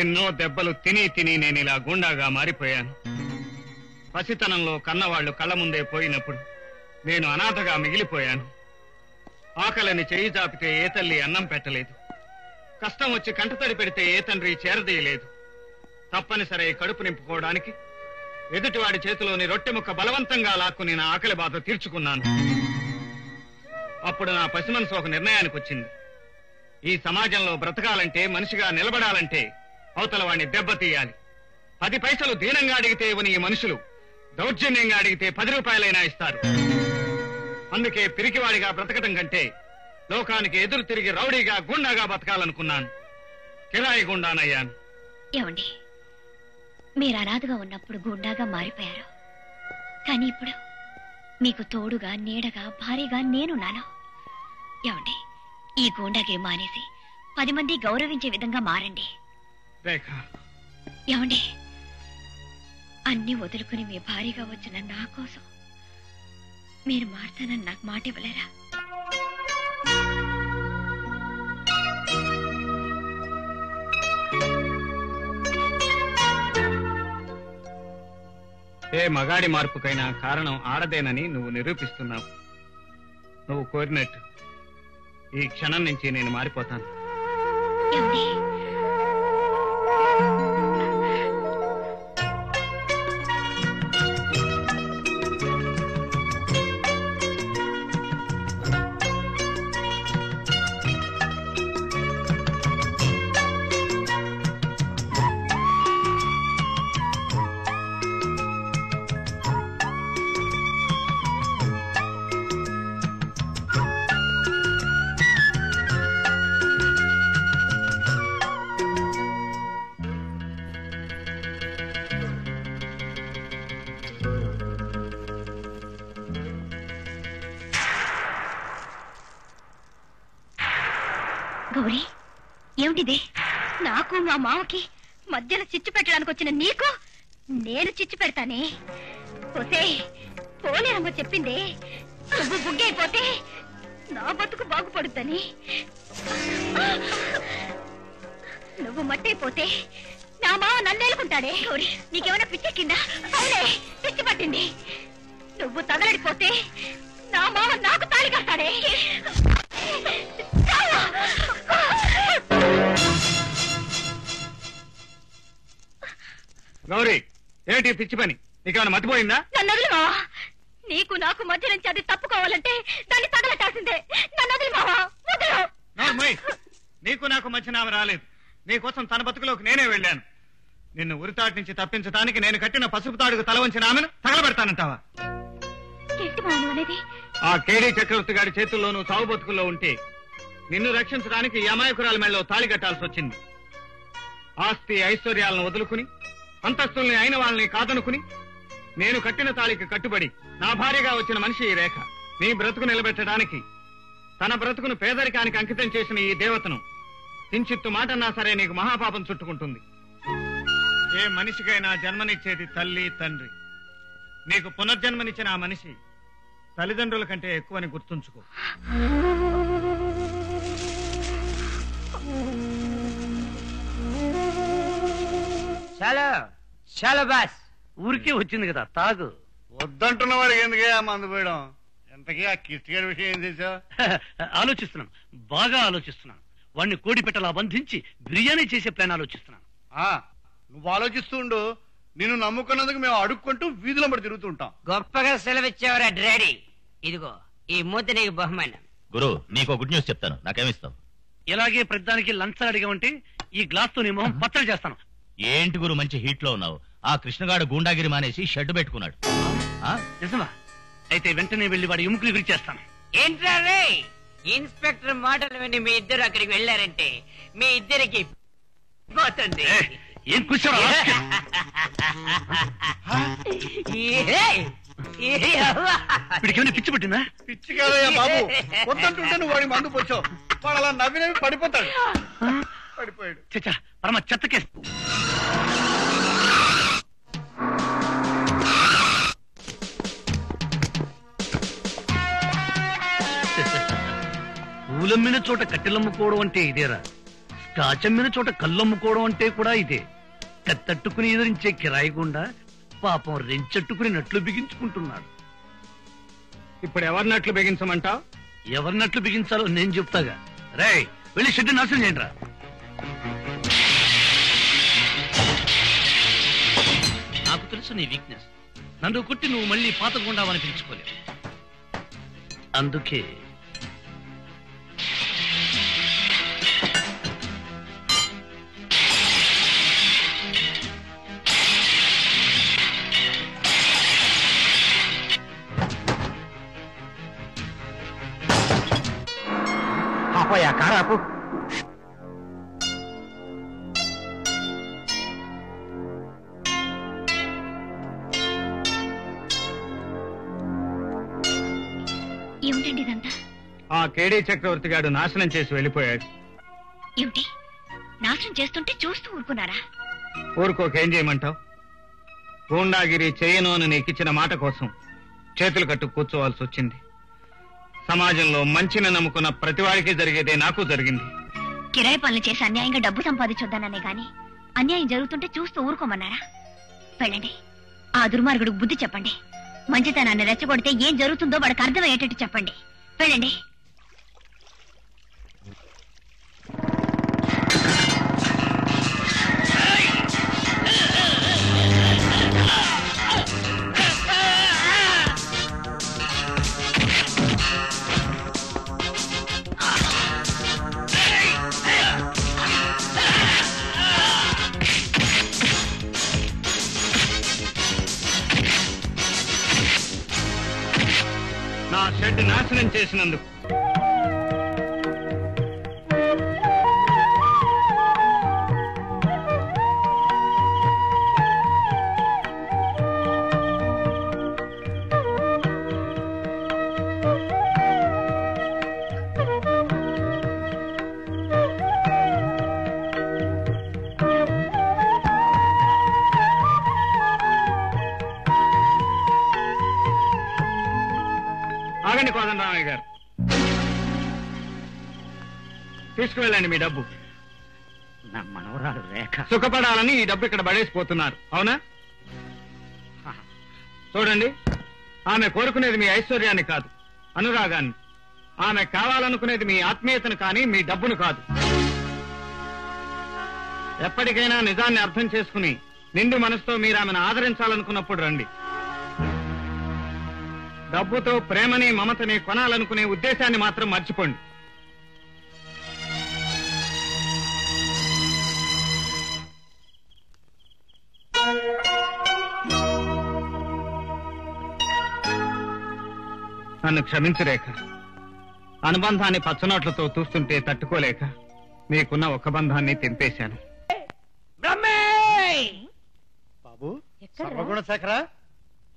ఎన్నో దెబ్బలు తిని తిని నేను ఇలా గుండాగా మారిపోయాను. పసితనంలో కన్నవాళ్లు కళ్ళ ముందే పోయినప్పుడు నేను అనాథగా మిగిలిపోయాను. ఆకలిని చేయి జాపితే ఏ తల్లి అన్నం పెట్టలేదు. కష్టం వచ్చి కంటతడి పెడితే ఏ తండ్రి చేరదీయలేదు. తప్పనిసరి కడుపు నింపుకోవడానికి ఎదుటివాడి చేతిలోని రొట్టె ముక్క బలవంతంగా లాక్కుని నా ఆకలి బాధ తీర్చుకున్నాను. అప్పుడు నా పసి మనసు ఒక నిర్ణయానికి వచ్చింది. ఈ సమాజంలో బ్రతకాలంటే, మనిషిగా నిలబడాలంటే అవతల వాడిని దెబ్బతీయాలి. 10 పైసలు దీనంగా అడిగితే ఇవ్వని ఈ మనుషులు దౌర్జన్యంగా అడిగితే 10 రూపాయలైనా ఇస్తారు. అందుకే పిరికివాడిగా బ్రతకటం కంటే లోకానికి ఎదురు తిరిగి రౌడీగా గుండాగా బతకాలనుకున్నాను. కిరాయి గుండానయ్యాను. ఏమండి, మీరు అనాథగా ఉన్నప్పుడు గుండాగా మారిపోయారు. కానీ ఇప్పుడు మీకు తోడుగా నీడగా భారీగా నేనున్నాను. ఏమండి, ఈ గూండాగే మానేసి 10 మంది గౌరవించే విధంగా మారండి. ఏమండి, అన్ని వదులుకుని మీ భారీగా వచ్చిన నా కోసం మీరు మారుతానని నాకు మాట ఇవ్వలేరా? ఏ మగాడి మార్పుకైనా కారణం ఆడదేనని నువ్వు నిరూపిస్తున్నావు. నువ్వు కోరినట్టు ఈ క్షణం నుంచి నేను మారిపోతాను. గౌరీ, ఏమిటిది? నాకు మా మామకి మధ్యలో చిచ్చు పెట్టడానికి వచ్చిన నీకు నేను చిచ్చు పెడతానే. పోతే పోలేరమ్మ చెప్పిందే, నువ్వు బుగ్గైపోతే నా బతుకు బాగుపడుద్దని. నువ్వు మట్టయిపోతే నా మామ నన్నేలుకుంటాడే. గౌరీ, నీకేమైనా పిచ్చెక్కిందా? అవునే, పిచ్చి పట్టింది. నువ్వు తగలడిపోతే నా మామ నాకు తాళి కట్టాడే. గౌరీ, ఏమిటి పిచ్చి పని? నీకేమైనా మర్చిపోయిందా? నన్ను వదిలి మావా. నీకు నాకు మధ్య నుంచి అది తప్పుకోవాలంటే దాన్ని తగలటాల్సిందే. నన్ను వదిలి మావా, వదిలు. నీకు నాకు మధ్య నామ రాలేదు. నీకోసం తన బతుకులోకి నేనే వెళ్ళాను. నిన్ను ఉరితాటి నుంచి తప్పించడానికి నేను కట్టిన పసుపు తాడుకు తల వంచిన ఆమెను తగలబెడతానంటావా? ఆ కేడీ చక్రవర్తి గారి చేతుల్లో నువ్వు చావు బతుకుల్లో ఉంటే నిన్ను రక్షించడానికి ఈ అమాయకురాల మెడలో తాళి కట్టాల్సి వచ్చింది. ఆస్తి ఐశ్వర్యాలను వదులుకుని, అంతస్తుల్ని అయిన వాళ్ళని కాదనుకుని నేను కట్టిన తాళికి కట్టుబడి నా భార్యగా వచ్చిన మనిషి ఈ రేఖ. నీ బ్రతుకు నిలబెట్టడానికి తన బ్రతుకును పేదరికానికి అంకితం చేసిన ఈ దేవతను కించిత్తు మాటన్నా సరే నీకు మహాపాపం చుట్టుకుంటుంది. ఏ మనిషికైనా జన్మనిచ్చేది తల్లి, తండ్రి. నీకు పునర్జన్మనిచ్చిన ఆ మనిషి తల్లిదండ్రుల కంటే ఎక్కువని గుర్తుంచుకో. చాలా చాలా బాస్. ఊరికే వచ్చింది కదా, తాగు. వద్దంటున్న వాడికి ఎందుకే ఆ మందు పోయడం? ఎంతకీ ఆ కిష్టి గారి విషయం ఏం చేసావు? ఆలోచిస్తున్నాను, బాగా ఆలోచిస్తున్నాను. వాడిని కోడి పెట్టలా బంధించి బిర్యానీ చేసే ప్లాన్ ఆలోచిస్తున్నాను. నువ్వు ఆలోచిస్తూ ఉండు. నిన్ను నమ్ముకున్నందుకు మేము అడుక్కుంటూ వీధిలో పడి తిరుగుతుంటాం. గొప్పగా సెలవిచ్చేవరా డాడీ. ఇదిగో ఈ మూత నీకు బహుమానం. గురు, నీకు గుడ్ న్యూస్ చెప్తాను. నాకేమిస్తావు? ఎలాగే ప్రతిదానికి లంచాలు అడిగామంటే ఈ గ్లాస్ తో నీ మొహం పచ్చడి చేస్తాను. ఏంటి గురు, మంచి హీట్ లో ఉన్నావు? ఆ కృష్ణగాడు గూండాగిరి మానేసి షెడ్ పెట్టుకున్నాడు. నిజమా? అయితే వెంటనే వెళ్లి వాడి ఎముకలు విరిచేస్తాను. ఏంట్రా రే, ఇన్స్పెక్టర్ మాటలు విని మీ ఇద్దరు అక్కడికి వెళ్ళారంటే మీ ఇద్దరికి పోతుంది. ఏం కూర్చోరా? పిచ్చి పట్టిందా? పిచ్చి కాదయ్యా బాబు. వద్దంటుంటే నువ్వు వాడి మందు పోచావు. వాడు అలా నవ్వి నవ్వి పడిపోతాడు. పడిపోయాడు. చచ్చా, పరమ చెత్తకేసు. పూలమ్మిన చోట కట్టెలమ్ముకోవడం అంటే ఇదేరా? కాచమ్మిన చోట కళ్ళమ్ముకోవడం అంటే కూడా ఇదే. కత్తట్టుకుని ఎదిరించే కిరాయి గుండా పాపం రెంచెట్టుకుని నట్లు బిగించుకుంటున్నాడు. ఇప్పుడు ఎవరినట్లు బిగించమంటావు? ఎవరినట్లు బిగించాలో నేను చెప్తాగా. రేయ్, వెళ్ళి షెడ్ నాశనం చేయండి రా. నాకు తెలుసు నీ వీక్నెస్. నన్ను కొట్టి నువ్వు మళ్ళీ పాత గుండావని పిలుచుకోలేవు. అందుకే కారాపు. ఏమిటండి ఇదంతా? ఆ కేడీ చక్రవర్తి గారు నాశనం చేసి వెళ్ళిపోయాడు. ఏమిటి నాశనం చేస్తుంటే చూస్తూ ఊరుకున్నారా? ఊరుకోకేం చేయమంటావు? గూండాగిరి చేయను అని నీకిచ్చిన మాట కోసం చేతులు కట్టు కూర్చోవాల్సి వచ్చింది. సమాజంలో మంచిని నమ్ముకున్న ప్రతివాడికి జరిగేదే నాకు జరిగింది. కిరాయి పనులు చేసి అన్యాయంగా డబ్బు సంపాదించొద్దాననే గాని అన్యాయం జరుగుతుంటే చూస్తూ ఊరుకోమన్నారా? వెళ్ళండి, ఆ దుర్మార్గుడికి బుద్ధి చెప్పండి. మంచితనాన్ని రెచ్చగొడితే ఏం జరుగుతుందో వాడికి అర్థమయ్యేటట్టు చెప్పండి. వెళ్ళండి. నా షెడ్ నాశనం చేసినందుకు ఆగండి కోదండరామయ్య గారు, తీసుకువెళ్ళండి మీ డబ్బు. నా మనవరాలు రేఖ సుఖపడాలని ఈ డబ్బు ఇక్కడ పడేసిపోతున్నారు, అవునా? చూడండి, ఆమె కోరుకునేది మీ ఐశ్వర్యాన్ని కాదు, అనురాగాన్ని. ఆమె కావాలనుకునేది మీ ఆత్మీయతను కానీ మీ డబ్బును కాదు. ఎప్పటికైనా నిజాన్ని అర్థం చేసుకుని నిండు మనసుతో మీరు ఆమెను ఆదరించాలనుకున్నప్పుడు రండి. డబ్బుతో ప్రేమని మమతని కొనాలనుకునే ఉద్దేశాన్ని మాత్రం మర్చిపోండి. నన్ను క్షమించు రేఖ. అనుబంధాన్ని పచ్చనోట్లతో చూస్తుంటే తట్టుకోలేక నీకున్న ఒక్క బంధాన్ని తెంపేశాను. బాబు సర్వగుణ శేఖరా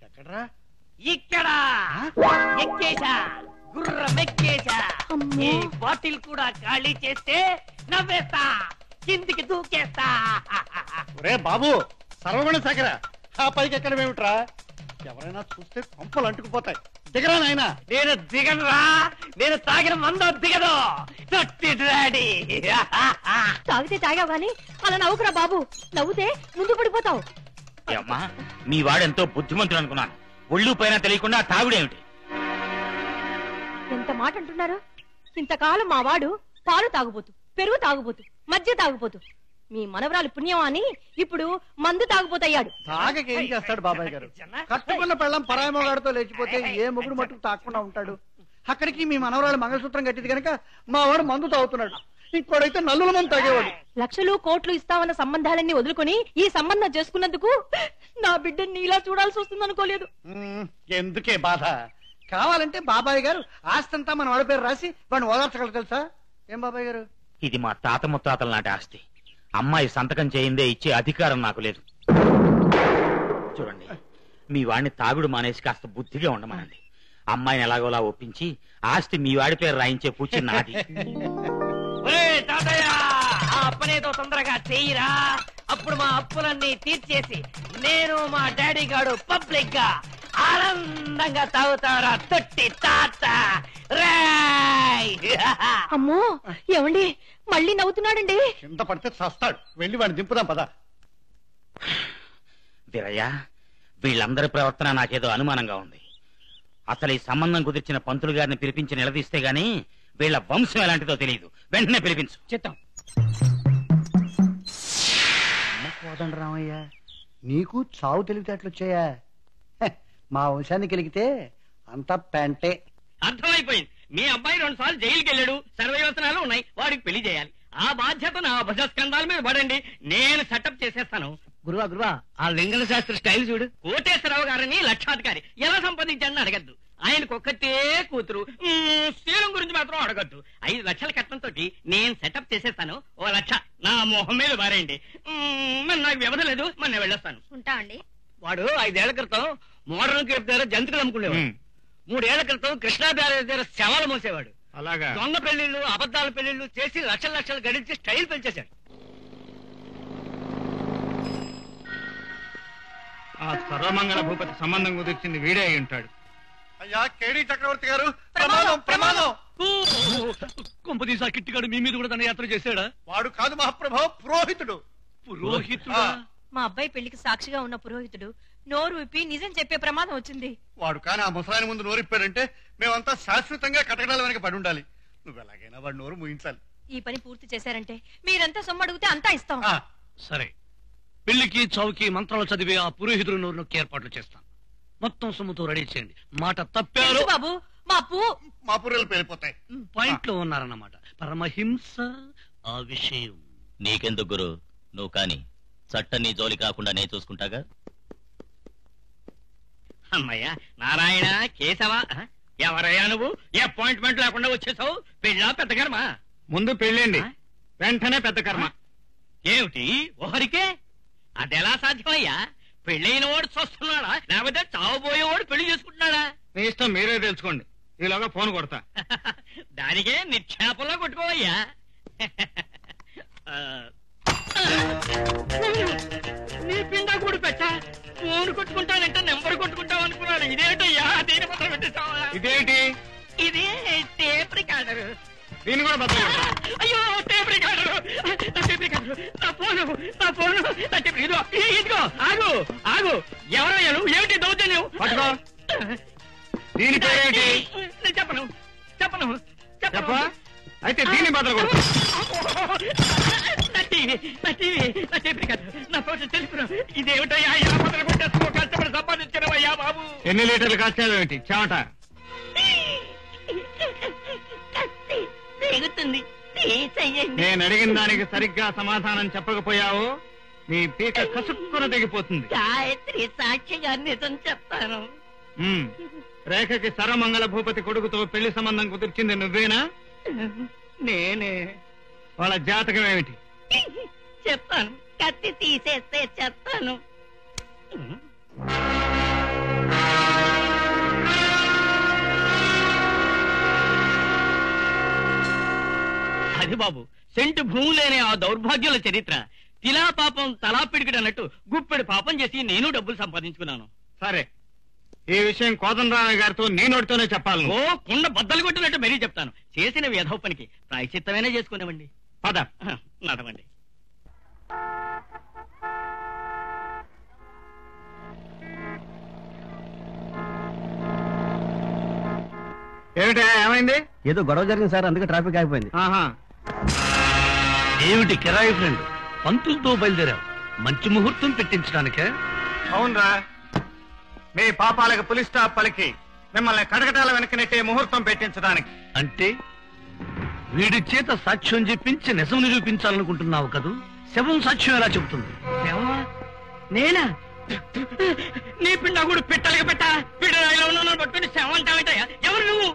ఎక్కడరా? ఇక్కడ ఎక్కేశా, గుర్రం ఎక్కేశా. ఈ బాటిల్ కూడా ఖాళీ చేస్తే నవ్వేస్తా, కిందికి దూకేస్తా. ఒరే బాబు సర్వగుణ శేఖర, ఆ పైకి ఎక్కడమేమిట్రా? ఎవరైనా చూస్తే కొంపలు అంటుకుపోతాయి. దిగరా నాయనా. నేను దిగనురా, నేను తాగిన మందో దిగదు. తాగితే తాగావు గాని అలా నవ్వుకురా బాబు. నవ్వుతే ముందు పడిపోతావు. అమ్మా, మీ వాడెంతో బుద్ధిమంతుడు అనుకున్నాను. ఒళ్ళు పైన తెలియకుండా తాగుడేమిటి? ఎంత మాట అంటున్నారు? ఇంతకాలం మా వాడు పాలు తాగుబోతు, పెరుగు తాగుబోతు, మధ్య తాగుబోతు. మీ మనవరాలు పుణ్యం అని ఇప్పుడు మందు తాగుపోతయ్యాడు. తాగకేం చేస్తాడు బాబాయ్ గారు? కట్టుకున్న పెళ్ళం పరాయమగాడితో లేచిపోతే ఏ మొగుడు మట్టుకు తాకుండా ఉంటాడు? అక్కడికి మీ మనవరాలు మంగళసూత్రం కట్టింది కనుక మా వాడు మందు తాగుతున్నాడు. ఇంకోడైతే నల్లుల మందు తాగేవాడు. లక్షలు కోట్లు ఇస్తామన్న సంబంధాలన్నీ వదులుకొని ఈ సంబంధం చేసుకున్నందుకు నా బిడ్డని ఇలా చూడాల్సి వస్తుంది అనుకోలేదు. ఎందుకే బాధ? కావాలంటే బాబాయ్ గారు ఆస్తంతా మన వాడి పేరు రాసి వాడిని ఓదార్చగలరు తెలుసా? ఏం బాబాయ్ గారు? ఇది మా తాత ముత్తాతల నాటి ఆస్తి. అమ్మాయి సంతకం చేయిందే ఇచ్చే అధికారం నాకు లేదు. చూడండి, మీ వాడిని తాగుడు మానేసి కాస్త బుద్ధిగా ఉండమనండి. అమ్మాయిని ఎలాగోలా ఒప్పించి ఆస్తి మీ వాడి పేరు రాయించే పూచి నాది. తాతయ్య, ఆ అప్పనేదో తొందరగా చెయ్యిరా. అప్పుడు మా అప్పులన్నీ తీర్చేసి నేను మా డాడీ గాడు పబ్లిక్ గా ఆనందంగా తాగుతారా తొట్టి తాత. అమ్మో ఏమండి, మళ్ళీ నవ్వుతున్నాడండి. కింద పడితే చస్తాడు. వెళ్ళి వాడిని దింపుదాం పదా. వీరయ్య, వీళ్ళందరి ప్రవర్తన నాకేదో అనుమానంగా ఉంది. అసలు ఈ సంబంధం కుదిర్చిన పంతులు గారిని పిలిపించి నిలదీస్తే గాని వీళ్ళ వంశం ఎలాంటిదో తెలియదు. వెంటనే పిలిపించు. చిత్తం. కోదండ రామయ్య, నీకు చావు తెలివితేటలు వచ్చాయా? మా వంశానికి కలిగితే అంతా పెంటే. అర్థమైపోయింది. మీ అబ్బాయి 2 సార్లు జైలుకి వెళ్ళాడు, సర్వయోచనాలు ఉన్నాయి, వాడికి పెళ్లి చేయాలి. ఆ బాధ్యత నా భుజస్కంధాల మీద పడండి. నేను సెటప్ చేసేస్తాను. గురువా ఆ లింగన శాస్త్రి స్టైల్ చూడు. కోటేశ్వరరావు గారిని లక్షాధికారి ఎలా సంపాదించాడని అడగద్దు. ఆయనకు ఒక్కతే కూతురు. శ్రీలం గురించి మాత్రం అడగద్దు. 5 లక్షల కట్నంతో నేను సెటప్ చేసేస్తాను. 1 లక్ష నా మొహం మీద మారేయండి. మరి నాకు వ్యవధ లేదు, మరి నేను వెళ్ళొస్తాను. ఉంటా అండి. వాడు 5 ఏళ్ల క్రితం మోడర్న్ కేఫ్ దగ్గర జంతువులు అమ్ముకునేవాడు. 3 ఏళ్ల క్రితం కృష్ణా బ్యారేజ్ దగ్గర శవాలు మోసేవాడు. అలాగా దొంగ పెళ్లిళ్ళు, అబద్ధాల పెళ్లిళ్ళు చేసి లక్షలు లక్షలు గడించి స్టైల్ పెంచేశాడు. ఆ సర్వమంగళ భూపతి సంబంధం కుదిర్చింది వీడే అయి ఉంటాడు. అయ్యా కేడి చక్రవర్తి గారు, ప్రమాదం ప్రమాదం. కొంపదీసా కిట్టిగాడు మీ మీద కూడా తన యాత్ర చేశాడా? వాడు కాదు మహాప్రభు, పురోహితుడు. పురోహితుడా? మా అబ్బాయి పెళ్లికి సాక్షిగా ఉన్న పురోహితుడు నోరు విప్పి నిజం చెప్పే ప్రమాదం వచ్చింది. వాడు కానీ ఆ ముసలాయన ముందు నోరిప్పాడంటే మేమంతా శాశ్వతంగా కటకడాల వెనక పడి ఉండాలి. నువ్వు ఎలాగైనా వాడు నోరు ముగించాలి. ఈ పని పూర్తి చేశారంటే మీరంతా సొమ్ము అడిగితే అంతా ఇస్తాం. సరే, పెళ్లికి చావుకి మంత్రాలు చదివే ఆ పురోహితుడు నోరు నొక్కి ఏర్పాట్లు చేస్తాం. మొత్తం సొమ్ముతో రెడీ చేయండి. మాట తప్పారు తెలుసు బాబు, మా పుర్రెలు పేలిపోతాయి. పాయింట్ లో ఉన్నారన్నమాట. పరమహింస ఆ విషయం నీకెందుకు గురు, నువ్వు కాని చట్ట నీ జోలి కాకుండా నేను చూసుకుంటాగా. అమ్మయ్యా, నారాయణ కేశవా, ఎవరయ్యా నువ్వు? అపాయింట్మెంట్ లేకుండా వచ్చేసావు. పెళ్ళా పెద్ద కర్మ? ముందు పెళ్ళండి, వెంటనే పెద్ద కర్మ. ఏమిటి ఓహరికే? అదెలా సాధ్యమయ్యా? పెళ్ళైన వాడు చూస్తున్నాడా, లేకపోతే చావబోయేవాడు పెళ్లి చేసుకుంటున్నాడా? మీ ఇష్టం, మీరే తెలుసుకోండి. ఈలోగా ఫోన్ కొడతా. దానికే నిక్షేపంలో కొట్టుకోవయ్యా. నీ పిండా కూడా పెట్టా. ఫోన్ కొట్టుకుంటానంటే నెంబర్ కొట్టుకుంటావు అనుకున్నాడు. ఇదేంటయ్యా? దేని పత్రం పెట్టేస్తావా? ఇదేంటి? ఇది టేప్ రికార్డర్. దీన్ని కూడా బద్దలు కొడతా. అయ్యో, టేప్ రికార్డర్, టేప్ రికార్డర్, నా ఫోను, నా ఫోను, నా టేప్. ఇదిగో, ఇదిగో, ఆగు ఆగు. ఎవరయ్యా నువ్వు? ఏమిటి దౌర్జన్యం? పట్టుకో. దీని పేరేంటి? నేను చెప్పను చెప్పను చెప్పా? అయితే దీన్ని బదులు కొడు. నా టీవీ కాదు, నా కోసం తెలుసుకున్నాం. ఇదేమిటయ్యా ఇలా మొదలు కొట్టేసుకో, కష్టపడి సంపాదించుకున్నావయ్యా బాబు. ఎన్ని లీటర్లు కాస్తావు ఏంటి చెమట? తెగుతుంది, తీసేయండి. నేను అడిగిన దానికి సరిగ్గా సమాధానం చెప్పకపోయావు నీ పీక కసుక్కున తెగిపోతుంది. గాయత్రి సాక్షిగా నిజం చెప్తాను. రేఖకి సరమంగళ భూపతి కొడుకుతో పెళ్లి సంబంధం కుదిర్చింది నువ్వేనా? నేనే. వాళ్ళ జాతకం ఏమిటి? చెప్తాను, కత్తి తీసేస్తే చెప్తాను. అది బాబు, సెంటు భూమి లేని ఆ దౌర్భాగ్యుల చరిత్ర. తిలా పాపం తలా పిడికిడు అన్నట్టు గుప్పెడు పాపం చేసి నేను డబ్బులు సంపాదించుకున్నాను. సరే, ఈ విషయం కోదండరామయ్య గారితో నీ నోటితోనే చెప్పాలి. ఓ కుండ బద్దలు కొట్టినట్టు మరీ చెప్తాను. చేసిన వ్యధవ పనికి ప్రాయశ్చిత్తమైనా చేసుకునేవండి. పద నడవండి. ఏమిటా, ఏమైంది? ఏదో గొడవ జరిగింది సార్, అందుకే ట్రాఫిక్ ఆగిపోయింది. ఏమిటి కిరాయి ఫ్రెండ్, పంతులతో బయలుదేరావు? మంచి ముహూర్తం పెట్టించడానికే? అవునరా, మీ పాపాలకు పులి స్టాప్ పలికి మిమ్మల్ని కడగటాల వెనక నెట్టే ముహూర్తం పెట్టించడానికి. అంటే వీడి చేత సాక్ష్యం చెప్పించి నిజం నిరూపించాలనుకుంటున్నావు కదూ? శవం సాక్ష్యం ఎలా చెబుతుంది? నేనా? నీ పిండా కూడా పెట్టాలిగా పెట్టా. పిడ ఇలా ఉన్న పట్టుకుని శవం అంటావేంటయ్యా? ఎవరు నువ్వు?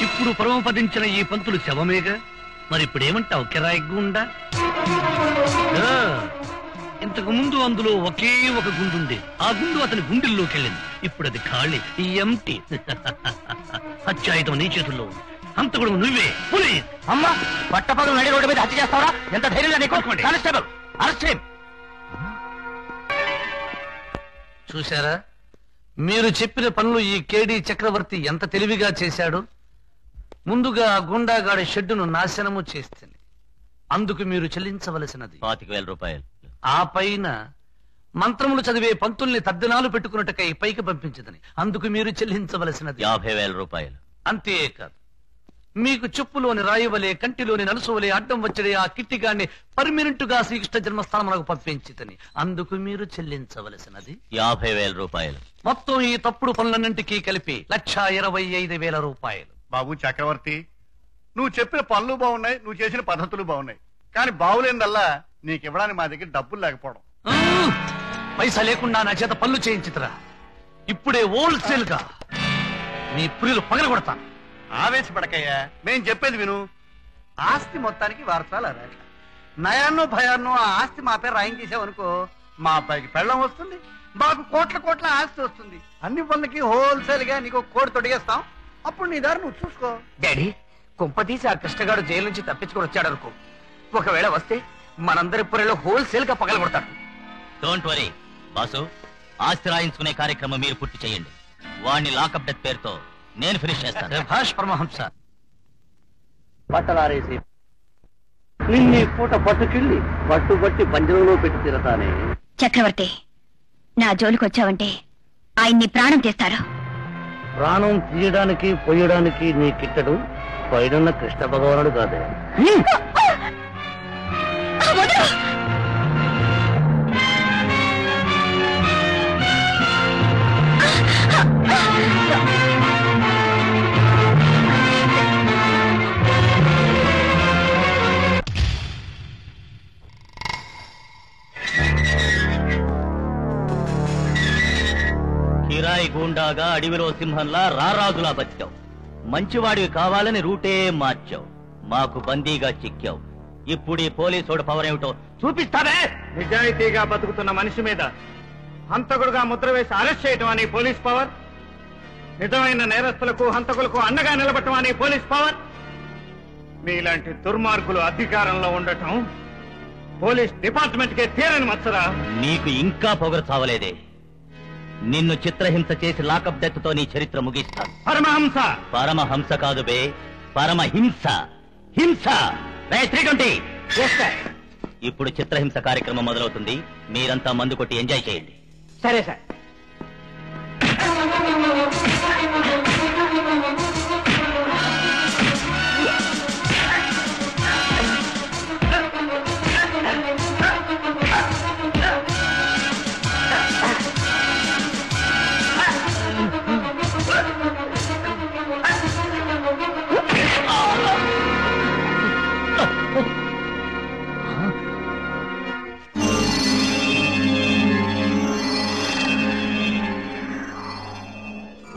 ఇప్పుడు పరమపదించిన ఈ పంతులు శవమేగా, మరి ఇప్పుడు ఏమంటావు కిరాయి గుండా? ఇంతకు ముందు అందులో ఒకే ఒక గుండుంది. ఆ గుండు అతని గుండెల్లోకి వెళ్ళింది. ఇప్పుడు అది ఖాళీ, ఈ ఎంటీ. హత్యాయుధం నీ చేతుల్లో ఉంది. అంతకుడు నువ్వే. పోలీస్! అమ్మా, పట్టపగలు నడి రోడ్డు మీద హత్య చేస్తావరా? ఎంత ధైర్యంగా నీకు? కానిస్టేబుల్, అరెస్ట్ చేయండి. చూశారా, మీరు చెప్పిన పనులు ఈ కేడీ చక్రవర్తి ఎంత తెలివిగా చేశాడు. ముందుగా ఆ గుండాగాడి షెడ్డును నాశనము చేస్తుంది. అందుకు మీరు చెల్లించవలసినది 25,000 రూపాయలు. ఆ పైన మంత్రములు చదివే పంతుల్ని తద్దినాలు పెట్టుకున్నట్టుకై పైకి పంపించదని. అందుకు మీరు చెల్లించవలసినది 50,000 రూపాయలు. అంతేకాదు, మీకు చెప్పులోని రాయవలే, కంటిలోని నలుసువలే అడ్డం వచ్చడే ఆ కిట్టిగాన్ని పర్మినెంట్ గా శ్రీకృష్ణ జన్మస్థానమునకు పంపించితని. అందుకు మీరు చెల్లించవలసినది 50,000 రూపాయలు. మొత్తం ఈ తప్పుడు పనులన్నింటికీ కలిపి 1,25,000 రూపాయలు. బాబు చక్రవర్తి, నువ్వు చెప్పిన పనులు బాగున్నాయి, నువ్వు చేసిన పద్ధతులు బాగున్నాయి, కానీ బాగులేనిదల్లా నీకు ఇవ్వడానికి మా దగ్గర డబ్బులు లేకపోవడం. పైసా లేకుండా నా చేత పనులు చేయించుతరా? ఇప్పుడే హోల్సేల్ గా మీ పురిలు పగలగొడతాను. ఆవేశపడకయ్యా, మేం చెప్పేది విను. ఆస్తి మొత్తానికి వారసాలు అరాక. నయాన్నో భయాన్నో ఆ ఆస్తి మా పేరు రాయించేసావనుకో, మా అబ్బాయికి పెళ్ళం వస్తుంది, మాకు కోట్ల కోట్ల ఆస్తి వస్తుంది. అన్ని పనులకి హోల్సేల్ గా నీకు కోడి తొడిగేస్తాం. అప్పుడు నీ దారి నువ్వు చూసుకో. డాడీ, కుంపతీసి ఆ కృష్ణగాడు జైలు నుంచి తప్పించుకొని వచ్చాడు అనుకో. ఒకవేళ వస్తే మనందరి పురిలో హోల్సేల్ గా పగలగొడతాడు. డోంట్ వరీ బాసు, ఆస్తి రాయించుకునే కార్యక్రమం మీరు పూర్తి చేయండి. వాడిని లాకప్ డెత్ పేరుతో నేను ఫినిష్ చేస్తాను. భాష్ పరమహంస బట్టలారేసి నిన్ను పూట పట్టుకెళ్ళి పట్టుబట్టి పంజరంలో పెట్టి తిరతానే. చక్రవర్తి, నా జోలికొచ్చావంటే ఆయన్ని ప్రాణం తీస్తారు. ప్రాణం తీయడానికి పోయడానికి నీ కిట్టడు పైన కృష్ణ భగవానుడు కాదే. కిరాయి గూండాగా అడవిలో సింహంలా రారాజులా బతికావు. మంచివాడివి కావాలని రూటే మార్చావు. మాకు బందీగా చిక్కావు. ఇప్పుడు ఈ పోలీసోడు పవర్ ఏమిటో చూపిస్తావే. నిజాయితీగా బతుకుతున్న మనిషి మీద హంతకుడుగా ముద్ర వేసి అరెస్ట్ చేయటం అని పోలీస్ పవర్, నిజమైన నేరస్తులకు హంతకులకు అండగా నిలబడటం అని పోలీస్ పవర్. మీలాంటి దుర్మార్గులు అధికారంలో ఉండటం పోలీస్ డిపార్ట్మెంట్ కే తీరని మత్సరా. నీకు ఇంకా పొగరు చావలేదే. నిన్ను చిత్రహింస చేసి లాకప్ డెత్ తో నీ చరిత్ర ముగిస్తాను. పరమహంస. పరమహంస కాదు బే, పరమహింస. హింస. 320 ఇప్పుడు చిత్రహింస కార్యక్రమం మొదలవుతుంది. మీరంతా మందు కొట్టి ఎంజాయ్ చేయండి. సరే సార్.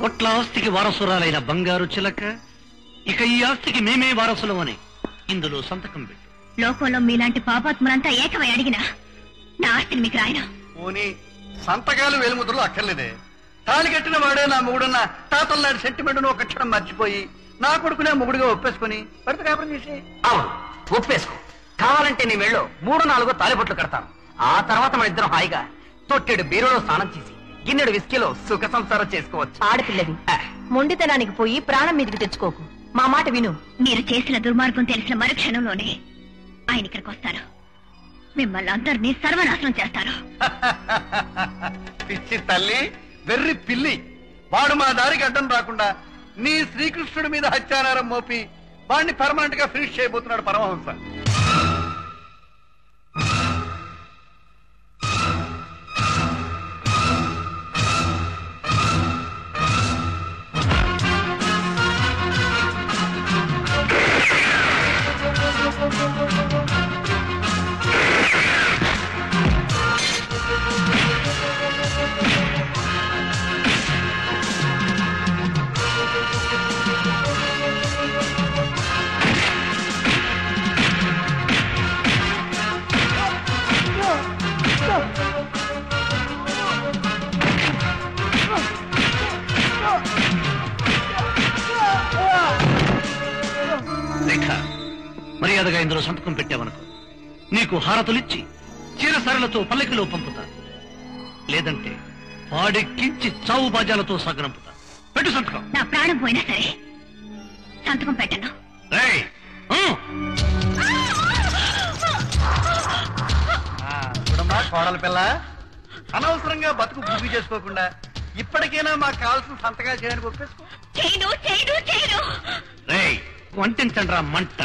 కోట్ల ఆస్తికి వారసురాలైన బంగారు చిలక, ఇక ఈ ఆస్తికి మేమే వారసులమని ఇందులో సంతకం పెట్టు. లోకంలో మీలాంటి పాపాత్మలంతా ఏకమై అడిగినా నా ఆస్తిని మీకు రాయను. పోనీ సంతకాలు వేలుముద్రలు అక్కర్లేదే. తాళి కట్టిన వాడే నా మొగుడున్న తాతల నాటి సెంటిమెంట్ ఒక క్షణం మర్చిపోయి నా కొడుకునే మొగుడుగా ఒప్పేసుకుని భర్త కాపురం చేసి. అవును, ఒప్పేసుకో. కావాలంటే నీ మెళ్ళో 3-4 తాలిబొట్లు కడతాను. ఆ తర్వాత మన ఇద్దరం హాయిగా తొట్టెడు బీరులో స్నానం చేసి గిన్నెడు విస్కీలో సుఖ సంసారం చేసుకోవచ్చు. ఆడపిల్లవి మొండితనానికి పోయి ప్రాణం మీదకి తెచ్చుకోకు. మా మాట విను. మీరు చేసిన దుర్మార్గం తెలిసిన మరుక్షణంలోనే ఆయన ఇక్కడికి వస్తారు. మిమ్మల్ని అందరినీ సర్వనాశనం చేస్తారు. పిచ్చి తల్లి, వెర్రి పిల్లి, వాడు మా దారికి అడ్డం రాకుండా నీ శ్రీకృష్ణుడి మీద హత్యానారం మోపి వాడిని పర్మనెంట్ గా ఫినిష్ చేయబోతున్నాడు పరమహంస. మర్యాదగా ఇందులో సంతకం పెట్టావనుకో, నీకు హారతులిచ్చి చీరసరలతో పల్లకిలో పంపుతా. లేదంటే పాడెక్కించి చావు బాజాలతో సాగనంపుతా. పెట్టు సంతకం. నా ప్రాణం పోయినా సరే సంతకం పెట్టను. చూడమ్మా కోడల పిల్ల, అనవసరంగా బతుకు బుద్ధి చేసుకోకుండా ఇప్పటికైనా మాకు కావాల్సిన సంతకాలు చేయడానికి ఒప్పేసుకో. వంటించండి రా మంట.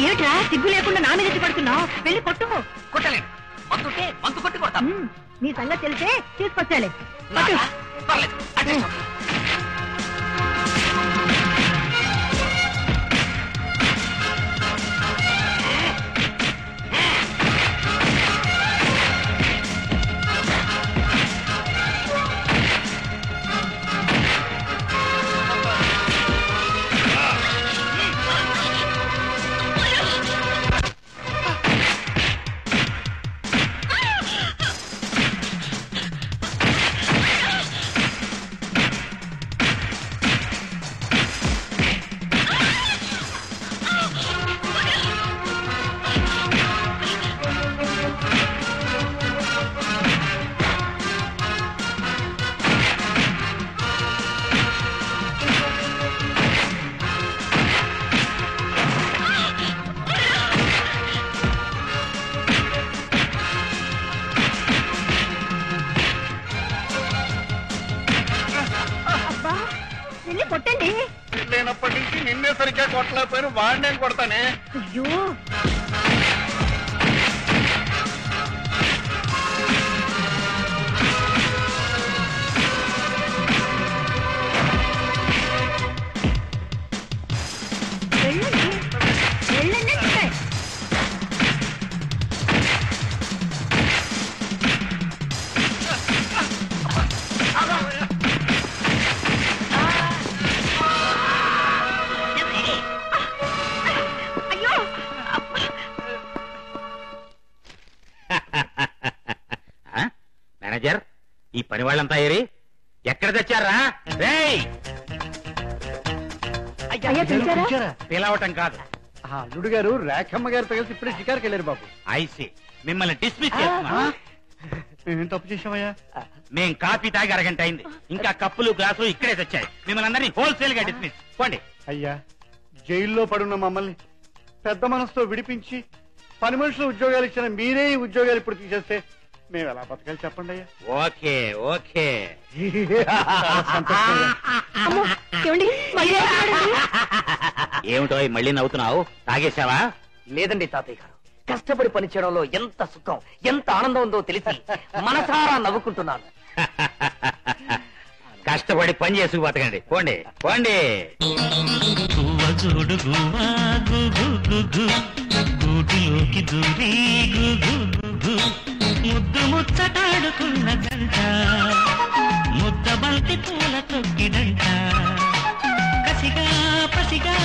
ఏమిట్రా సిగ్గు లేకుండా నా మీద పడుతున్నావు? వెళ్ళి కొట్టు. కొట్టలేదు, మందుంటే మందు కొట్టి కొడతా. నీ సంగతి తెలిసే తీసుకొచ్చాలే. పర్లేదు. కొట్టండి. లేనప్పటి నుంచి నిన్నే సరిగ్గా కొట్టలేకపోయినా వాడినే కొడతానే. అయ్యో మేనేజర్, ఈ పని వాళ్ళంతా ఏరి ఎక్కడ తెచ్చారా? రేయ్, పిలవటం కాదు. అల్లుడు గారు రేఖమ్మ గారితో కలిసి ఇప్పుడే షికార్కి వెళ్ళారు బాబు. ఐసి మిమ్మల్ని డిస్మిస్ చేస్తున్నా. మేమేం తప్పు చేసామయ్యా? మేం కాఫీ తాగి అరగంట అయింది, ఇంకా కప్పులు గ్లాసులు ఇక్కడే తెచ్చాయి. మిమ్మల్ని అందరినీ హోల్సేల్ గా డిస్మిస్. పోండి. అయ్యా, జైల్లో పడున్న మమ్మల్ని పెద్ద మనసుతో విడిపించి పని మనుషులు ఉద్యోగాలు ఇచ్చిన మీరే ఈ ఉద్యోగాలు ఇప్పుడు తీసేస్తే మేము ఎలా బతకాలి చెప్పండి అయ్యా. Okay okay. ఏమిటో మళ్ళీ నవ్వుతున్నావు? తాగేశావా? లేదండి తాతయ్య గారు, కష్టపడి పని చేయడంలో ఎంత సుఖం, ఎంత ఆనందం ఉందో తెలిసి మనసారా నవ్వుకుంటున్నాను. కష్టపడి పని చేసుకు బతకండి. పోండి పోండి. చూడు గువ్వా గుగు గుగు, గూటిలోకి దూరి గుగు గుగు, ముద్దు ముచ్చటాడుకున్న గంట, ముద్ద బంతి పూల తొక్కిడంట, కసిగా పసిగా